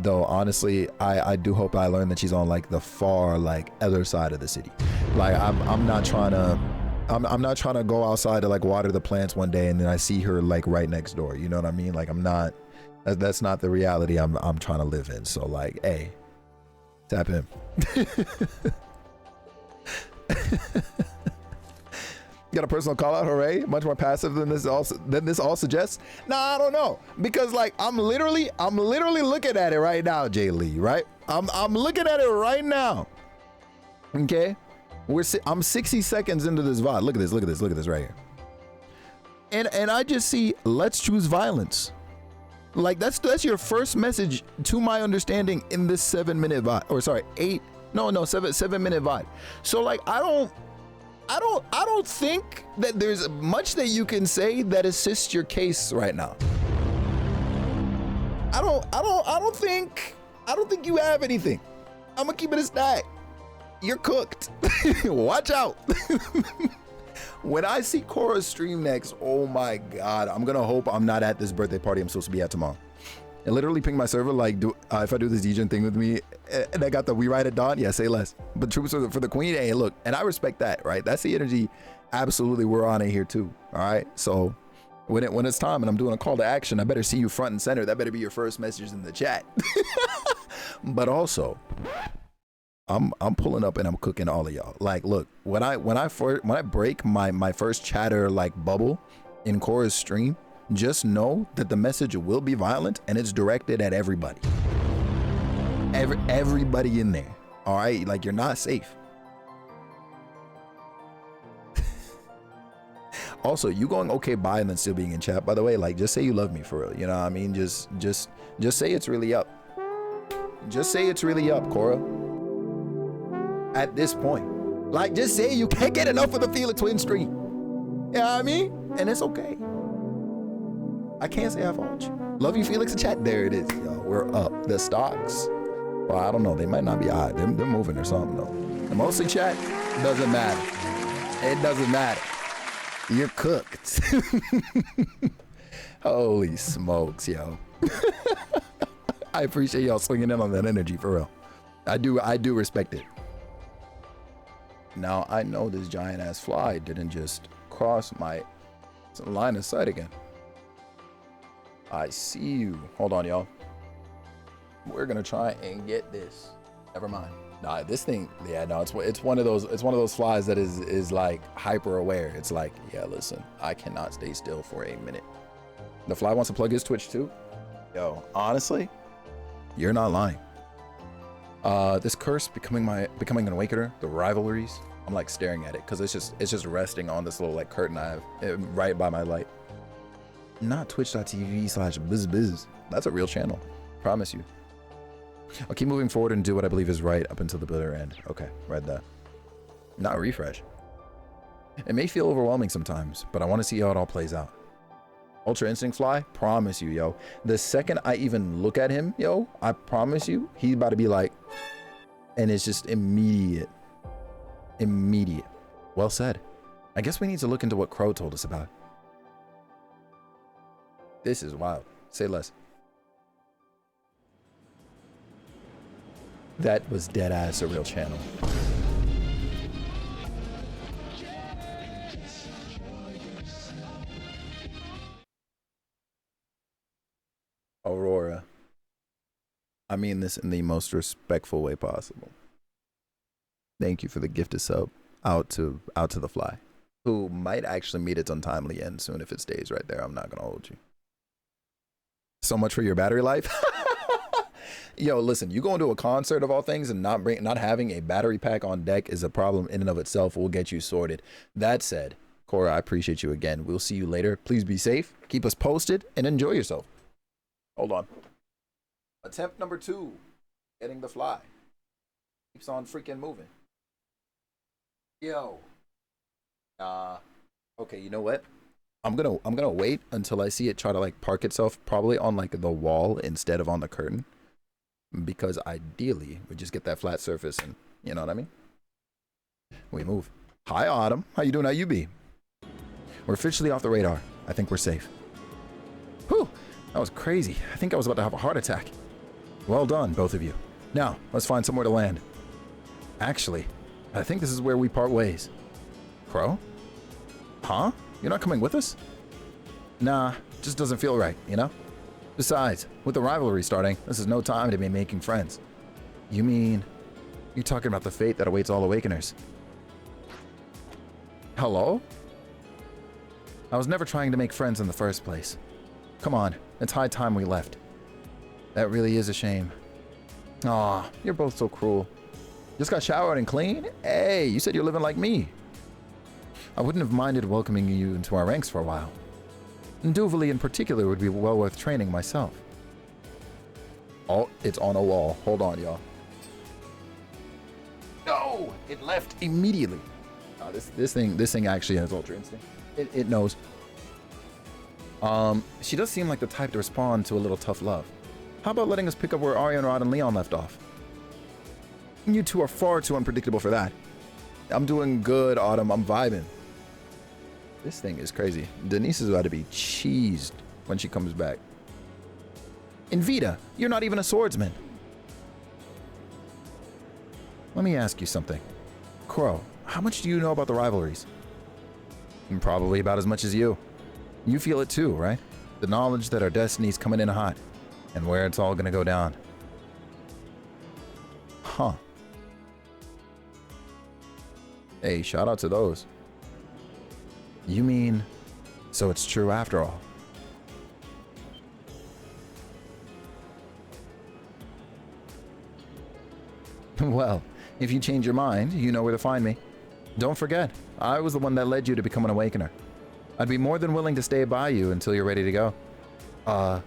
Though honestly, I do hope I learn that she's on like the far like other side of the city. Like I'm not trying to go outside to like water the plants one day and then I see her like right next door. You know what I mean? Like I'm not. That's not the reality I'm trying to live in. So like, hey, tap in. Got a personal call out, hooray. Much more passive than this all suggests. Nah, I don't know, because like I'm literally looking at it right now, Jay Lee, right? I'm looking at it right now. Okay, I'm 60 seconds into this VOD. Look at this right here. And I just see let's choose violence. Like that's your first message to my understanding in this 7-minute VOD, or sorry, 7-minute VOD. So like I don't think that there's much that you can say that assists your case right now. I don't think you have anything. I'm gonna keep it a stack. You're cooked. Watch out. When I see Cora's stream next, oh my god, I'm gonna hope I'm not at this birthday party I'm supposed to be at tomorrow. And literally ping my server like, if I do this DJ thing with me, and I got the we ride at dawn, yeah, say less. But troops for the queen, hey, look, and I respect that, right? That's the energy. Absolutely, we're on it here too. All right, so when it's time and I'm doing a call to action, I better see you front and center. That better be your first message in the chat. But also, I'm pulling up and I'm cooking all of y'all. Like, look, when I break my first chatter like bubble in Cora's stream, just know that the message will be violent and it's directed at everybody. Everybody in there. All right, like you're not safe. Also, you going okay bye and then still being in chat, by the way, like just say you love me for real. You know what I mean? Just say it's really up. Just say it's really up, Cora. At this point, like just say you can't get enough of the Felix Twin stream. You know what I mean? And it's okay. I can't say I fault you. Love you, Felix in chat. There it is. Yo, we're up. The stocks, well, I don't know. They might not be high. They're moving or something though. And mostly chat, doesn't matter. It doesn't matter. You're cooked. Holy smokes, yo. I appreciate y'all swinging in on that energy for real. I do respect it. Now I know this giant ass fly didn't just cross my line of sight again. I see you. Hold on, y'all. We're gonna try and get this. Never mind. Nah, this thing. Yeah, no. It's one of those flies that is like hyper aware. It's like, yeah, listen, I cannot stay still for a minute. The fly wants to plug his Twitch too. Yo, honestly, you're not lying. This curse becoming an awakener. The rivalries. I'm like staring at it because it's just resting on this little like curtain I have right by my light. Not twitch.tv/bizbiz. That's a real channel. Promise you. I'll keep moving forward and do what I believe is right up until the bitter end. Okay, read that. Not refresh. It may feel overwhelming sometimes, but I want to see how it all plays out. Ultra Instinct Fly, promise you, yo. The second I even look at him, yo, I promise you, he's about to be like, and it's just immediate. Immediate. Well said. I guess we need to look into what Crow told us about. This is wild. Say less. That was dead ass a real channel. Aurora. I mean this in the most respectful way possible. Thank you for the gifted sub out to the fly, who might actually meet its untimely end soon if it stays right there. I'm not gonna hold you. So much for your battery life. Yo, listen, you go into a concert of all things and not having a battery pack on deck is a problem in and of itself. We'll get you sorted. That said, Cora, I appreciate you again. We'll see you later. Please be safe. Keep us posted and enjoy yourself. Hold on. Attempt number 2. Getting the fly. Keeps on freaking moving. Yo. Okay, you know what? I'm gonna wait until I see it try to like park itself probably on like the wall instead of on the curtain. Because ideally we just get that flat surface and you know what I mean? We move. Hi Autumn. How you doing? How you be? We're officially off the radar. I think we're safe. Whew, that was crazy. I think I was about to have a heart attack. Well done, both of you. Now, let's find somewhere to land. Actually, I think this is where we part ways. Crow? Huh? You're not coming with us? Nah, just doesn't feel right, you know? Besides, with the rivalry starting, this is no time to be making friends. You mean, you're talking about the fate that awaits all Awakeners? Hello? I was never trying to make friends in the first place. Come on, it's high time we left. That really is a shame. Aw, you're both so cruel. Just got showered and clean? Hey, you said you're living like me. I wouldn't have minded welcoming you into our ranks for a while. Duvali in particular would be well worth training myself. Oh, it's on a wall. Hold on, y'all. No! It left immediately. This thing actually has Ultra Instinct. It knows. She does seem like the type to respond to a little tough love. How about letting us pick up where Arianrod and Leon left off? You two are far too unpredictable for that. I'm doing good, Autumn. I'm vibing. This thing is crazy. Denise is about to be cheesed when she comes back. Invita, you're not even a swordsman. Let me ask you something. Crow, how much do you know about the rivalries? Probably about as much as you. You feel it too, right? The knowledge that our destiny's coming in hot, and where it's all gonna go down. Huh. Hey, shout out to those. You mean, so it's true after all? Well, if you change your mind, you know where to find me. Don't forget, I was the one that led you to become an Awakener. I'd be more than willing to stay by you until you're ready to go.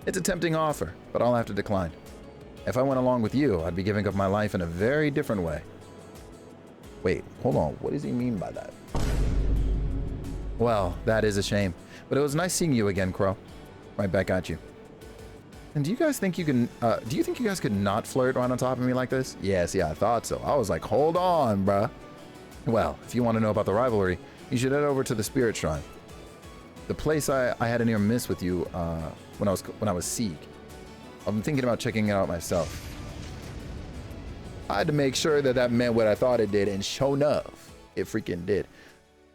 It's a tempting offer, but I'll have to decline. If I went along with you, I'd be giving up my life in a very different way. Wait, hold on. What does he mean by that? Well, that is a shame. But it was nice seeing you again, Crow. Right back at you. And do you guys think you can, do you think you guys could not flirt right on top of me like this? Yes, yeah, I thought so. I was like, hold on, bruh. Well, if you want to know about the rivalry, you should head over to the Spirit Shrine. The place I had a near miss with you, when I was Sieg. I'm thinking about checking it out myself. I had to make sure that that meant what I thought it did, and sure enough, it freaking did.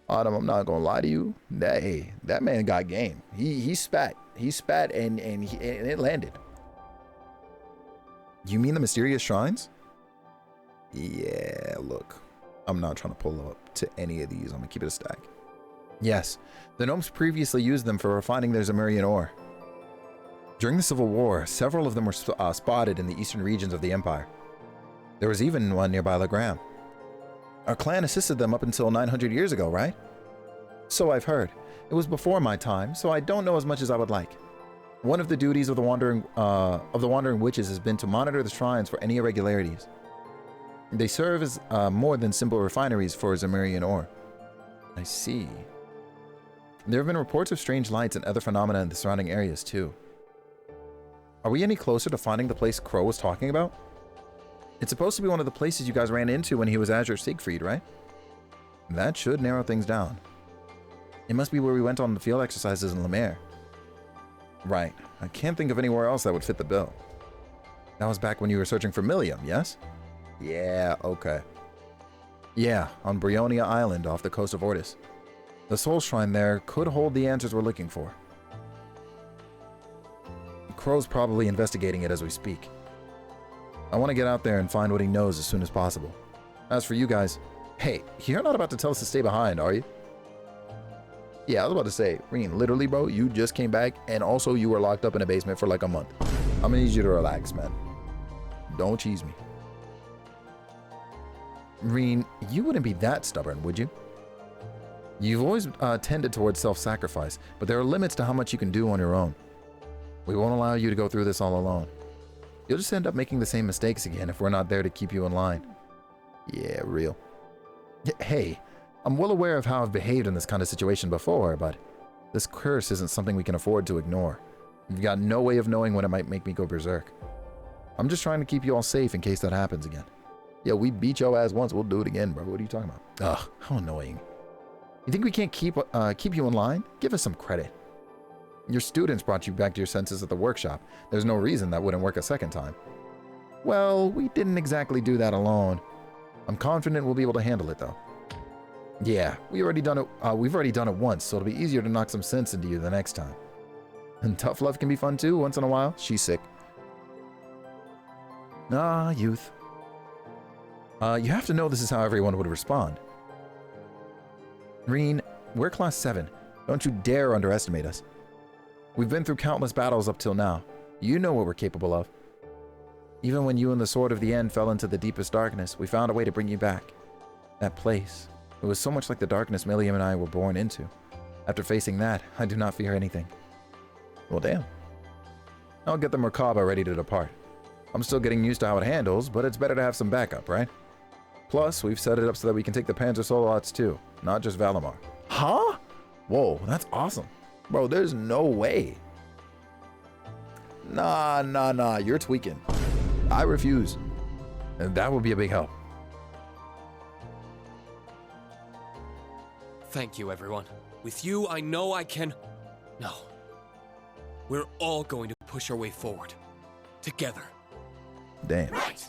Autumn, I'm not gonna lie to you. That man got game. He spat. He spat and it landed. You mean the mysterious shrines? Yeah, look. I'm not trying to pull up to any of these. I'm gonna keep it a stack. Yes, the gnomes previously used them for refining their Zemurian ore. During the Civil War, several of them were spotted in the eastern regions of the Empire. There was even one nearby Legram. Our clan assisted them up until 900 years ago, right? So I've heard. It was before my time, so I don't know as much as I would like. One of the duties of the wandering witches has been to monitor the shrines for any irregularities. They serve as more than simple refineries for Zemurian ore. I see. There have been reports of strange lights and other phenomena in the surrounding areas too. Are we any closer to finding the place Crow was talking about? It's supposed to be one of the places you guys ran into when he was Azure Siegfried, right? That should narrow things down. It must be where we went on the field exercises in Lemaire. Right. I can't think of anywhere else that would fit the bill. That was back when you were searching for Millium, yes? Yeah, okay. Yeah, on Brionia Island off the coast of Ortis. The Soul Shrine there could hold the answers we're looking for. Crow's probably investigating it as we speak. I want to get out there and find what he knows as soon as possible. As for you guys, hey, you're not about to tell us to stay behind, are you? Yeah, I was about to say, REAN, literally, bro, you just came back, and also you were locked up in a basement for like a month. I'm gonna need you to relax, man. Don't cheese me. REAN, you wouldn't be that stubborn, would you? You've always tended towards self-sacrifice, but there are limits to how much you can do on your own. We won't allow you to go through this all alone. You'll just end up making the same mistakes again if we're not there to keep you in line. Yeah, real. Hey, I'm well aware of how I've behaved in this kind of situation before, but this curse isn't something we can afford to ignore. We've got no way of knowing when it might make me go berserk. I'm just trying to keep you all safe in case that happens again. Yeah, we beat your ass once, we'll do it again, bro. What are you talking about? Ugh, how annoying. You think we can't keep you in line? Give us some credit. Your students brought you back to your senses at the workshop. There's no reason that wouldn't work a second time. Well, we didn't exactly do that alone. I'm confident we'll be able to handle it, though. Yeah, we've already done it once, so it'll be easier to knock some sense into you the next time. And tough love can be fun too, once in a while. She's sick. Ah, youth. You have to know this is how everyone would respond. REAN, we're class 7. Don't you dare underestimate us. We've been through countless battles up till now. You know what we're capable of. Even when you and the Sword of the End fell into the deepest darkness, we found a way to bring you back. That place. It was so much like the darkness Millium and I were born into. After facing that, I do not fear anything. Well, damn. I'll get the Merkaba ready to depart. I'm still getting used to how it handles, but it's better to have some backup, right? Plus, we've set it up so that we can take the Panzer Solots too, not just Valimar. Huh? Whoa, that's awesome. Bro, there's no way. Nah, you're tweaking. I refuse. And that would be a big help. Thank you, everyone. With you, I know I can... No. We're all going to push our way forward. Together. Damn. Right.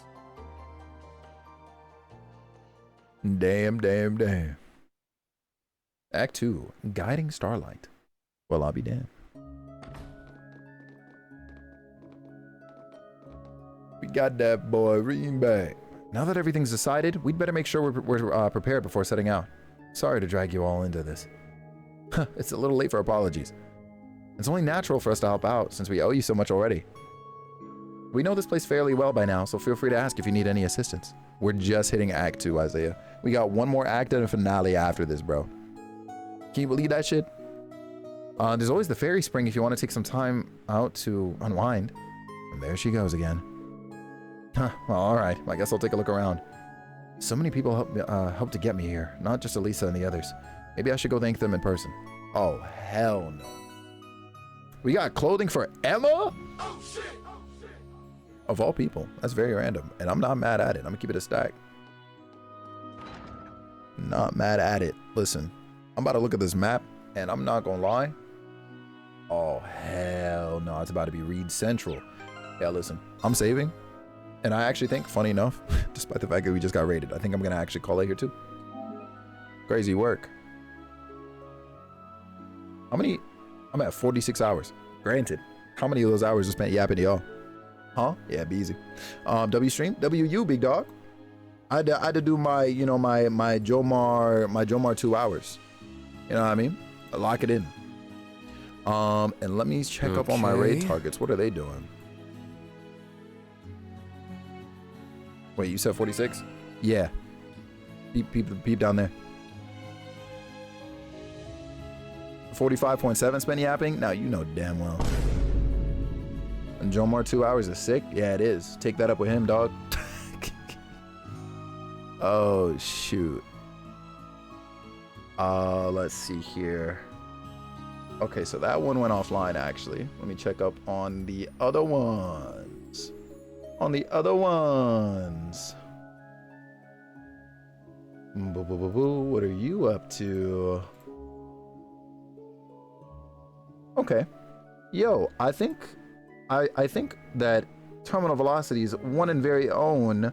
Damn. Act 2, Guiding Starlight. Well, I'll be damned. We got that boy REAN back. Now that everything's decided, we'd better make sure we're prepared before setting out. Sorry to drag you all into this. It's a little late for apologies. It's only natural for us to help out since we owe you so much already. We know this place fairly well by now, so feel free to ask if you need any assistance. We're just hitting Act 2, Isaiah. We got one more act and a finale after this, bro. Can you believe that shit? There's always the fairy spring if you want to take some time out to unwind. And there she goes again. Huh, well, alright. I guess I'll take a look around. So many people helped to get me here, not just Elisa and the others. Maybe I should go thank them in person. Oh, hell no. We got clothing for Emma? Oh, shit. Of all people. That's very random. And I'm not mad at it. I'm gonna keep it a stack. Not mad at it. Listen, I'm about to look at this map, and I'm not gonna lie. Oh, hell no. It's about to be Reed Central. Yeah, listen. I'm saving. And I actually think, funny enough, despite the fact that we just got raided, I think I'm gonna actually call it here too. Crazy work. How many? I'm at 46 hours. Granted. How many of those hours are spent yapping to y'all? Huh? Yeah, be easy. W stream, WU, big dog. I had to do my, you know, my Jomar 2 hours. You know what I mean? Lock it in. And let me check up on my raid targets. What are they doing? Wait, you said 46? Yeah. Peep down there. 45.7 spend yapping? Now you know damn well. And Jomar 2 hours is sick? Yeah, it is. Take that up with him, dog. Oh, shoot. Let's see here. Okay, so that one went offline, actually. Let me check up on the other ones. on the other ones. What are you up to? Okay. Yo, I think that Terminal Velocity's one and very own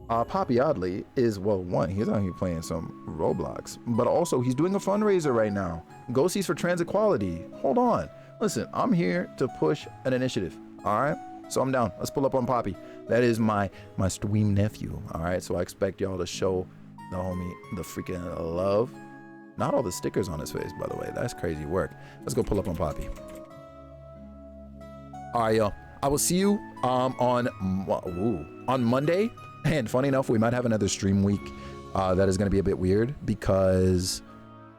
Poppy Oddly is, well, one, he's out here playing some Roblox, but also he's doing a fundraiser right now. Ghosties for Trans Equality. Hold on. Listen, I'm here to push an initiative, all right? So I'm down. Let's pull up on Poppy. That is my stream nephew, all right? So I expect y'all to show the homie the freaking love. Not all the stickers on his face, by the way. That's crazy work. Let's go pull up on Poppy. All right, y'all. I will see you on Monday. And funny enough, we might have another stream week that is going to be a bit weird because,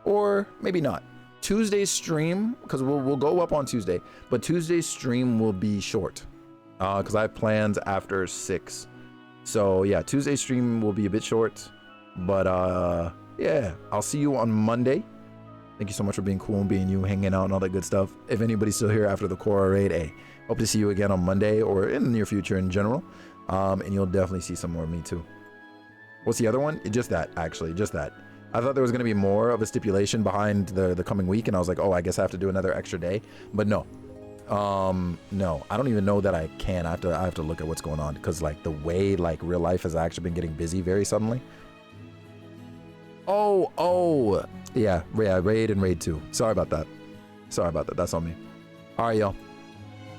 or maybe not. Tuesday's stream, because we'll go up on Tuesday, but Tuesday's stream will be short because I have plans after 6. So yeah, Tuesday's stream will be a bit short, but yeah, I'll see you on Monday. Thank you so much for being cool and being you, hanging out and all that good stuff. If anybody's still here after the Korra raid, hey, hope to see you again on Monday or in the near future in general. And you'll definitely see some more of me too. What's the other one? Just that, actually, just that. I thought there was going to be more of a stipulation behind the coming week, and I was like, oh, I guess I have to do another extra day. But no, no, I don't even know that I can. I have to look at what's going on because like the way like real life has actually been getting busy very suddenly. Oh, yeah, raid and raid 2. Sorry about that. That's on me. All right, y'all.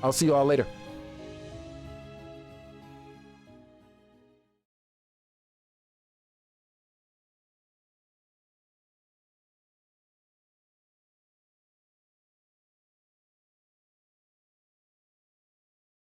I'll see you all later.